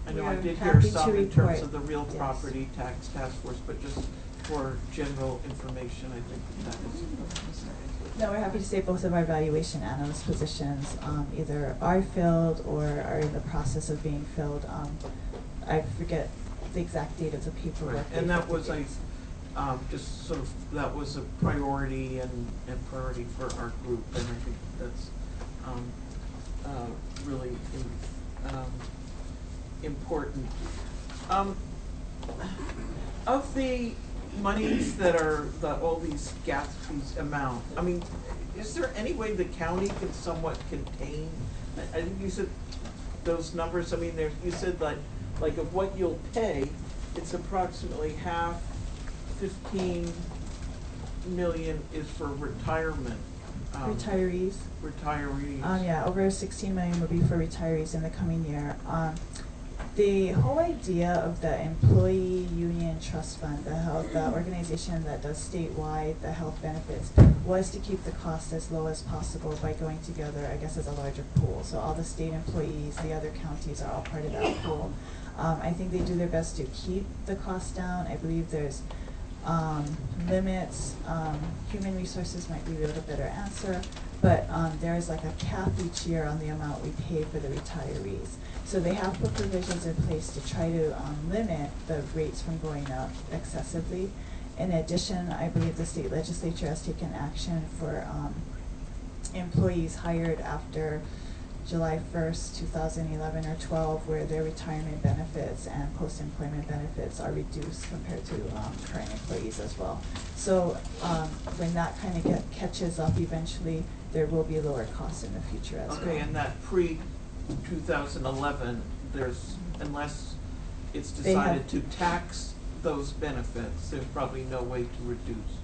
I know I did hear some in terms of the real property tax task force, but just for general information, I think that is. No, we're happy to say both of our valuation analyst positions either are filled or are in the process of being filled. I forget the exact date of the paperwork. Right. And that was just sort of, that was a priority and priority for our group, and I think that's really important. Of the monies that are all these Gatsby's amount, I mean, is there any way the county can somewhat contain? I think you said those numbers. I mean, you said like of what you'll pay, it's approximately half. 15 million is for retirement. Retirees. Retirees. Yeah, over 16 million would be for retirees in the coming year. The whole idea of the Employee Union Trust Fund, the organization that does statewide the health benefits, was to keep the cost as low as possible by going together, I guess, as a larger pool. So all the state employees, the other counties are all part of that pool. I think they do their best to keep the cost down. I believe there's limits. Human resources might be a little better answer, but there is like a cap each year on the amount we pay for the retirees. So they have put provisions in place to try to limit the rates from going up excessively. In addition, I believe the state legislature has taken action for employees hired after July 1st, 2011 or 12, where their retirement benefits and post-employment benefits are reduced compared to current employees as well. So when that kind of catches up eventually, there will be lower costs in the future as well. Okay, and that pre-2011, unless it's decided to tax those benefits, there's probably no way to reduce.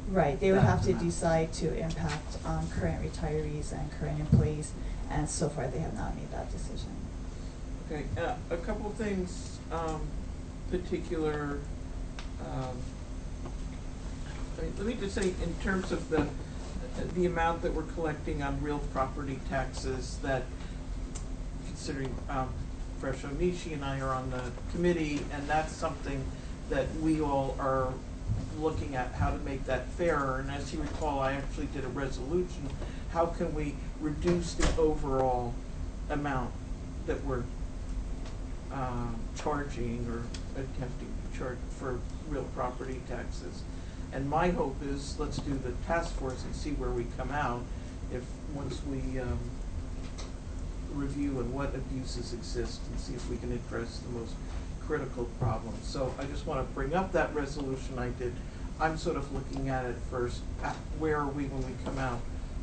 Right, they would that have to amount. decide to impact current retirees and current employees, and so far they have not made that decision. Okay, a couple of things, particular, let me just say, in terms of the amount that we're collecting on real property taxes, that considering Fresh Onishi and I are on the committee, and that's something that we all are looking at how to make that fairer. And as you recall, I actually did a resolution. How can we reduce the overall amount that we're charging or attempting to charge for real property taxes? And my hope is, let's do the task force and see where we come out if once we review and what abuses exist and see if we can address the most critical problems. So I just want to bring up that resolution I did. I'm sort of looking at it first, where are we when we come out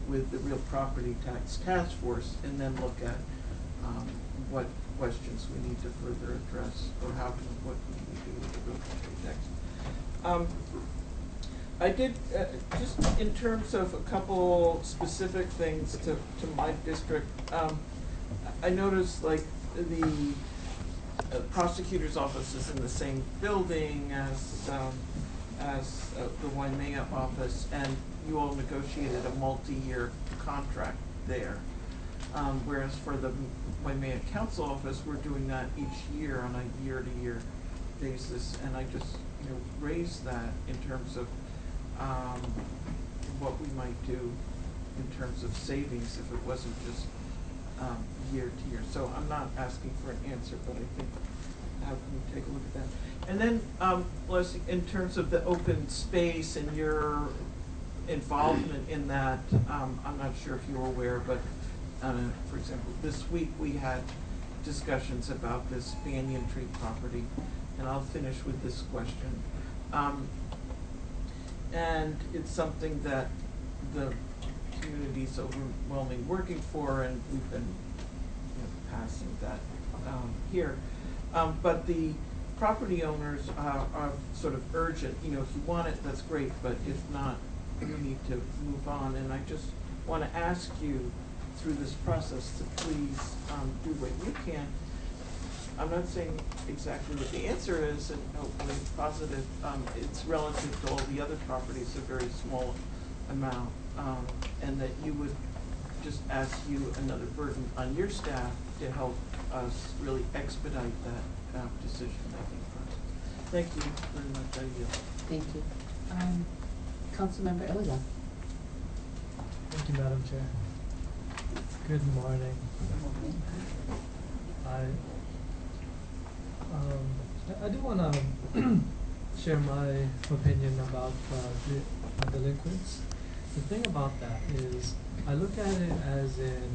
with the real property tax task force, and then look at what questions we need to further address, or what we need to do with the real property tax. I did, just in terms of a couple specific things to my district, I noticed like the prosecutor's office is in the same building as the Waimea office, and you all negotiated a multi-year contract there. Whereas for the Waimea Council office, we're doing that each year on a year-to-year basis, and I just raised that in terms of what we might do in terms of savings if it wasn't just year to year. So I'm not asking for an answer, but I think how can we take a look at that? And then, Leslie, in terms of the open space and your involvement in that, I'm not sure if you're aware, but for example, this week we had discussions about this banyan tree property, and I'll finish with this question. And it's something that the community's overwhelmingly working for, and we've been passing that here. But the property owners are sort of urgent, if you want it, that's great, but if not, we need to move on. And I just want to ask you through this process to please do what you can. I'm not saying exactly what the answer is, and hopefully it's positive. It's relative to all the other properties, a very small amount, and that you would just ask you another burden on your staff to help us really expedite that decision-making process. Thank you very much. I yield. Thank you. Councilmember Ilya. Thank you, Madam Chair. Good morning. I do want to share my opinion about the delinquents. The thing about that is, I look at it as in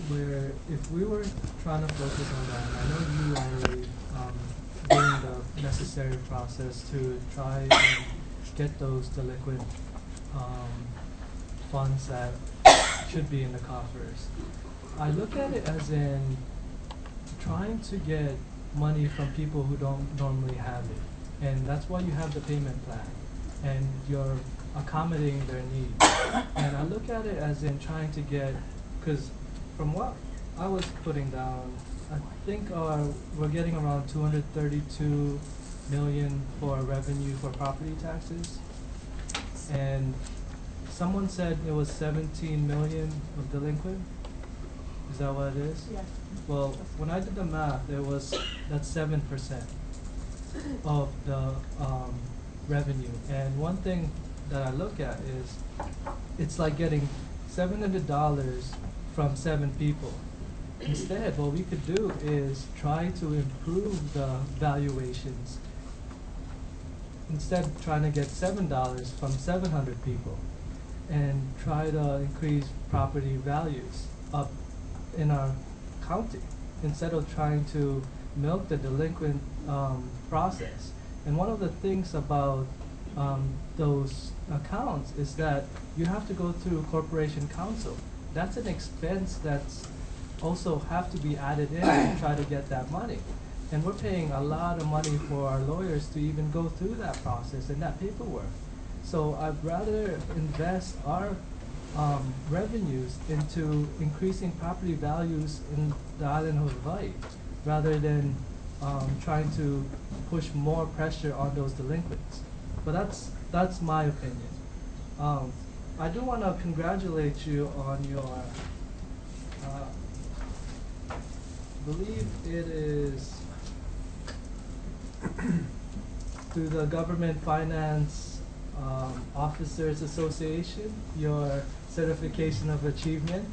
where if we were trying to focus on that, I know you already doing the necessary process to try and get those delinquent funds that should be in the coffers. I look at it as in trying to get money from people who don't normally have it, and that's why you have the payment plan, and you're accommodating their needs. And I look at it as in trying to get, because from what I was putting down, I think we're getting around 232 million for revenue for property taxes, and someone said it was 17 million of delinquent. Is that what it is? Yeah. Well, when I did the math, that's 7% of the revenue. And one thing that I look at is, it's like getting $700 from 7 people. Instead, what we could do is try to improve the valuations. Instead of trying to get $7 from 700 people, and try to increase property values up in our county, instead of trying to milk the delinquent process. And one of the things about those accounts is that you have to go through corporation counsel. That's an expense that's also have to be added in to try to get that money. And we're paying a lot of money for our lawyers to even go through that process and that paperwork. So I'd rather invest our revenues into increasing property values in the island of Hawaii, rather than trying to push more pressure on those delinquents. But that's my opinion. I do want to congratulate you on your, I believe it is through the Government Finance Officers Association, your certification of achievement.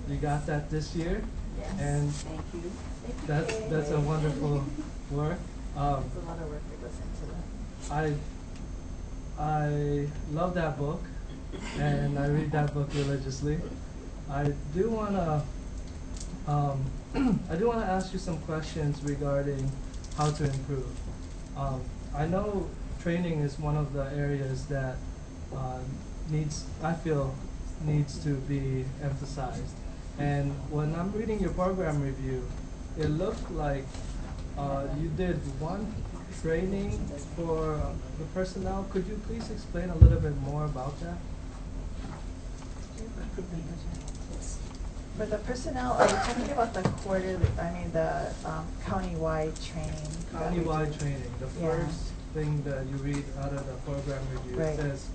You got that this year. Yes. And Thank you. that's a wonderful work. It's a lot of work that goes into that. I love that book, and I read that book religiously. I do wanna ask you some questions regarding how to improve. I know training is one of the areas that I feel needs to be emphasized. And when I'm reading your program review, it looked like you did one training for the personnel. Could you please explain a little bit more about that? For the personnel, are you talking about the the county-wide training? County-wide training. The first thing that you read out of the program review, it says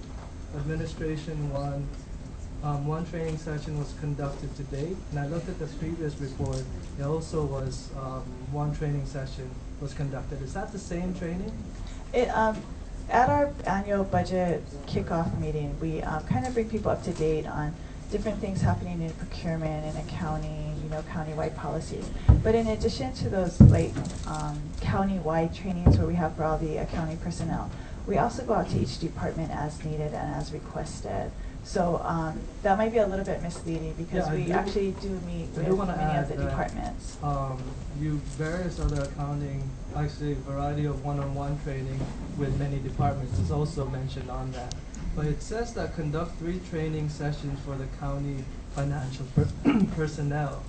administration one training session was conducted to date, and I looked at the previous report. It also was one training session was conducted. Is that the same training? At our annual budget kickoff meeting, we kind of bring people up to date on different things happening in procurement and accounting, county-wide policies. But in addition to those county-wide trainings where we have for all the accounting personnel, we also go out to each department as needed and as requested. So that might be a little bit misleading because we actually do meet with many of the departments. Various other accounting, actually a variety of one-on-one training with many departments is also mentioned on that. But it says that conduct 3 training sessions for the county financial personnel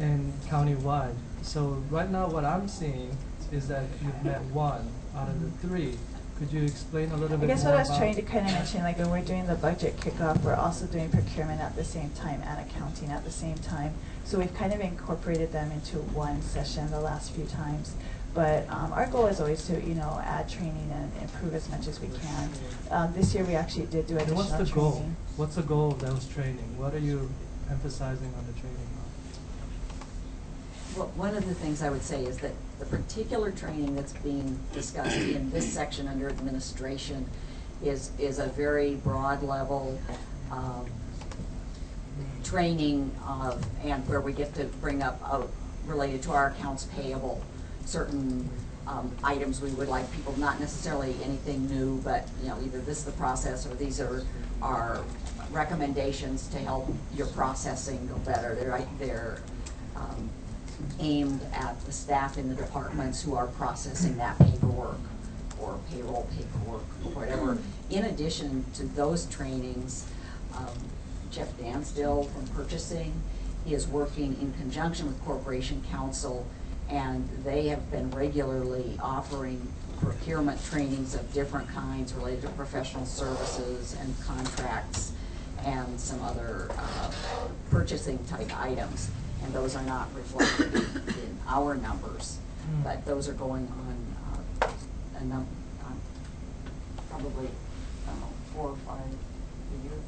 and county-wide. So right now what I'm seeing is that you've met 1 out of the 3. Could you explain a little bit more? I guess what I was trying to kind of mention, like when we're doing the budget kickoff, we're also doing procurement at the same time and accounting at the same time. So we've kind of incorporated them into one session the last few times. But our goal is always to, add training and improve as much as we can. This year we actually did do additional training. What's the goal? What's the goal of those training? What are you emphasizing on the training? Well, one of the things I would say is that the particular training that's being discussed in this section under administration is a very broad level training and where we get to bring up related to our accounts payable certain items we would like people, not necessarily anything new, but either this is the process or these are our recommendations to help your processing go better. They're aimed at the staff in the departments who are processing that paperwork or payroll paperwork or whatever. In addition to those trainings, Jeff Dansdale from purchasing is working in conjunction with Corporation Counsel, and they have been regularly offering procurement trainings of different kinds related to professional services and contracts and some other purchasing type items. And those are not reflected in our numbers, but those are going on probably, I don't know, 4 or 5 a year.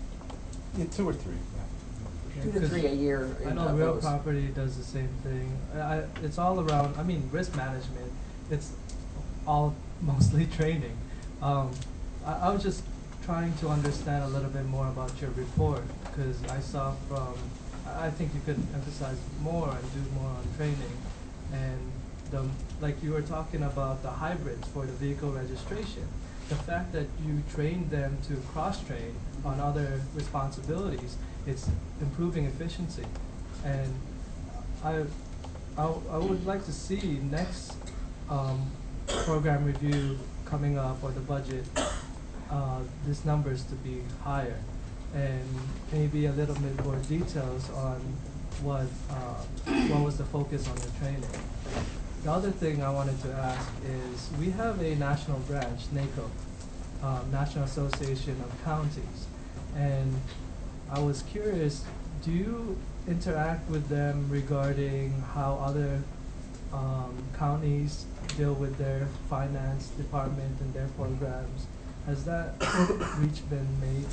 Yeah, 2 or 3. 2 to 3 a year. I know Real Property does the same thing. It's all around, risk management. It's all mostly training. I was just trying to understand a little bit more about your report, because I saw I think you could emphasize more and do more on training. And like you were talking about the hybrids for the vehicle registration. The fact that you trained them to cross-train on other responsibilities, it's improving efficiency. And I would like to see next program review coming up or the budget, these numbers to be higher, and maybe a little bit more details on what was the focus on the training. The other thing I wanted to ask is, we have a national branch, NACO, National Association of Counties. And I was curious, do you interact with them regarding how other counties deal with their finance department and their programs? Has that reach been made?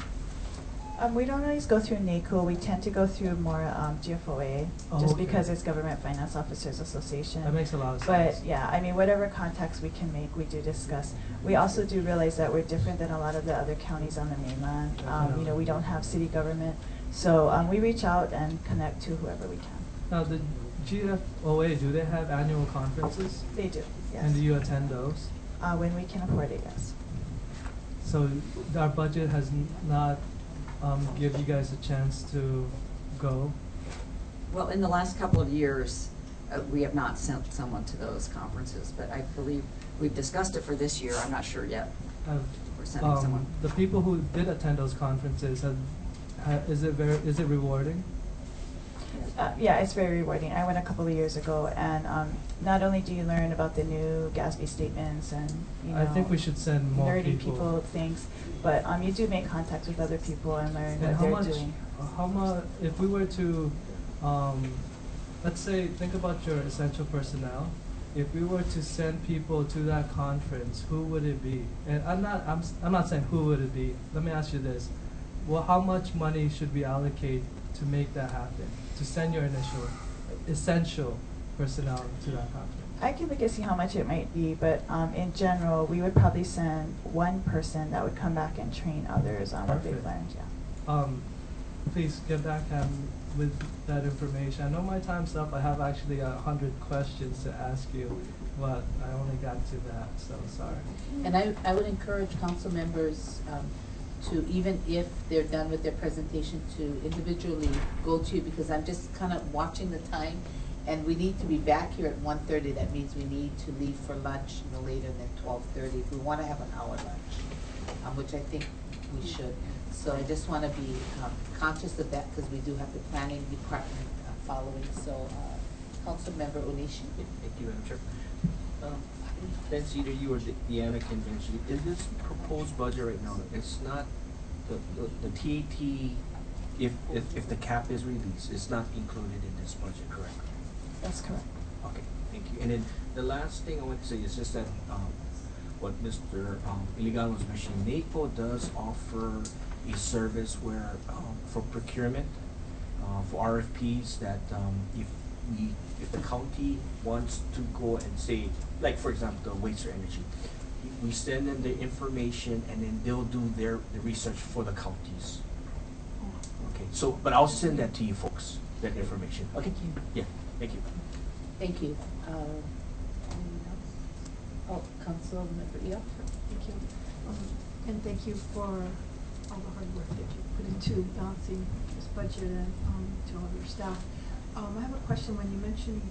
We don't always go through NACO. We tend to go through more GFOA, just because it's Government Finance Officers Association. That makes a lot of But sense. yeah, I mean, whatever contacts we can make, we do discuss. We also do realize that we're different than a lot of the other counties on the mainland. You know, we don't have city government, so we reach out and connect to whoever we can. Now, the GFOA, do they have annual conferences? They do, yes. And do you attend those? When we can afford it, yes. So our budget has not give you guys a chance to go? Well, in the last couple of years, we have not sent someone to those conferences, but I believe we've discussed it for this year. I'm not sure yet. We're sending someone. The people who did attend those conferences, is it rewarding? Yeah, it's very rewarding. I went a couple of years ago, and not only do you learn about the new GASB statements and, you know, I think we should send more nerdy people things, but you do make contacts with other people and learn what they're doing. How much, if we were to, let's say, think about your essential personnel. If we were to send people to that conference, who would it be? And I'm not saying who would it be. Let me ask you this: well, how much money should we allocate to make that happen? To send your essential personnel to that conference? I can look and see how much it might be, but in general, we would probably send one person that would come back and train others on what they've learned. Yeah. Please get back with that information. I know my time's up. I have actually 100 questions to ask you, but I only got to that, so sorry. And I would encourage council members to, even if they're done with their presentation, to individually go to, because I'm just kind of watching the time, and we need to be back here at 1:30. That means we need to leave for lunch no later than 12:30 if we want to have an hour lunch, which I think we should. So I just want to be conscious of that, because we do have the planning department following. So, Councilmember Onishi. Thank you, Madam Chair. Vince, either you or Deanna can mention, in this proposed budget right now, it's not the TAT, if the cap is released, it's not included in this budget, correct? That's correct. Okay, thank you. And then the last thing I want to say is just that what Mr. Iligan was mentioning, NACO does offer a service where for procurement, for RFPs, that if the county wants to go and say, like for example, the waste or energy, we send them the information and then they'll do the research for the counties. Okay, so, but I'll send that to you folks, that information. Okay. Thank you. Yeah, thank you. Thank you. Anyone else? Oh, Councilmember Eo. Thank you. And thank you for all the hard work that you put into balancing this budget, and to all of your staff. I have a question. When you mentioned,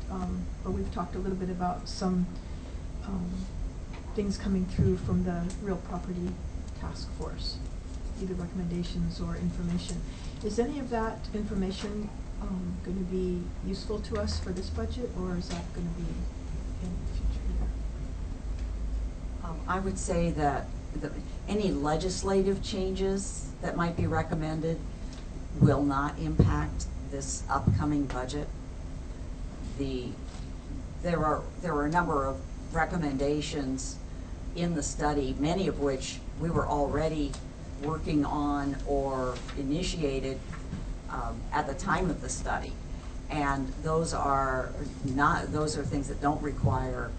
or we've talked a little bit about some things coming through from the real property task force, either recommendations or information. Is any of that information going to be useful to us for this budget, or is that going to be in the future year? I would say that any legislative changes that might be recommended will not impact this upcoming budget. There were a number of recommendations in the study, many of which we were already working on or initiated at the time of the study, and those are things that don't require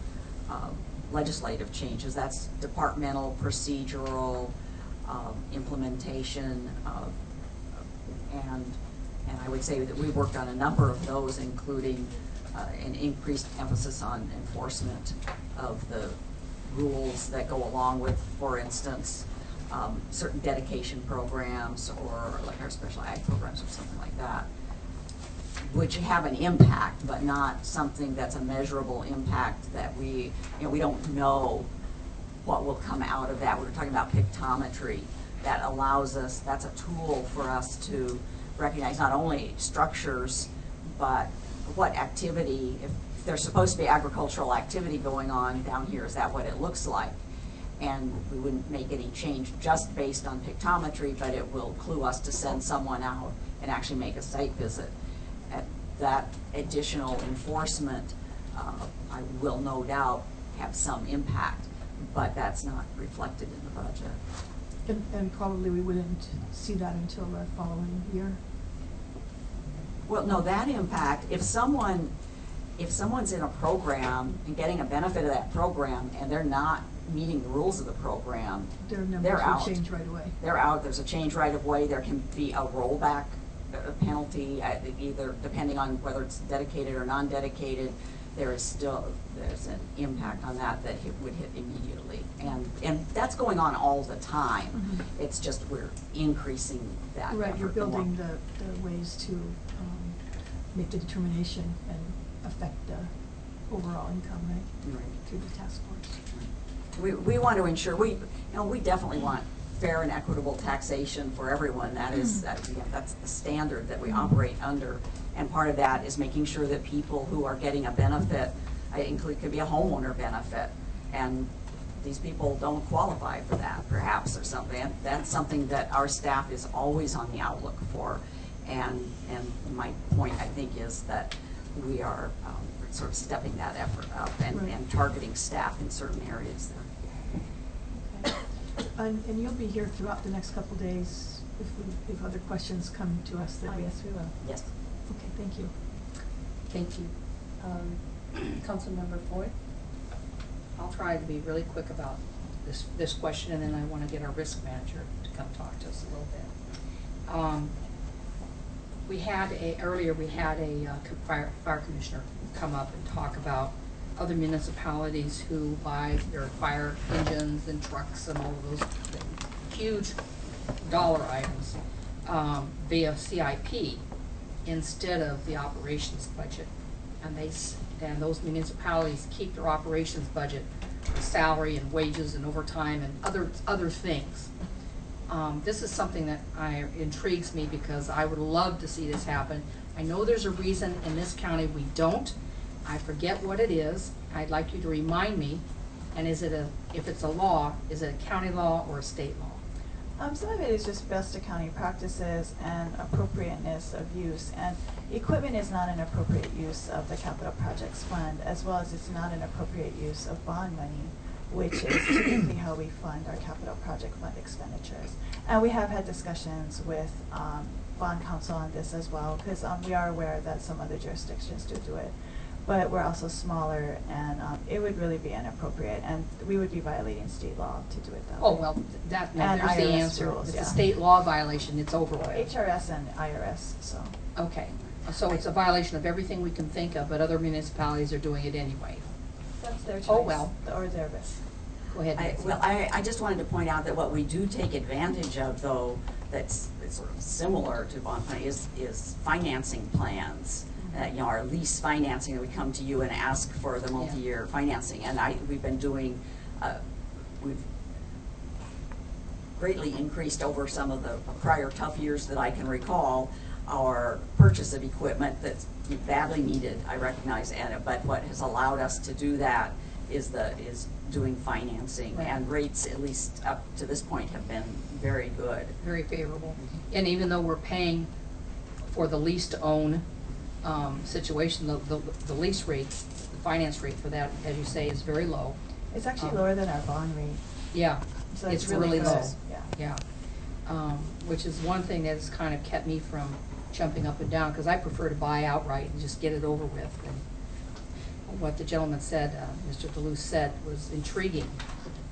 legislative changes. That's departmental, procedural, implementation, and I would say that we worked on a number of those, including an increased emphasis on enforcement of the rules that go along with, for instance, certain dedication programs, or like our special ag programs or something like that, which have an impact, but not something that's a measurable impact that we don't know what will come out of that. We were talking about pictometry. That allows us, that's a tool for us to recognize not only structures, but what activity, if there's supposed to be agricultural activity going on down here, is that what it looks like? and we wouldn't make any change just based on pictometry, but it will clue us to send someone out and actually make a site visit. At that additional enforcement, I will no doubt have some impact, but that's not reflected in the budget. And probably we wouldn't see that until the following year. Well, no, that impact, if someone's in a program and getting a benefit of that program and they're not meeting the rules of the program, Their numbers they're will out. change right away. They're out. There's a change right of way. There can be a rollback penalty, either depending on whether it's dedicated or non-dedicated. There's an impact on that would hit immediately, and that's going on all the time. Mm-hmm. It's just we're increasing that. Right, you're effort the more. building the ways to make the determination and affect the overall income, right? Through the task force. We want to ensure we definitely want fair and equitable taxation for everyone. That's the standard that we operate under, and part of that is making sure that people who are getting a benefit, could be a homeowner benefit, and these people don't qualify for that, perhaps, or something. And that's something that our staff is always on the outlook for, and my point, I think, is that we are sort of stepping that effort up and targeting staff in certain areas there. And you'll be here throughout the next couple days if other questions come to us. Yes, we will. Yes. Okay, thank you. Thank you. Councilmember Floyd? I'll try to be really quick about this question, and then I want to get our risk manager to come talk to us a little bit. Earlier we had a fire commissioner come up and talk about other municipalities who buy their fire engines and trucks and all of those huge dollar items via CIP instead of the operations budget, and those municipalities keep their operations budget, salary and wages and overtime and other things. This is something that intrigues me because I would love to see this happen. I know there's a reason in this county we don't. I forget what it is. I'd like you to remind me. And if it's a law, is it a county law or a state law? Some of it is just best county practices and appropriateness of use. And equipment is not an appropriate use of the capital projects fund, as well as it's not an appropriate use of bond money, which is typically how we fund our capital project fund expenditures. And we have had discussions with bond counsel on this as well, because we are aware that some other jurisdictions do it. But we're also smaller, and it would really be inappropriate, and we would be violating state law to do it that way. Oh, well, there's the IRS answer. rules, It's yeah. a state law violation, it's over with. HRS and IRS, so. Okay, so it's a violation of everything we can think of, but other municipalities are doing it anyway. That's their choice. Oh, well. Or their risk. Go ahead, Nancy. I just wanted to point out that what we do take advantage of, though, that's sort of similar to bond money is financing plans. Our lease financing, we come to you and ask for the multi-year financing, and we've been doing, we've greatly increased over some of the prior tough years that I can recall our purchase of equipment that's badly needed, I recognize, but what has allowed us to do that is doing financing, and rates, at least up to this point, have been very good. Very favorable. And even though we're paying for the lease to own situation, the lease rate, the finance rate for that, as you say, is very low. It's actually lower than our bond rate. Yeah, So it's it's really really low. good, yeah. Which is one thing that's kind of kept me from jumping up and down, because I prefer to buy outright and just get it over with. And what the gentleman said, Mr. Deleuze said, was intriguing.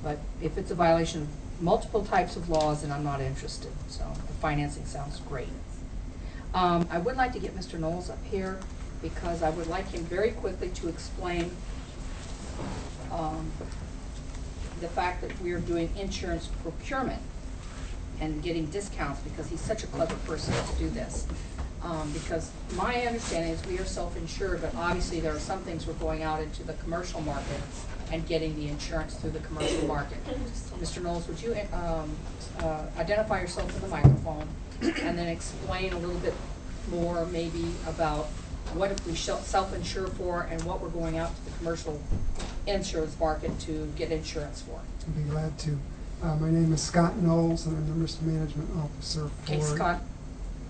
But if it's a violation of multiple types of laws, then I'm not interested. So the financing sounds great. I would like to get Mr. Knowles up here because I would like him very quickly to explain the fact that we are doing insurance procurement and getting discounts, because he's such a clever person to do this. Because my understanding is we are self-insured, but obviously there are some things we're going out into the commercial market and getting the insurance through the commercial market. Mr. Knowles, would you identify yourself to the microphone and then explain a little bit more maybe about what we self-insure for and what we're going out to the commercial insurance market to get insurance for. I'd be glad to. My name is Scott Knowles, and I'm the Risk Management Officer for... Okay, Scott,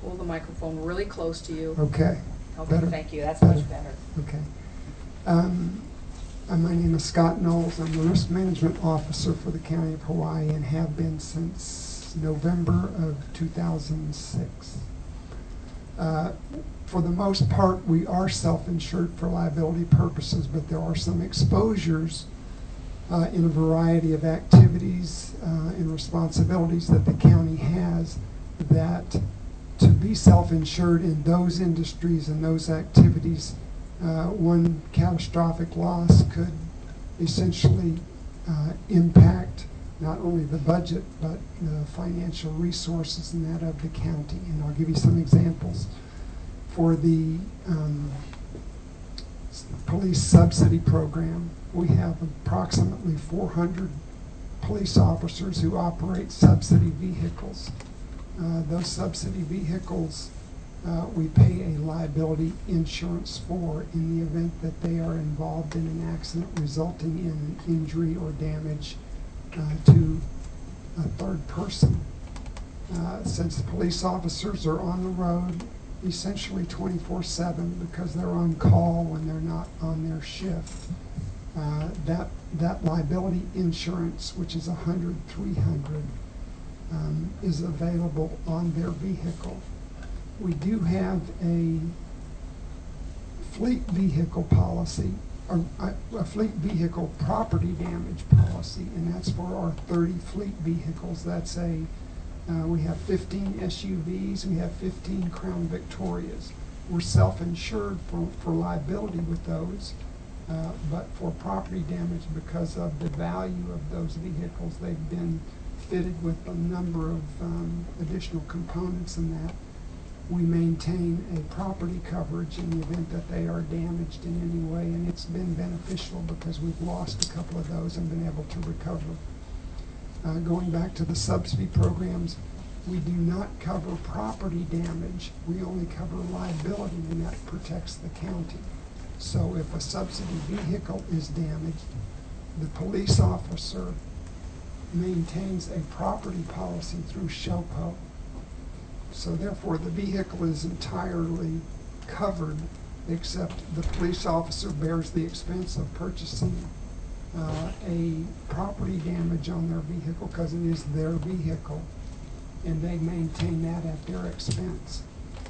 hold the microphone really close to you. Okay. Okay, Better? thank you. That's Better? much better. Okay. My name is Scott Knowles. I'm the Risk Management Officer for the County of Hawaii and have been since November of 2006. For the most part, we are self-insured for liability purposes, but there are some exposures in a variety of activities and responsibilities that the county has, that to be self-insured in those industries and those activities, one catastrophic loss could essentially impact not only the budget but the financial resources and that of the county. And I'll give you some examples. For the police subsidy program, we have approximately 400 police officers who operate subsidy vehicles. Those subsidy vehicles we pay a liability insurance for in the event that they are involved in an accident resulting in an injury or damage to a third person. Since the police officers are on the road essentially 24/7 because they're on call when they're not on their shift, that liability insurance, which is $100, $300, is available on their vehicle. We do have a fleet vehicle policy, or a fleet vehicle property damage policy, and that's for our 30 fleet vehicles. That's we have 15 SUVs, we have 15 Crown Victorias. We're self-insured for liability with those, but for property damage, because of the value of those vehicles, they've been fitted with a number of additional components in that. We maintain a property coverage in the event that they are damaged in any way, and it's been beneficial because we've lost a couple of those and been able to recover. Going back to the subsidy programs, we do not cover property damage. We only cover liability, and that protects the county. So if a subsidy vehicle is damaged, the police officer maintains a property policy through SHOPO. So therefore, the vehicle is entirely covered, except the police officer bears the expense of purchasing a property damage on their vehicle because it is their vehicle, and they maintain that at their expense.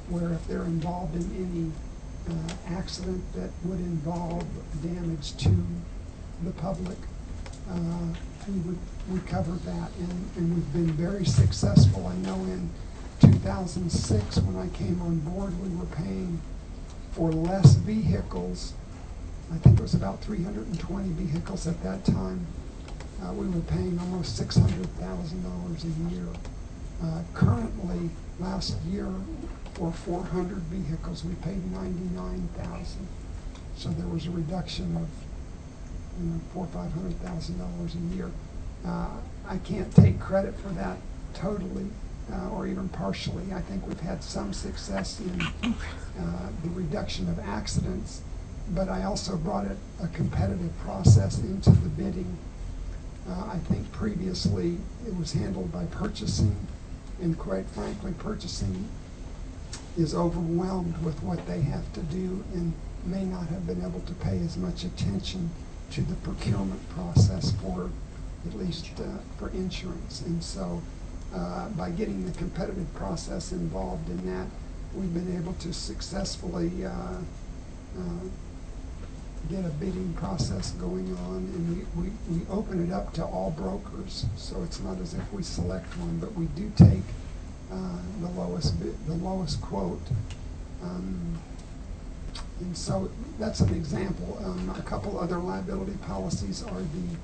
Where if they're involved in any accident that would involve damage to the public, we cover that, and we've been very successful. I know in 2006, when I came on board, we were paying for less vehicles. I think it was about 320 vehicles at that time. We were paying almost $600,000 a year. Currently, last year, for 400 vehicles, we paid $99,000. So there was a reduction of $400,000 or $500,000 a year. I can't take credit for that totally, or even partially. I think we've had some success in the reduction of accidents, but I also brought a competitive process into the bidding. I think previously it was handled by purchasing, and quite frankly, purchasing is overwhelmed with what they have to do and may not have been able to pay as much attention to the procurement process for, at least for insurance. And so by getting the competitive process involved in that, we've been able to successfully get a bidding process going on, and we open it up to all brokers. So it's not as if we select one, but we do take the lowest quote. And so that's an example. A couple other liability policies are the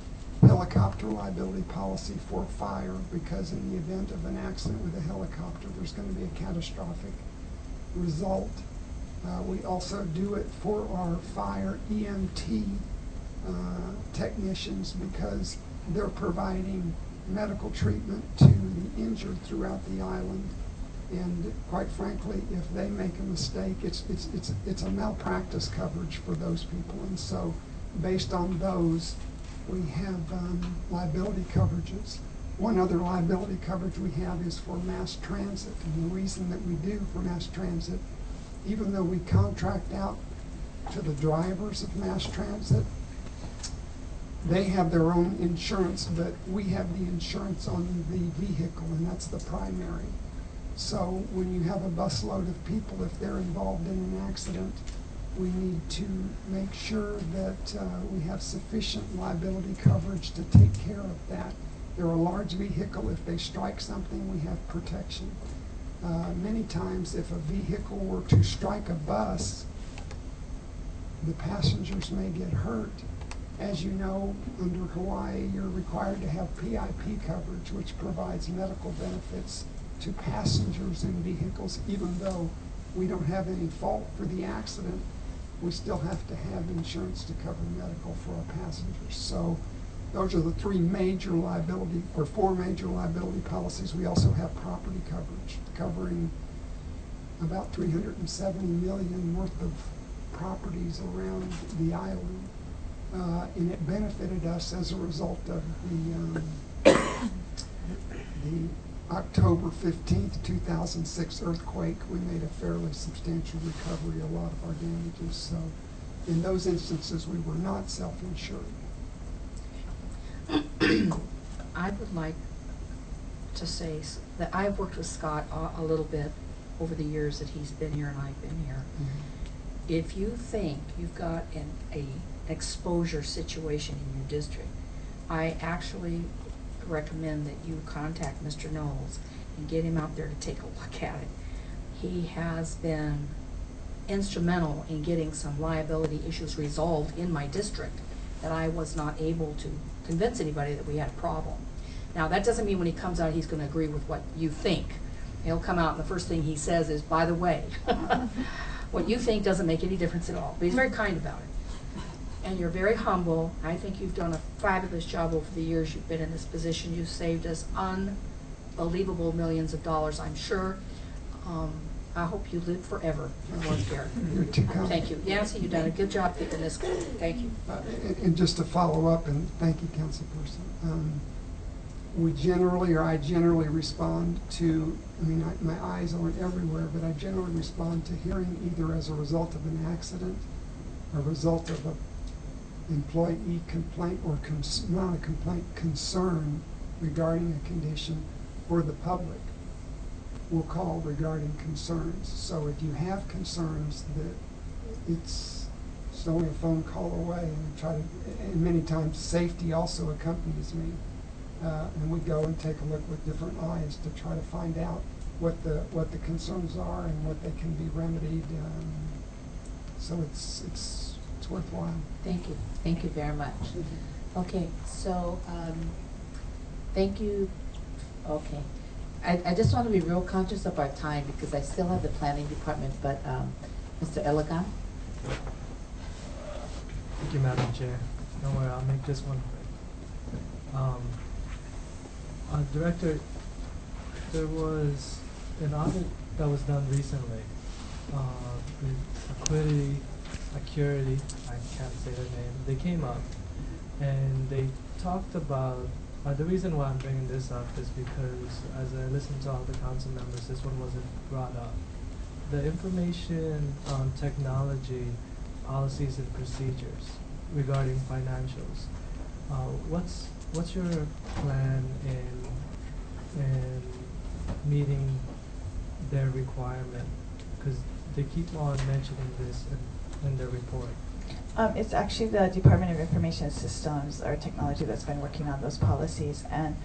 helicopter liability policy for fire, because in the event of an accident with a helicopter, there's going to be a catastrophic result. We also do it for our fire EMT technicians, because they're providing medical treatment to the injured throughout the island. And quite frankly, if they make a mistake, it's a malpractice coverage for those people. And so based on those, we have liability coverages. One other liability coverage we have is for mass transit. And the reason that we do for mass transit, even though we contract out to the drivers of mass transit, they have their own insurance, but we have the insurance on the vehicle, and that's the primary. So when you have a busload of people, if they're involved in an accident, we need to make sure that we have sufficient liability coverage to take care of that. They're a large vehicle. If they strike something, we have protection. Many times, if a vehicle were to strike a bus, the passengers may get hurt. As you know, under Hawaii, you're required to have PIP coverage, which provides medical benefits to passengers in vehicles. Even though we don't have any fault for the accident, we still have to have insurance to cover medical for our passengers. So those are the three major liability, or four major liability policies. We also have property coverage, covering about $370 million worth of properties around the island. And it benefited us as a result of the October 15th, 2006 earthquake. We made a fairly substantial recovery, a lot of our damages. So in those instances, we were not self-insured. I would like to say that I've worked with Scott a little bit over the years that he's been here and I've been here. If you think you've got an exposure situation in your district, I actually recommend that you contact Mr. Knowles and get him out there to take a look at it. He has been instrumental in getting some liability issues resolved in my district that I was not able to convince anybody that we had a problem. Now, that doesn't mean when he comes out he's going to agree with what you think. He'll come out and the first thing he says is, by the way, what you think doesn't make any difference at all. But he's very kind about it. And you're very humble. I think you've done a fabulous job over the years you've been in this position. You've saved us unbelievable millions of dollars, I'm sure. I hope you live forever and work here. Thank you. Yancy, you've done a good job keeping this going. Thank you. And just to follow up, and thank you, Councilperson. I generally respond to, my eyes aren't everywhere, but I generally respond to hearing either as a result of an accident, a result of an employee complaint, or not a complaint, concern regarding a condition, or the public will call regarding concerns. So if you have concerns, that it's only a phone call away, and many times safety also accompanies me. And we go and take a look with different eyes to try to find out what the concerns are and what they can be remedied. So it's worthwhile. Thank you. Thank you very much. Okay, so thank you. Okay. I just want to be real conscious of our time because I still have the planning department, but Mr. Elegant? Thank you, Madam Chair. Don't worry, I'll make this one quick. Director, there was an audit that was done recently with Accurity, I can't say their name. They came up and they talked about, the reason why I'm bringing this up is because as I listened to all the council members, this one wasn't brought up. The information on technology, policies and procedures regarding financials. What's your plan in meeting their requirement? Because they keep on mentioning this in their report. It's actually the Department of Information Systems or Technology that's been working on those policies, and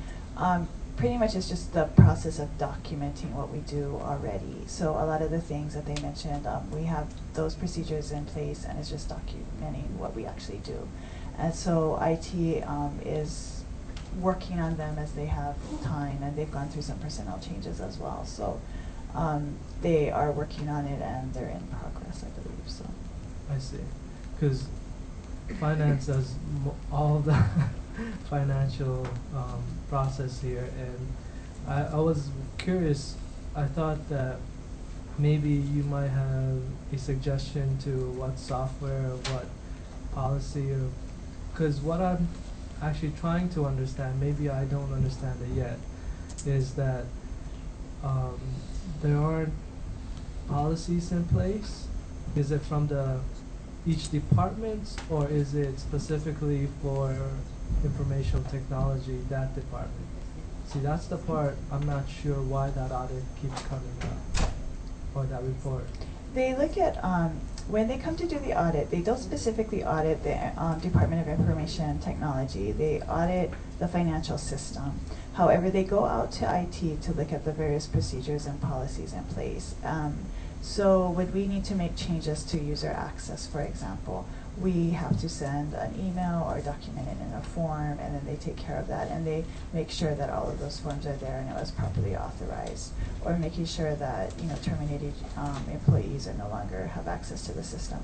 pretty much it's just the process of documenting what we do already. So a lot of the things that they mentioned, we have those procedures in place, and it's just documenting what we actually do. And so IT is working on them as they have time, and they've gone through some personnel changes as well. So they are working on it, and they're in progress, I believe. So I see. Because finance does all the financial process here, and I was curious. I thought that maybe you might have a suggestion to what software or what policy of, because what I'm actually trying to understand, maybe I don't understand it yet, is that there aren't policies in place. Is it from each department, or is it specifically for information technology, that department? See, that's the part I'm not sure why that audit keeps coming up, or that report. They look at, when they come to do the audit, they don't specifically audit the Department of Information and Technology. They audit the financial system. However, they go out to IT to look at the various procedures and policies in place. So when we need to make changes to user access, for example, we have to send an email or document it in a form, and then they take care of that, and they make sure that all of those forms are there and it was properly authorized, or making sure that terminated employees are no longer have access to the system.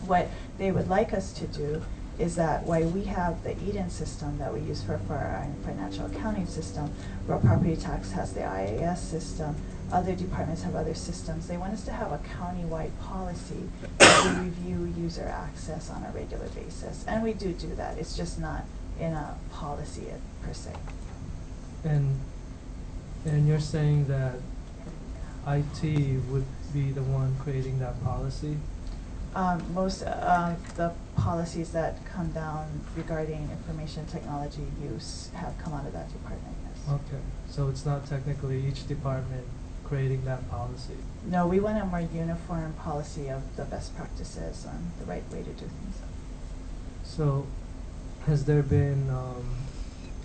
What they would like us to do is that while we have the Eden system that we use for our financial accounting system, where property tax has the IAS system, other departments have other systems. They want us to have a county-wide policy that we review user access on a regular basis. And we do that. It's just not in a policy per se. And you're saying that IT would be the one creating that policy? Most of the policies that come down regarding information technology use have come out of that department, yes. Okay, so it's not technically each department creating that policy? No, we want a more uniform policy of the best practices and the right way to do things. So, has there been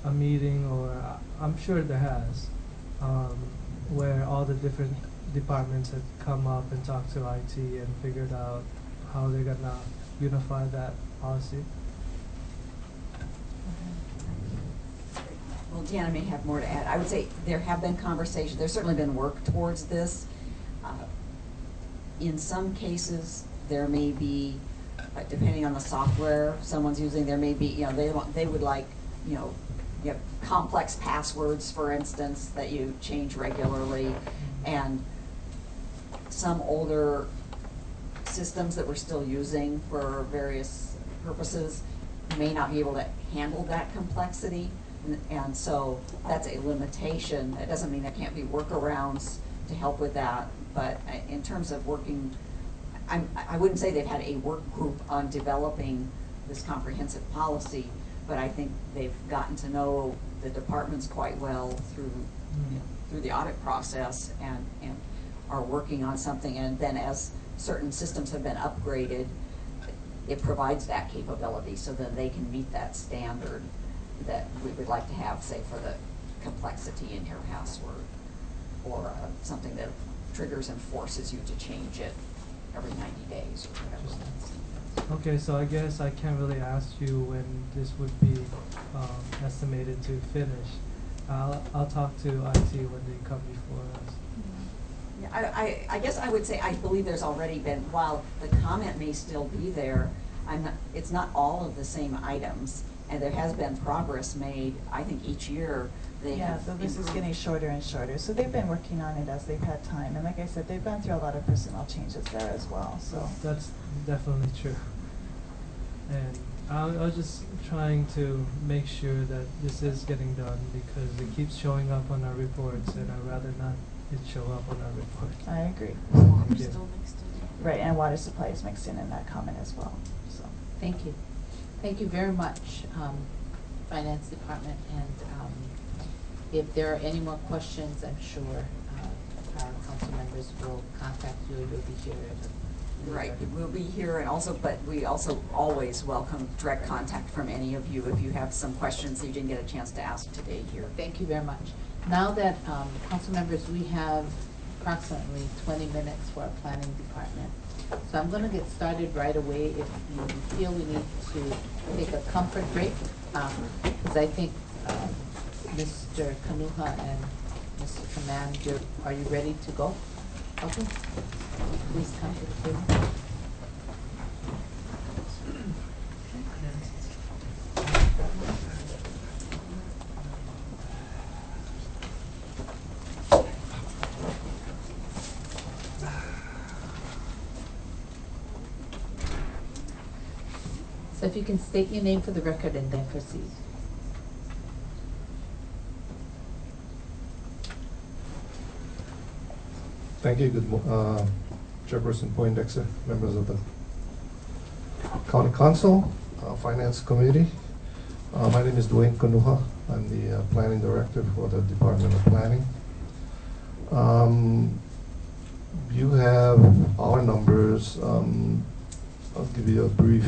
a meeting, or I'm sure there has, where all the different departments have come up and talked to IT and figured out how they're gonna unify that policy? Well, Deanna may have more to add. I would say there have been conversations. There's certainly been work towards this. In some cases, there may be, depending on the software someone's using, there may be, they would like, you have complex passwords, for instance, that you change regularly, and some older systems that we're still using for various purposes may not be able to handle that complexity. And so that's a limitation. It doesn't mean there can't be workarounds to help with that, but in terms of working, I wouldn't say they've had a work group on developing this comprehensive policy, but I think they've gotten to know the departments quite well through through the audit process, and are working on something. And then as certain systems have been upgraded, it provides that capability, so that they can meet that standard that we would like to have, say, for the complexity in your password, or something that triggers and forces you to change it every 90 days or whatever. Okay, so I guess I can't really ask you when this would be estimated to finish. I'll talk to IT when they come before us. Yeah, I guess I would say I believe there's already been, while the comment may still be there, it's not all of the same items, and there has been progress made. I think each year so this is getting shorter and shorter. So they've been working on it as they've had time, and like I said, they've gone through a lot of personnel changes there as well. So that's definitely true. And I was just trying to make sure that this is getting done, because it keeps showing up on our reports, and I'd rather not it show up on our reports. I agree. Thank you. Right, and water supply is mixed in that comment as well. So thank you. Thank you very much, Finance Department. And if there are any more questions, I'm sure our council members will contact you. You'll be here. Right, we'll be here, and also, but we also always welcome direct contact from any of you if you have some questions that you didn't get a chance to ask today here. Thank you very much. Now that council members, we have approximately 20 minutes for our planning department. So I'm going to get started right away. If you feel we need to take a comfort break, because I think Mr. Kanuha and Mr. Command, are you ready to go? Okay. Please come to the table. if you can state your name for the record and then proceed. Thank you. Chairperson Poindexter, members of the County Council, Finance Committee. My name is Dwayne Kanuha. I'm the Planning Director for the Department of Planning. You have our numbers. I'll give you a brief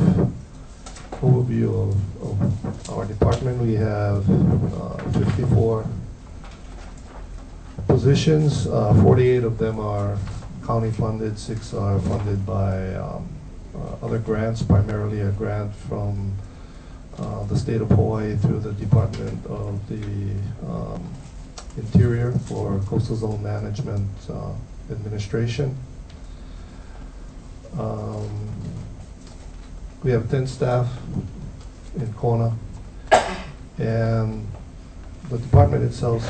overview of our department. We have 54 positions. 48 of them are county funded, 6 are funded by other grants, primarily a grant from the state of Hawaii through the Department of the Interior for Coastal Zone Management Administration. We have 10 staff in Kona, and the department itself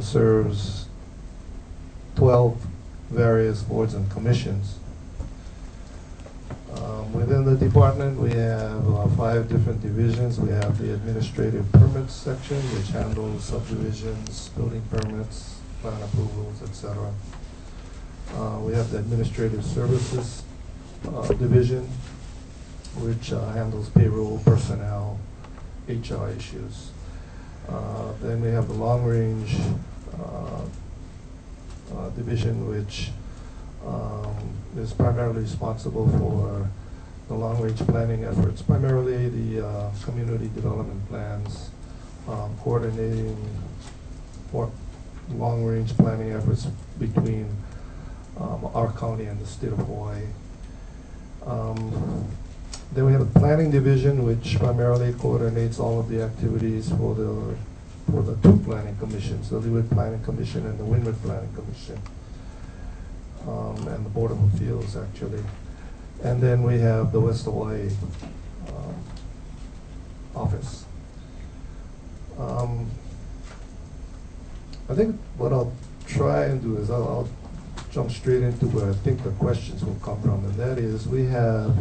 serves 12 various boards and commissions. Within the department, we have 5 different divisions. We have the administrative permits section, which handles subdivisions, building permits, plan approvals, etc. We have the administrative services division, which handles payroll, personnel, HR issues. Then we have the long range division, which is primarily responsible for the long-range planning efforts, primarily the community development plans, coordinating long-range planning efforts between our county and the state of Hawaii. Then we have a planning division, which primarily coordinates all of the activities for the 2 planning commissions, the Leeward Planning Commission and the Windward Planning Commission, and the Board of Appeals, actually. And then we have the West Hawaii office. I think what I'll try and do is I'll jump straight into where I think the questions will come from, and that is we have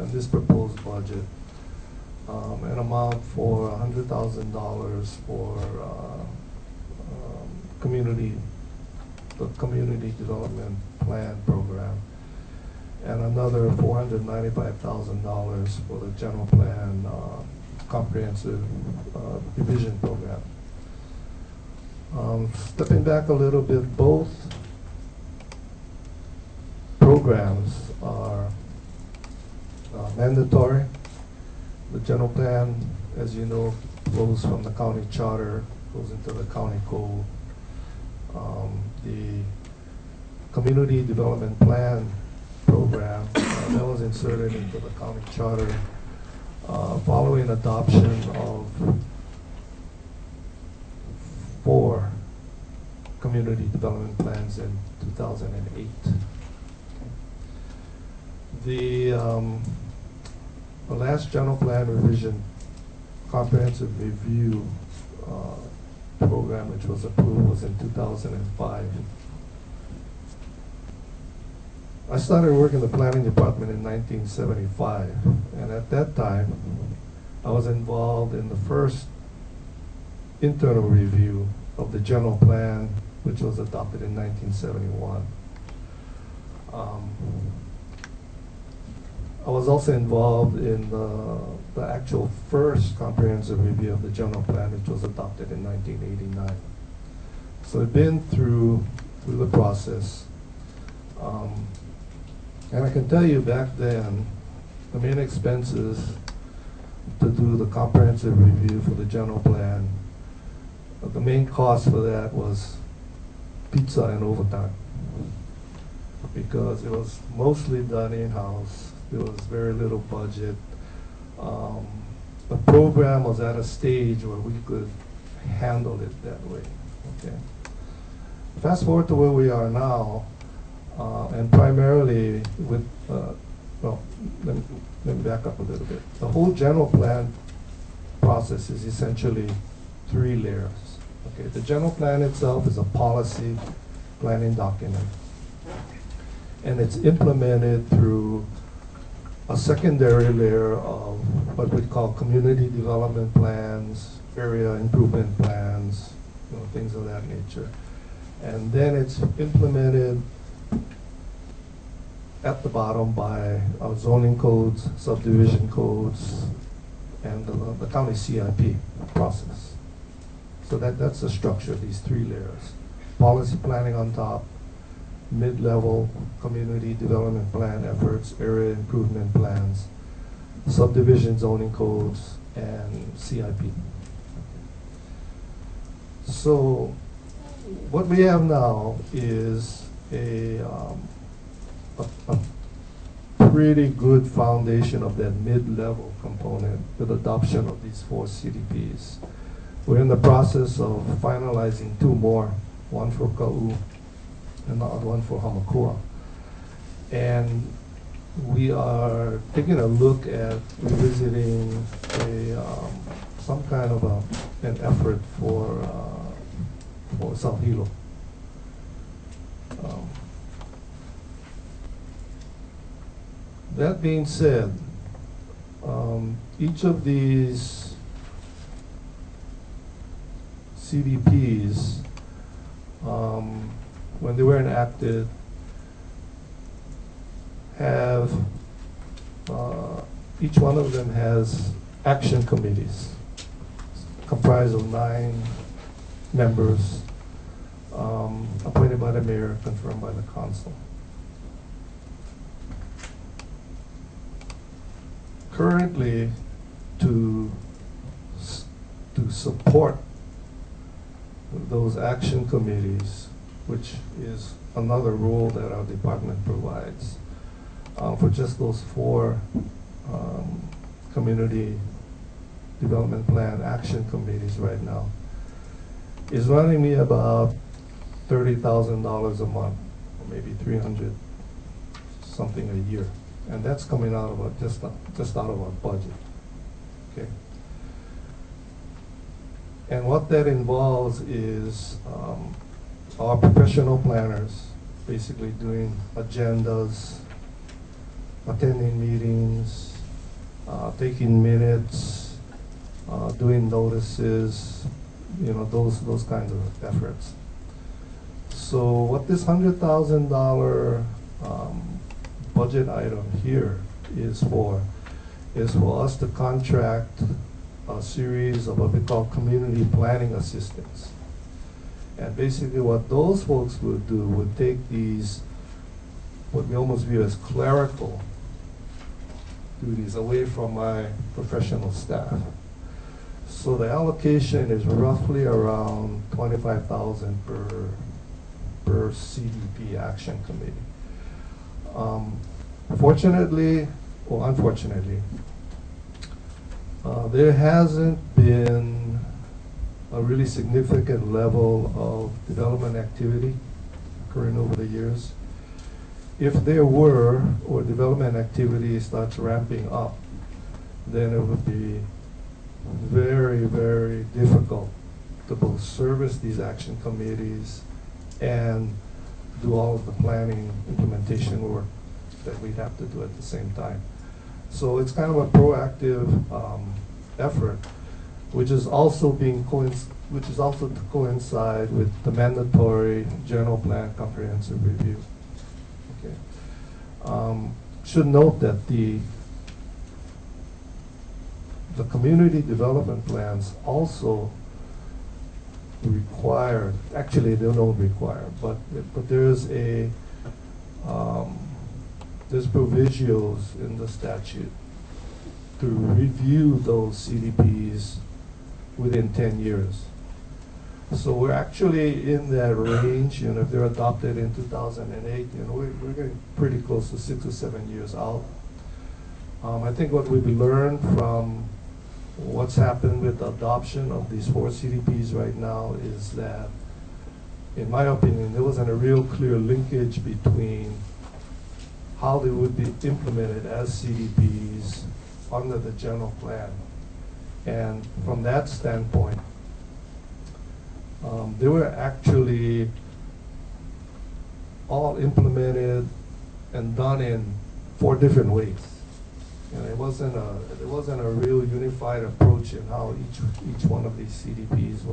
in this proposed budget an amount for $100,000 for the community development plan program, and another $495,000 for the general plan comprehensive revision program. Stepping back a little bit, both programs are mandatory. The general plan, as you know, flows from the county charter, goes into the county code. The community development plan program that was inserted into the county charter following adoption of 4 community development plans in 2008. The last general plan revision comprehensive review program, which was approved, was in 2005. I started working in the planning department in 1975, and at that time I was involved in the first internal review of the general plan, which was adopted in 1971. I was also involved in the actual first comprehensive review of the general plan, which was adopted in 1989. So I've been through the process. And I can tell you back then, the main expenses to do the comprehensive review for the general plan, the main cost for that was pizza and overtime, because it was mostly done in-house. There was very little budget. The program was at a stage where we could handle it that way. Okay. Fast forward to where we are now, and primarily with, well, let me back up a little bit. The whole general plan process is essentially 3 layers. Okay, the general plan itself is a policy planning document, and it's implemented through a secondary layer of what we call community development plans, area improvement plans, things of that nature. And then it's implemented at the bottom by zoning codes, subdivision codes, and the county CIP process. So that's the structure, these three layers. Policy planning on top, mid-level community development plan efforts, area improvement plans, subdivision zoning codes, and CIP. So what we have now is a pretty good foundation of that mid-level component with adoption of these 4 CDPs. We're in the process of finalizing 2 more, one for Ka'u and the other one for Hamakua. And we are taking a look at revisiting some kind of an effort for South Hilo. That being said, each of these CDPs, when they were enacted, have each one of them has action committees comprised of 9 members, appointed by the mayor, confirmed by the council. Currently, to support those action committees, which is another role that our department provides, for just those 4 community development plan action committees right now, is running me about $30,000 a month, or maybe $300 something a year. And that's coming out of just out of our budget. Okay. And what that involves is our professional planners basically doing agendas, attending meetings, taking minutes, doing notices, those kinds of efforts. So what this $100,000 budget item here is for us to contract a series of what we call community planning assistants. And basically what those folks would do would take these, what we almost view as clerical duties, away from my professional staff. So the allocation is roughly around $25,000 per CDP action committee. Fortunately, or unfortunately, there hasn't been a really significant level of development activity occurring over the years. If there were, or development activity starts ramping up, then it would be very, very difficult to both service these action committees and do all of the planning implementation work that we'd have to do at the same time. So it's kind of a proactive effort, which is also to coincide with the mandatory general plan comprehensive review. Okay. Should note that the community development plans also require, actually they don't require, but there's provisions in the statute to review those CDPs within 10 years. So we're actually in that range, if they're adopted in 2008, we're getting pretty close to 6 or 7 years out. I think what we've learned from what's happened with the adoption of these 4 CDPs right now is that, in my opinion, there wasn't a real clear linkage between how they would be implemented as CDPs under the general plan. And from that standpoint, they were actually all implemented and done in 4 different ways. And it wasn't a real unified approach in how each one of these CDPs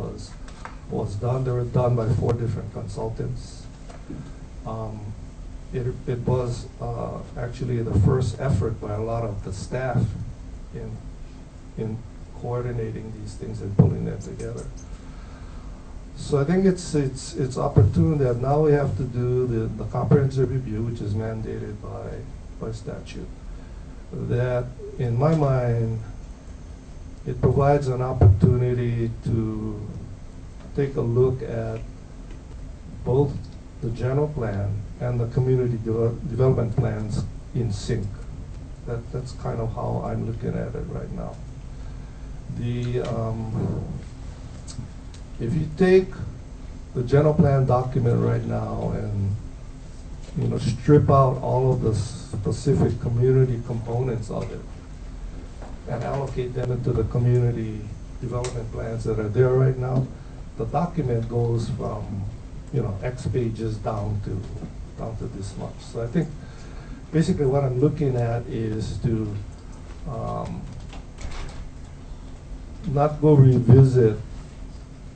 was done. They were done by 4 different consultants. It was actually the first effort by a lot of the staff in coordinating these things and pulling them together. So I think it's opportune that now we have to do the comprehensive review, which is mandated by statute. That, in my mind, it provides an opportunity to take a look at both the general plan and the community development plans in sync. That's kind of how I'm looking at it right now. If you take the general plan document right now and strip out all of the specific community components of it and allocate them into the community development plans that are there right now, the document goes from X pages down to this much. So I think basically what I'm looking at is to not go revisit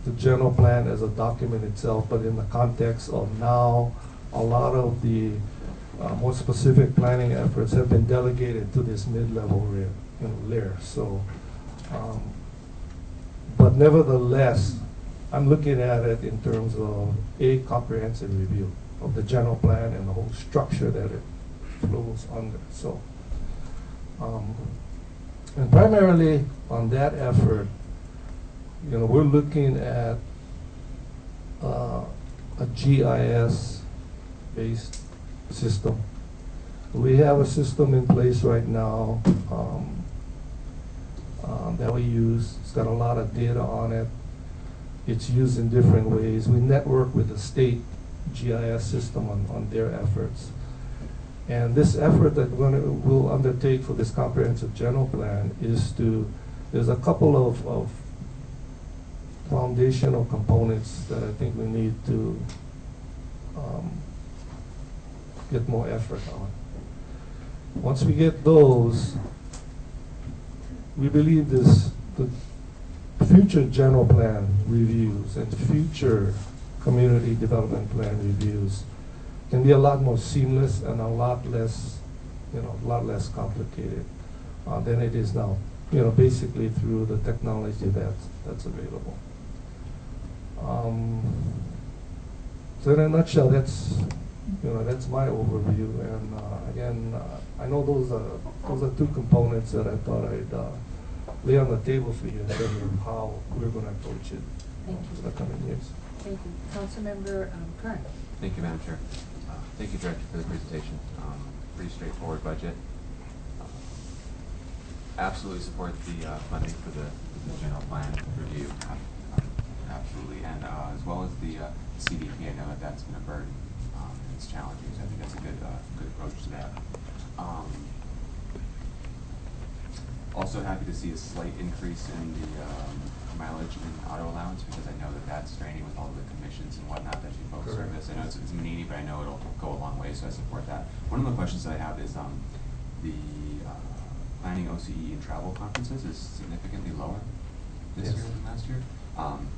the general plan as a document itself, but in the context of now a lot of the more specific planning efforts have been delegated to this mid-level layer. So, but nevertheless, I'm looking at it in terms of a comprehensive review of the general plan and the whole structure that it flows under. So, and primarily on that effort, we're looking at a GIS-based system. We have a system in place right now that we use. It's got a lot of data on it. It's used in different ways. We network with the state GIS system on their efforts. And this effort that we'll undertake for this comprehensive general plan is there's a couple of foundational components that I think we need to get more effort on. Once we get those, we believe the future general plan reviews and future community development plan reviews can be a lot more seamless and a lot less complicated than it is now. Basically through the technology that's available. So in a nutshell, that's my overview. And again, I know those are 2 components that I thought I'd lay on the table for you in terms of how we're going to approach it for the coming years. Thank you. Councilmember Kern. Thank you, Madam Chair. Thank you, Director, for the presentation. Pretty straightforward budget. Absolutely support the funding for the general plan review. Absolutely, and as well as the CDP. I know that's been a burden. It's challenging, so I think that's a good approach to that. Also happy to see a slight increase in the mileage and auto allowance, because I know that that's draining with all of the commissions and whatnot that you folks service. I know it's manini, but I know it'll go a long way, so I support that. One of the questions that I have is the planning OCE and travel conferences is significantly lower this year than last year.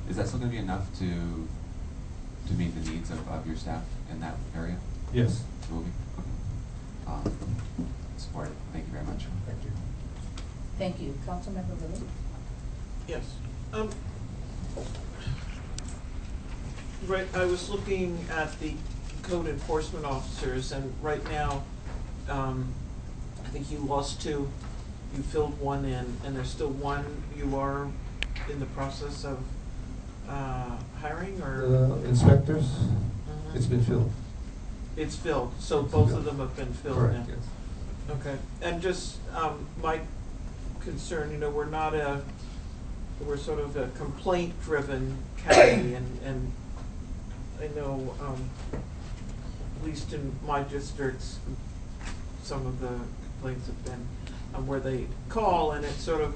Is that still going to be enough to meet the needs of your staff in that area? Yes. It will be? Okay. Support it. Thank you very much. Thank you. Thank you. Councilmember Willie? Yes. Right, I was looking at the code enforcement officers, and right now, I think you lost 2. You filled 1 in, and there's still 1 you are in the process of hiring, or? Inspectors, it's been filled. It's filled, so both of them have been filled now? Correct, yes. Okay, and just my concern, we're sort of a complaint-driven county, and I know, at least in my districts, some of the complaints have been where they call, and it's sort of,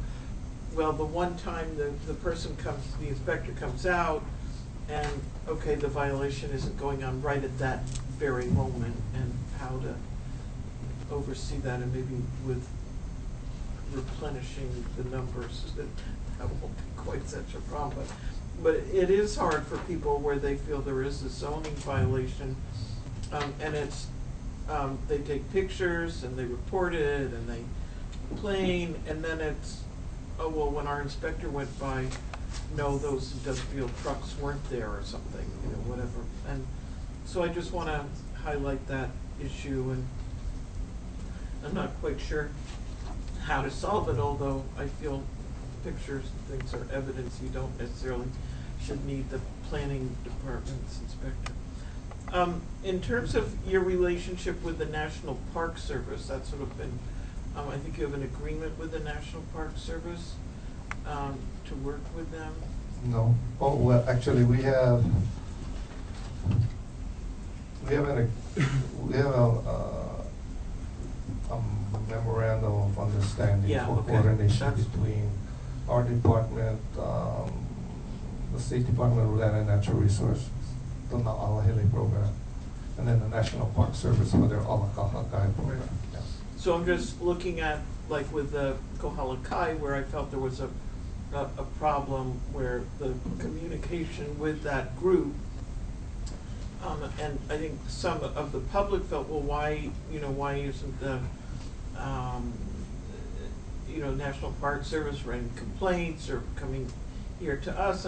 well, the one time the person comes, the inspector comes out, and okay, the violation isn't going on right at that very moment, and how to oversee that, and maybe with replenishing the numbers, that won't be quite such a problem. But it is hard for people where they feel there is a zoning violation, and it's, they take pictures and they report it and they complain, and then it's, oh, well, when our inspector went by, no, those industrial trucks weren't there or something, you know, whatever. And so I just want to highlight that issue, and I'm not quite sure how to solve it, although I feel pictures and things are evidence. You don't necessarily should need the planning department's inspector. In terms of your relationship with the National Park Service, that's sort of been, I think you have an agreement with the National Park Service to work with them? No. Oh, well, actually, we have a memorandum of understanding for coordination between our department, the State Department of Land and Natural Resources, the Na'alahele program, and then the National Park Service for their Alakahakai program. Yes. So I'm just looking at, like with the Kohala-Kai, where I felt there was a problem where the communication with that group, and I think some of the public felt, well, why isn't the National Park Service writing complaints or coming here to us?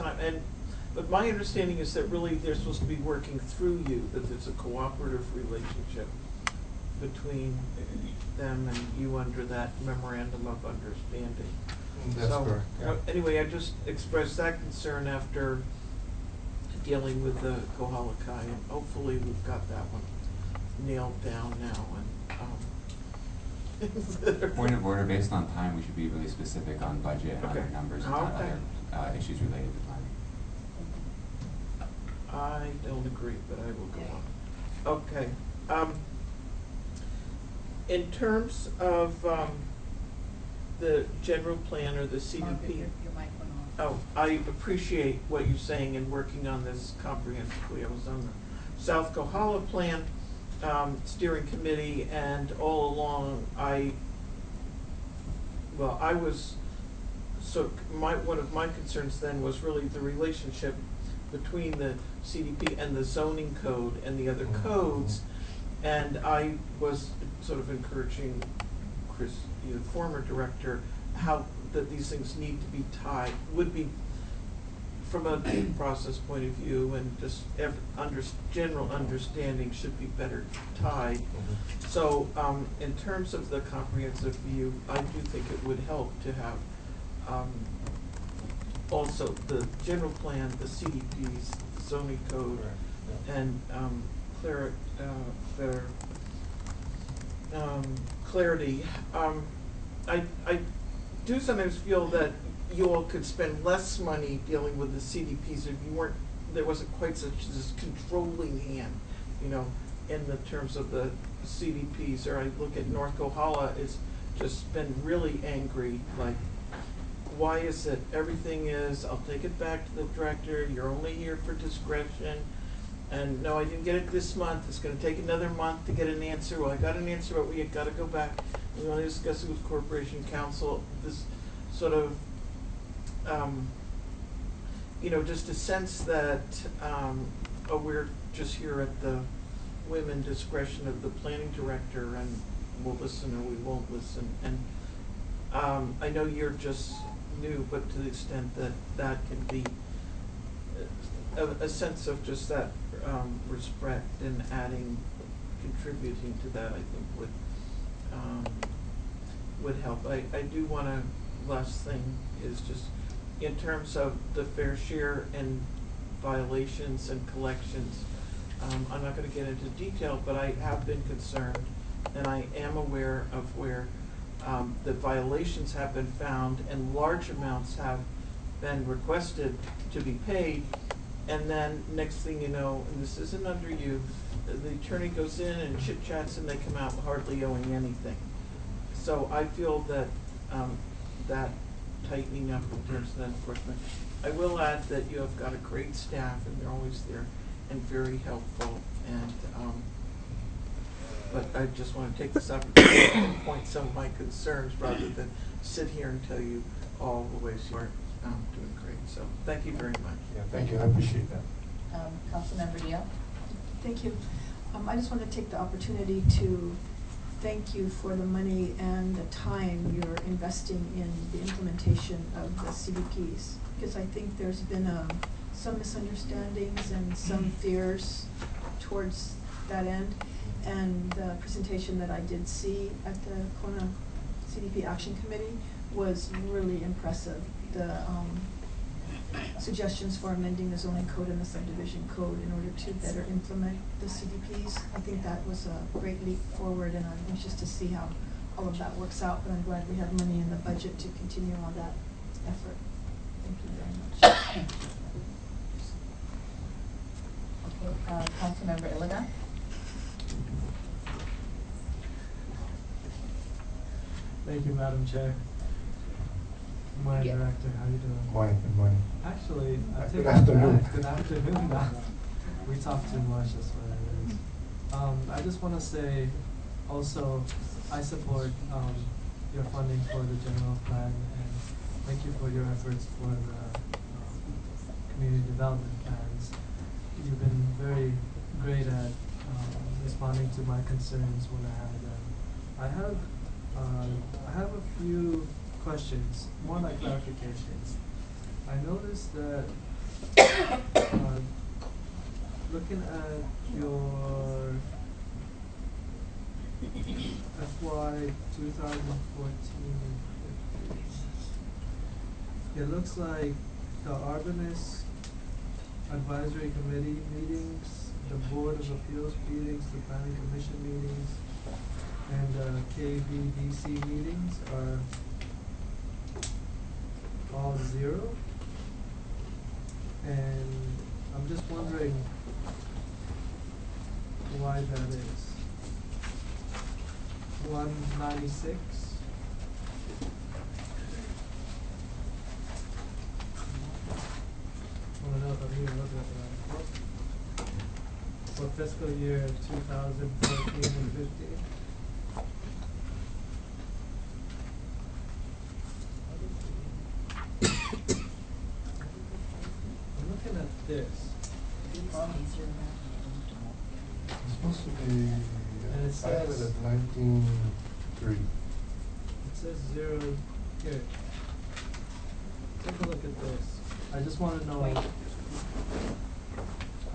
But my understanding is that really they're supposed to be working through you, that there's a cooperative relationship between them and you under that memorandum of understanding. That's correct. Yeah. Anyway, I just expressed that concern after dealing with the Kohala-Kai, and hopefully we've got that one nailed down now. And Point of order, based on time, we should be really specific on budget and other numbers and not other issues related to planning. I don't agree, but I will go on. Okay. In terms of the general plan or the CDP. Your mic went on. Oh, I appreciate what you're saying and working on this comprehensively. I was on the South Kohala Plan steering committee, and all along one of my concerns then was really the relationship between the CDP and the zoning code and the other codes, and I was sort of encouraging Chris, the former director, how that these things need to be tied, would be from a process point of view, and just general understanding should be better tied. So in terms of the comprehensive view, I do think it would help to have also the general plan, the CDPs, the zoning code, and clarity. I do sometimes feel that you all could spend less money dealing with the CDPs if there wasn't quite such this controlling hand, in the terms of the CDPs. Or I look at North Kohala, it's just been really angry, like, why is it everything is, I'll take it back to the director, you're only here for discretion, and no, I didn't get it this month, it's gonna take another month to get an answer. Well, I got an answer, but we gotta go back, we wanna discuss it with Corporation Council. This sort of, just a sense that, we're just here at the whim and discretion of the planning director, and we'll listen or we won't listen. And I know you're just new, but to the extent that that can be a sense of just that respect and contributing to that, I think would help. I do want to, last thing is just in terms of the fair share and violations and collections. I'm not going to get into detail, but I have been concerned, and I am aware of where the violations have been found and large amounts have been requested to be paid, and then next thing you know, and this isn't under you, the attorney goes in and chit chats and they come out hardly owing anything. So I feel that that tightening up in terms of that enforcement. I will add that you have got a great staff, and they're always there and very helpful, and but I just want to take this opportunity to point some of my concerns rather than sit here and tell you all the ways you are doing great. So thank you very much. Yeah, thank you, I appreciate that. Councilmember Diaz? Thank you. I just want to take the opportunity to thank you for the money and the time you're investing in the implementation of the CDPs, because I think there's been some misunderstandings and some fears towards that end. And the presentation that I did see at the Kona CDP Action Committee was really impressive. The suggestions for amending the zoning code and the subdivision code in order to better implement the CDPs. I think that was a great leap forward, and I'm anxious to see how all of that works out, but I'm glad we have money in the budget to continue on that effort. Thank you very much. Okay, Councilmember Iliga? Thank you, Madam Chair. My Yeah. director, how you doing? Good morning. Actually, I take Good it afternoon. back. Good afternoon now. We talk too much, that's what it is. I just want to say, also, I support your funding for the general plan, and thank you for your efforts for the community development plans. You've been very great at responding to my concerns when I had them. I have a few questions, more like clarifications. I noticed that looking at your FY 2014, it looks like the Arbanist Advisory Committee meetings, the Board of Appeals meetings, the Planning Commission meetings, and the KVDC meetings are all 0. And I'm just wondering why that is. 196. I don't know if I'm even looking at the right book. For fiscal year 2014 and 15. I'm looking at this. It's supposed to be, And it I have it says- at 19.3. It says 0 here. Take a look at this. I just want to know. I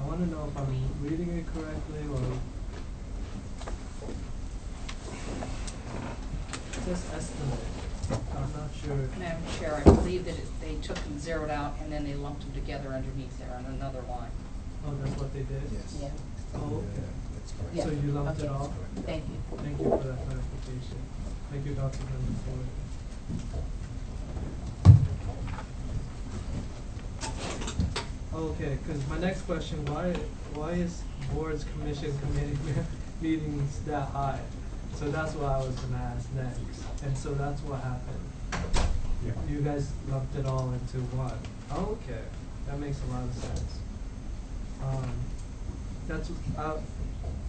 want to know if I'm reading it correctly or. It says estimate. I'm not sure. Madam Chair, I believe that they took them zeroed out and then they lumped them together underneath there on another line. Oh, that's what they did? Yes. Yeah. Oh, okay. Yeah. So you lumped it Okay. all? Thank you. Thank you for that clarification. Thank you, Councilmember Ford. Okay, because my next question, why is boards, commission, committee meetings that high? So that's what I was gonna ask next, and so that's what happened. Yeah. You guys lumped it all into one. Oh, okay, that makes a lot of sense. That's,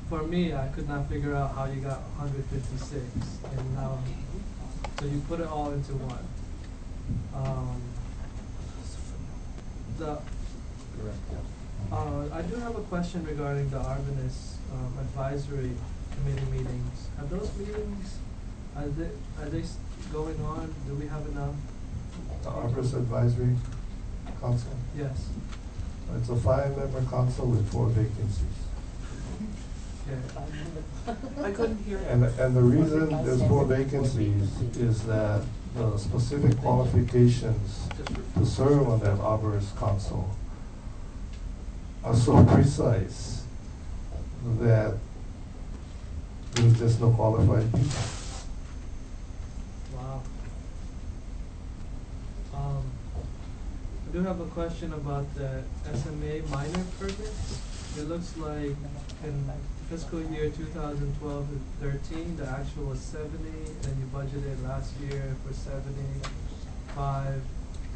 for me, I could not figure out how you got 156, and now, so you put it all into one. I do have a question regarding the Arbanist Advisory Committee meetings. Have those meetings, are they going on? Do we have enough? The Arborist Advisory Council? Yes. It's a 5-member council with 4 vacancies. Okay. I couldn't hear. And the reason there's 4 vacancies is that the specific qualifications to serve on that Arborist Council are so precise that there's just no qualified people. Wow. I do have a question about the SMA minor permits. It looks like in fiscal year 2012-13, the actual was 70, and you budgeted last year for 75,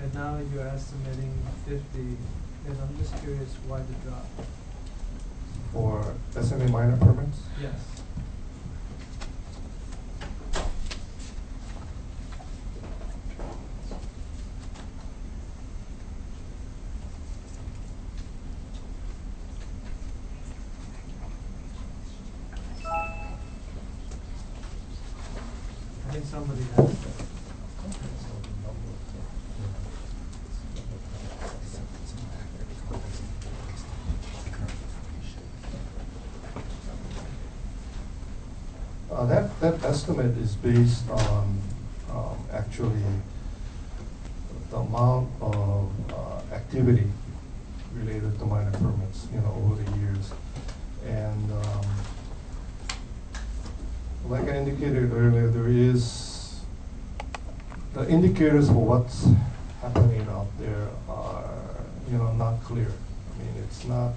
and now you're estimating 50. And I'm just curious why the drop. For SMA minor permits? Yes. think somebody has that. That estimate is based on actually the amount of activity related to minor permits, over the years. And like I indicated earlier, the indicators for what's happening out there are, not clear. I mean, it's not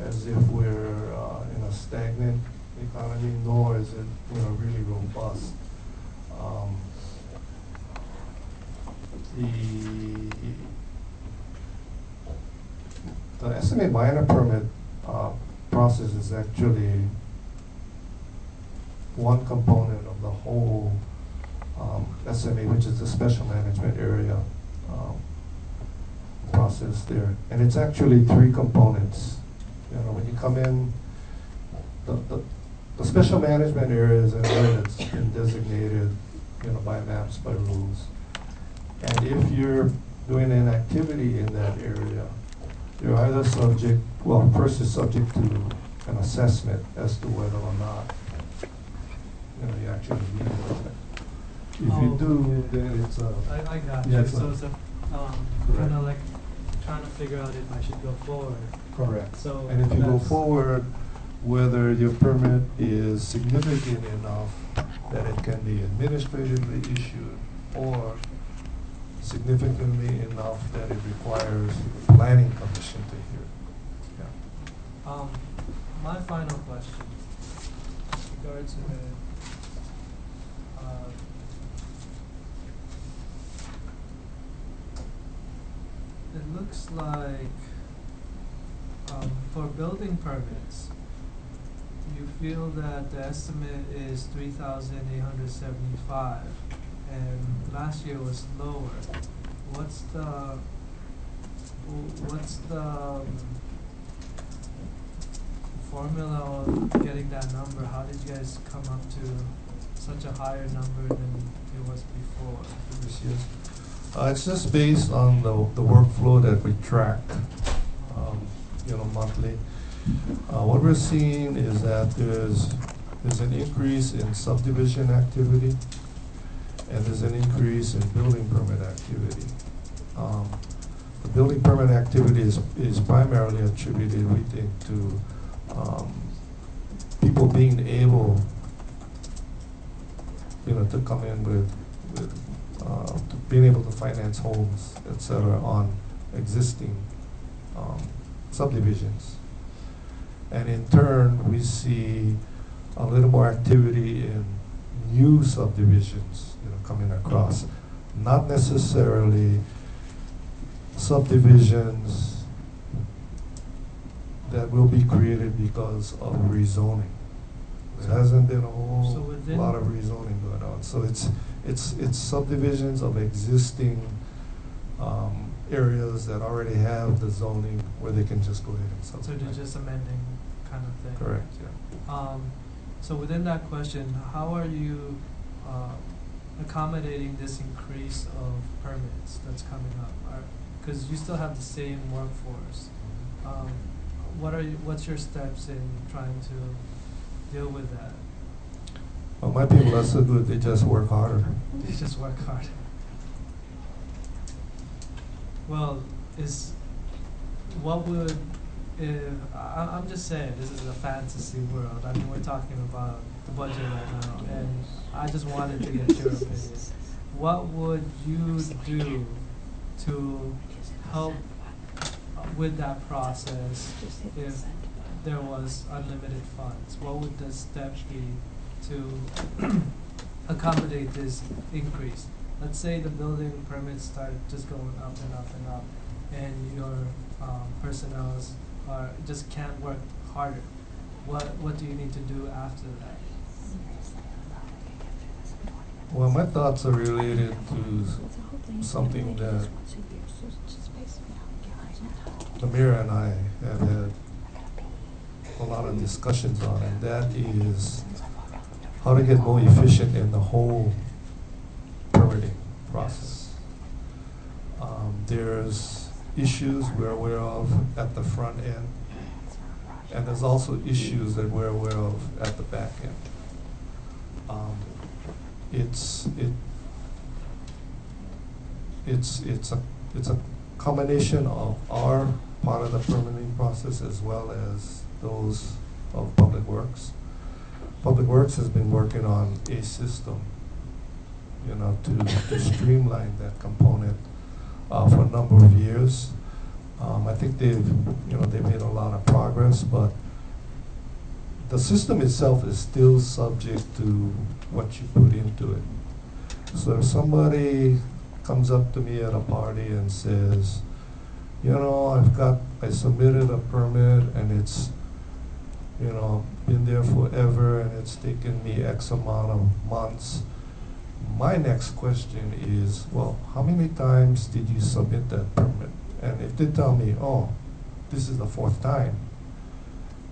as if we're in a stagnant economy, nor is it, really robust. The estimate minor permit process is actually one component of the whole SMA, which is the special management area process there. And it's actually three components. When you come in, the special management area is an area that's been designated, by maps, by rules. And if you're doing an activity in that area, you're either subject, well, first you're subject to an assessment as to whether or not, you actually need it. If you do, then it's a... I got yeah, you. So it's a kind of like trying to figure out if I should go forward. Correct. So and if you go that's- forward, whether your permit is significant enough that it can be administratively issued, or significantly enough that it requires planning commission to hear. Yeah. My final question regards to it looks like for building permits, you feel that the estimate is 3,875, and last year was lower. What's the formula of getting that number? How did you guys come up to such a higher number than it was before? It's just based on the workflow that we track, monthly. What we're seeing is that there's an increase in subdivision activity, and there's an increase in building permit activity. The building permit activity is primarily attributed, we think, to people being able, to come in with to being able to finance homes, etc., on existing subdivisions. And in turn, we see a little more activity in new subdivisions, coming across. Not necessarily subdivisions that will be created because of rezoning. There hasn't been a whole lot of rezoning going on. So it's subdivisions of existing areas that already have the zoning where they can just go ahead and So subdivide. they're just amending kind of thing. Correct, yeah. So within that question, how are you accommodating this increase of permits that's coming up? Because you still have the same workforce. What's your steps in trying to deal with that? Well, my people are so good, they just work harder. They just work hard. Well, I'm just saying, this is a fantasy world. I mean, we're talking about the budget right now, and I just wanted to get your opinion. What would you do to help with that process if there was unlimited funds? What would the steps be to accommodate this increase? Let's say the building permits start just going up and up and up, and your personnel just can't work harder. What do you need to do after that? Well, my thoughts are related to something that the mayor and I have had a lot of discussions on, and that is how to get more efficient in the whole permitting process. There's issues we're aware of at the front end, and there's also issues that we're aware of at the back end. It's a combination of our part of the permitting process as well as those of Public Works. Public Works has been working on a system, to streamline that component for a number of years. I think they've made a lot of progress, but the system itself is still subject to what you put into it. So if somebody comes up to me at a party and says, I submitted a permit and it's, been there forever and it's taken me X amount of months. My next question is, well, how many times did you submit that permit? And if they tell me, oh, this is the 4th time,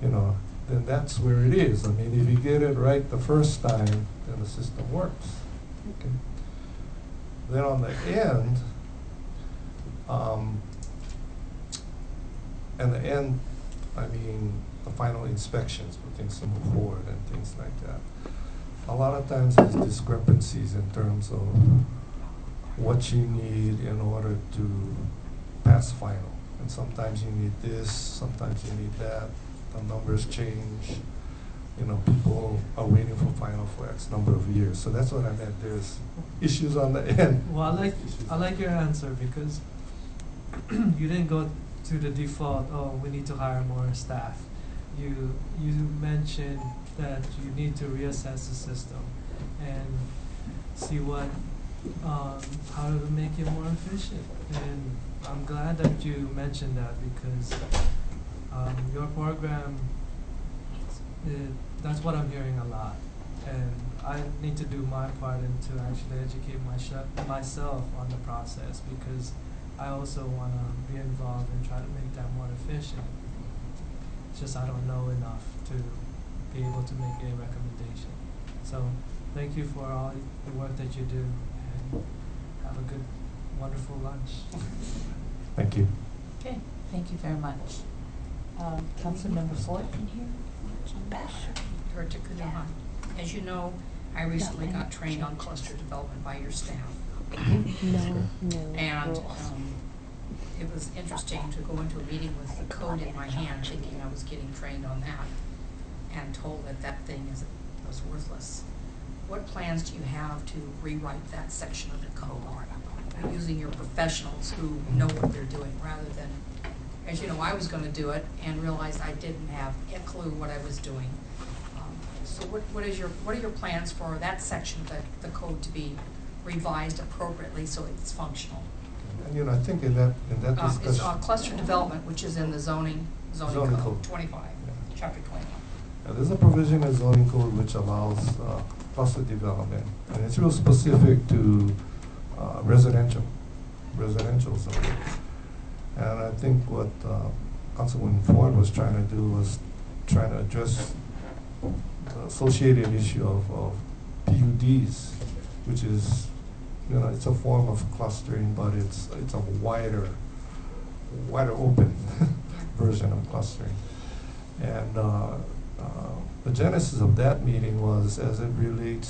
then that's where it is. I mean, if you get it right the first time, then the system works. Okay. Then on the end, I mean the final inspections for things to move forward and things like that. A lot of times there's discrepancies in terms of what you need in order to pass final. And sometimes you need this, sometimes you need that. The numbers change. People are waiting for final for X number of years. So that's what I meant. There's issues on the end. Well, I like your answer because you didn't go to the default, oh, we need to hire more staff. You mentioned that you need to reassess the system and see how to make it more efficient. And I'm glad that you mentioned that because your program, that's what I'm hearing a lot. And I need to do my part and to actually educate myself on the process because I also want to be involved and try to make that more efficient. It's just I don't know enough to be able to make a recommendation. So thank you for all the work that you do and have a good, wonderful lunch. Thank you. Okay, thank you very much. Councilmember Ford in here? Director Kenoi. As you know, I recently got trained on cluster development by your staff. And it was interesting to go into a meeting with the code in my hand thinking I was getting trained on that and told that thing was worthless. What plans do you have to rewrite that section of the code using your professionals who know what they're doing rather than, as you know, I was going to do it and realized I didn't have a clue what I was doing. So what are your plans for that section of the code to be revised appropriately so it's functional? And I think in that discussion, it's cluster development, which is in the zoning code 25, yeah. chapter 25. There's a provision in zoning code which allows cluster development, and it's real specific to residential zoning. And I think what Councilwoman Ford was trying to do was trying to address the associated issue of PUDs, which is, it's a form of clustering, but it's a wider open version of clustering. And the genesis of that meeting was as it related,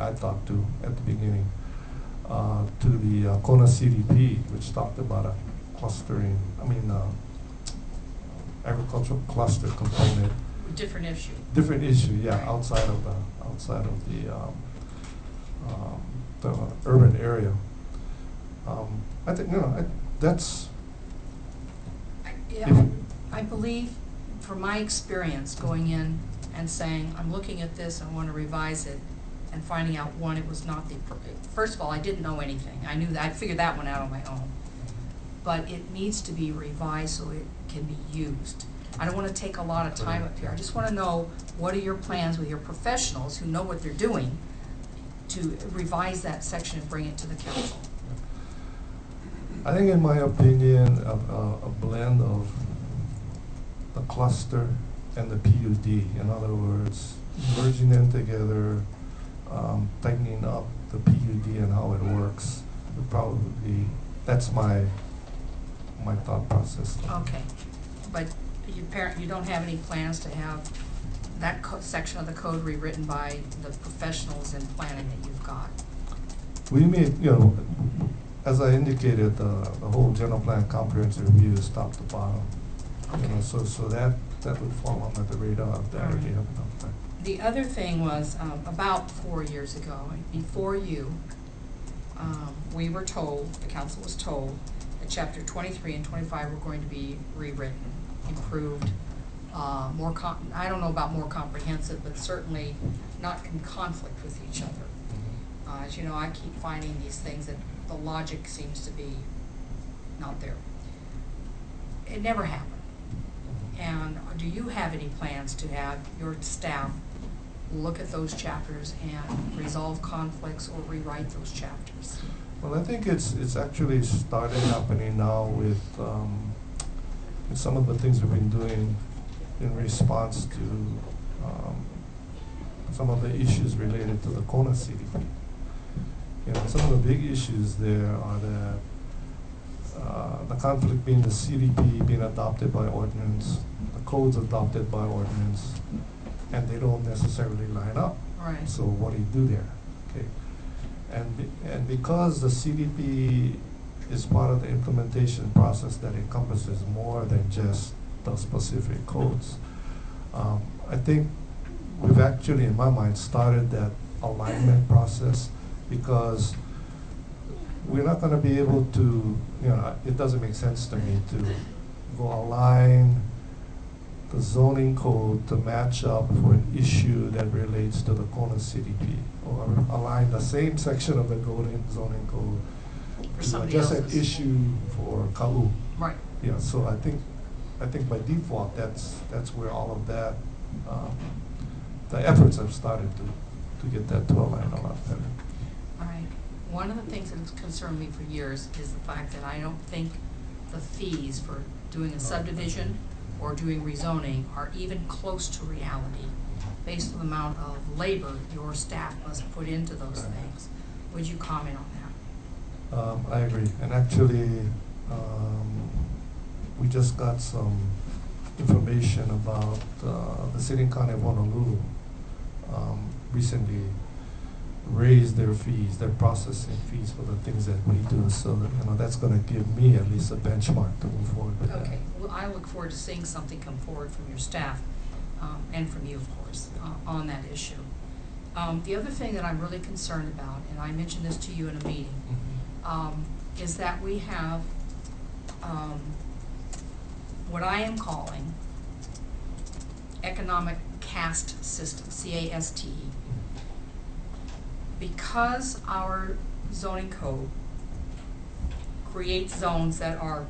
I thought to at the beginning, to the Kona CDP, which talked about a clustering, agricultural cluster component. Different issue. Different issue, yeah, outside of the urban area. I think that's. I believe, from my experience, going in and saying I'm looking at this, I want to revise it, and finding out one, it was not the. First of all, I didn't know anything. I knew that I figured that one out on my own. But it needs to be revised so it can be used. I don't want to take a lot of time up here. I just want to know what are your plans with your professionals who know what they're doing to revise that section and bring it to the council. I think, in my opinion, a blend of the cluster and the PUD. In other words, merging them together, tightening up the PUD and how it works, would probably, that's my thought process. Okay, but you don't have any plans to have that section of the code rewritten by the professionals in planning that you've got? We made, you know, as I indicated, the whole general plan comprehensive review is top to bottom. Okay. You know, so that would fall under the radar of that. Already have enough time. The other thing was, about 4 years ago, before you, we were told, the council was told, that chapter 23 and 25 were going to be rewritten, improved, more I don't know about more comprehensive, but certainly not in conflict with each other. As you know, I keep finding these things that the logic seems to be not there. It never happened. And do you have any plans to have your staff look at those chapters and resolve conflicts or rewrite those chapters? Well, I think it's actually started happening now with some of the things we've been doing in response to some of the issues related to the Kona CDP. You know, some of the big issues there are that the conflict being the CDP being adopted by ordinance, the codes adopted by ordinance, and they don't necessarily line up. Right. So what do you do there? Okay. And because the CDP is part of the implementation process that encompasses more than just the specific codes, I think we've actually, in my mind, started that alignment process, because we're not going to be able to, you know, it doesn't make sense to me to go align the zoning code to match up for an issue that relates to the Kona CDP, or align the same section of the zoning code to just an issue for Ka'u. Right. Yeah, so I think by default, that's where all of that, the efforts have started to get that to align a lot better. All right. One of the things that's concerned me for years is the fact that I don't think the fees for doing a subdivision or doing rezoning are even close to reality based on the amount of labor your staff must put into those things. Would you comment on that? I agree. And actually, we just got some information about the city and county of Honolulu recently raised their fees, their processing fees for the things that we do. So that, you know, that's going to give me at least a benchmark to move forward with that. Okay. Well, I look forward to seeing something come forward from your staff and from you, of course, on that issue. The other thing that I'm really concerned about, and I mentioned this to you in a meeting, is that we have what I am calling economic caste system, C-A-S-T-E. Because our zoning code creates zones that are,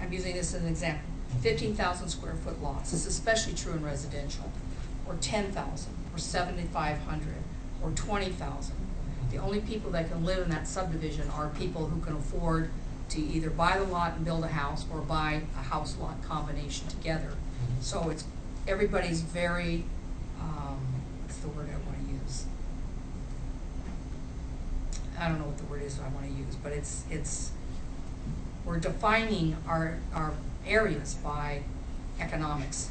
I'm using this as an example, 15,000 square foot lots. This is especially true in residential, or 10,000, or 7,500, or 20,000. The only people that can live in that subdivision are people who can afford to either buy the lot and build a house, or buy a house lot combination together. So it's, everybody's very, what's the word I want to use? I don't know what the word is I want to use, but it's we're defining our areas by economics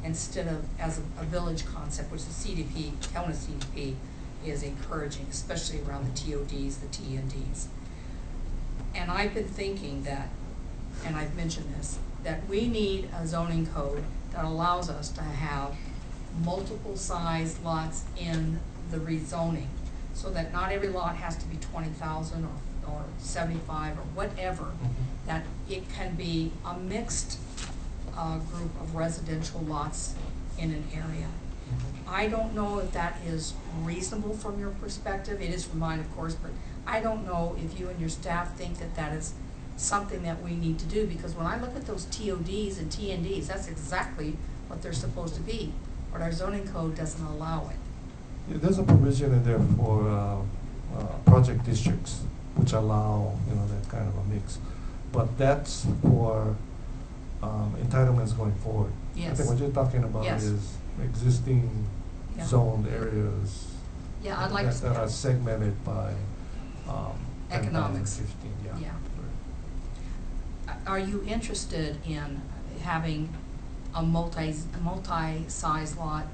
instead of as a village concept, which the CDP, Kona CDP, is encouraging, especially around the TODs, the TNDs. And I've been thinking that, and I've mentioned this, that we need a zoning code that allows us to have multiple size lots in the rezoning, so that not every lot has to be 20,000 or 75 or whatever, that it can be a mixed group of residential lots in an area. I don't know if that is reasonable from your perspective. It is from mine, of course, but I don't know if you and your staff think that that is something that we need to do, because when I look at those TODs and TNDs, that's exactly what they're supposed to be, but our zoning code doesn't allow it. Yeah, there's a provision in there for project districts, which allow, you know, that kind of a mix, but that's for entitlements going forward. I Yes. think what you're talking about Yes. is existing Yeah. zoned areas. Yeah, I'd like that, to- that are segmented by 10,000, Economics. 15, yeah. Yeah. Are you interested in having a multi-size lot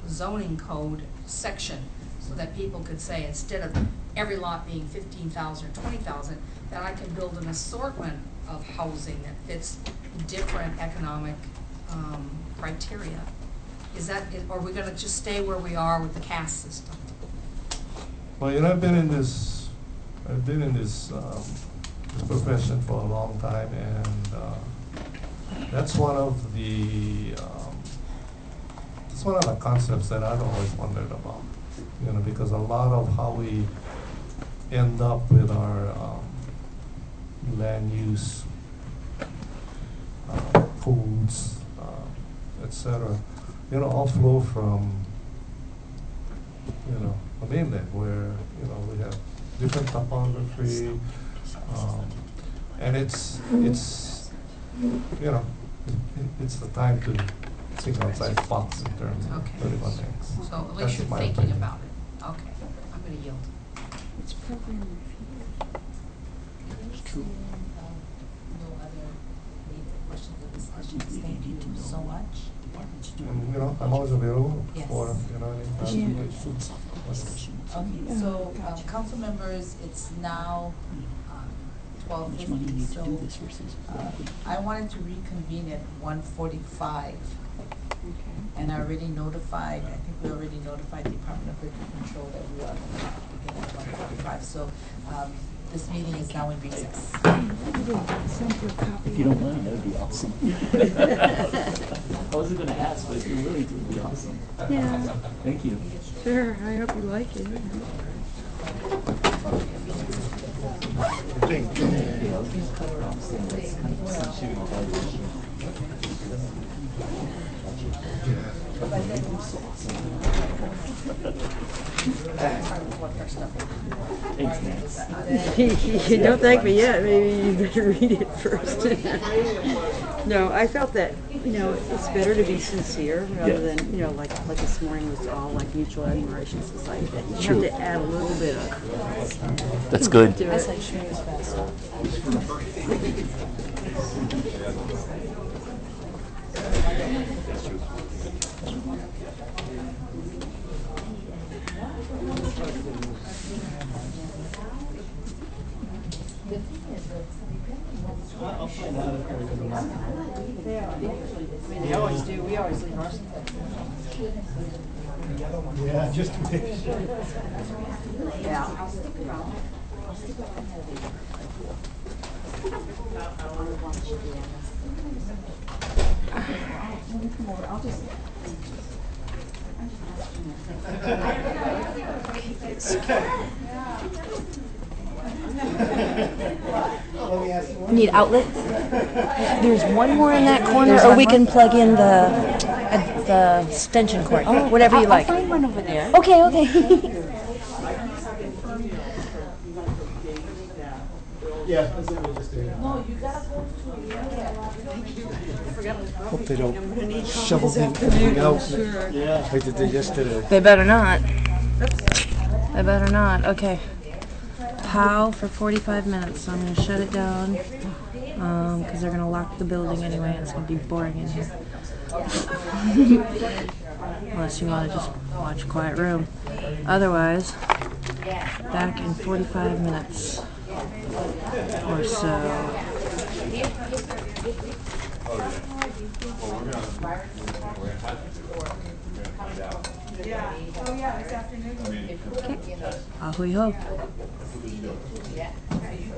zoning code section so that people could say, instead of every lot being 15,000 or 20,000, that I can build an assortment of housing that fits different economic criteria? Or are we gonna just stay where we are with the caste system? Well, you know, I've been in this profession for a long time, and that's one of the concepts that I've always wondered about. You know, because a lot of how we end up with our land use, foods, etc., you know, all flow from, you know, the mainland, where, you know, we have different topography, and it's you know, it's the time to think outside the box in terms of Okay. 31 things. So at least That's you're my thinking opinion. about it. Okay, I'm gonna yield. It's program review. No other questions or discussions. Thank you so much. And, you know, I'm always available Yes. for, you know, any clarifications. Okay, so, council members, it's now 12:50, so I wanted to reconvene at 1:45. And I already notified, I think we already notified the Department of Liquor Control that we are going to begin at 1:45. So this meeting is now in recess. If you don't mind, that would be awesome. I wasn't gonna ask, but if you're willing to, it would be awesome. Yeah. Thank you. Sure, I hope you like it. Thank you. You don't thank me yet. Maybe you better read it first. No, I felt that, you know, it's better to be sincere rather than, you know, like this morning was all like mutual admiration society. That you True. have to add a little bit of. That's good. to I it. said sure is faster. They always do. We always leave ours. Yeah, just to make sure. Yeah, I'll stick around. I'll just. Need outlets? There's one more in that corner, or we can plug in the extension cord. Oh, Whatever you like. I'll find one over there. Okay, okay. Yeah, that's what we just did. No, you gotta go Hope they don't shovel everything out like they did yesterday. They better not. They better not. Okay. POW for 45 minutes. So I'm going to shut it down because they're going to lock the building anyway and it's going to be boring in here. Unless you want to just watch Quiet Room. Otherwise, back in 45 minutes or so. Okay. Ahui ho.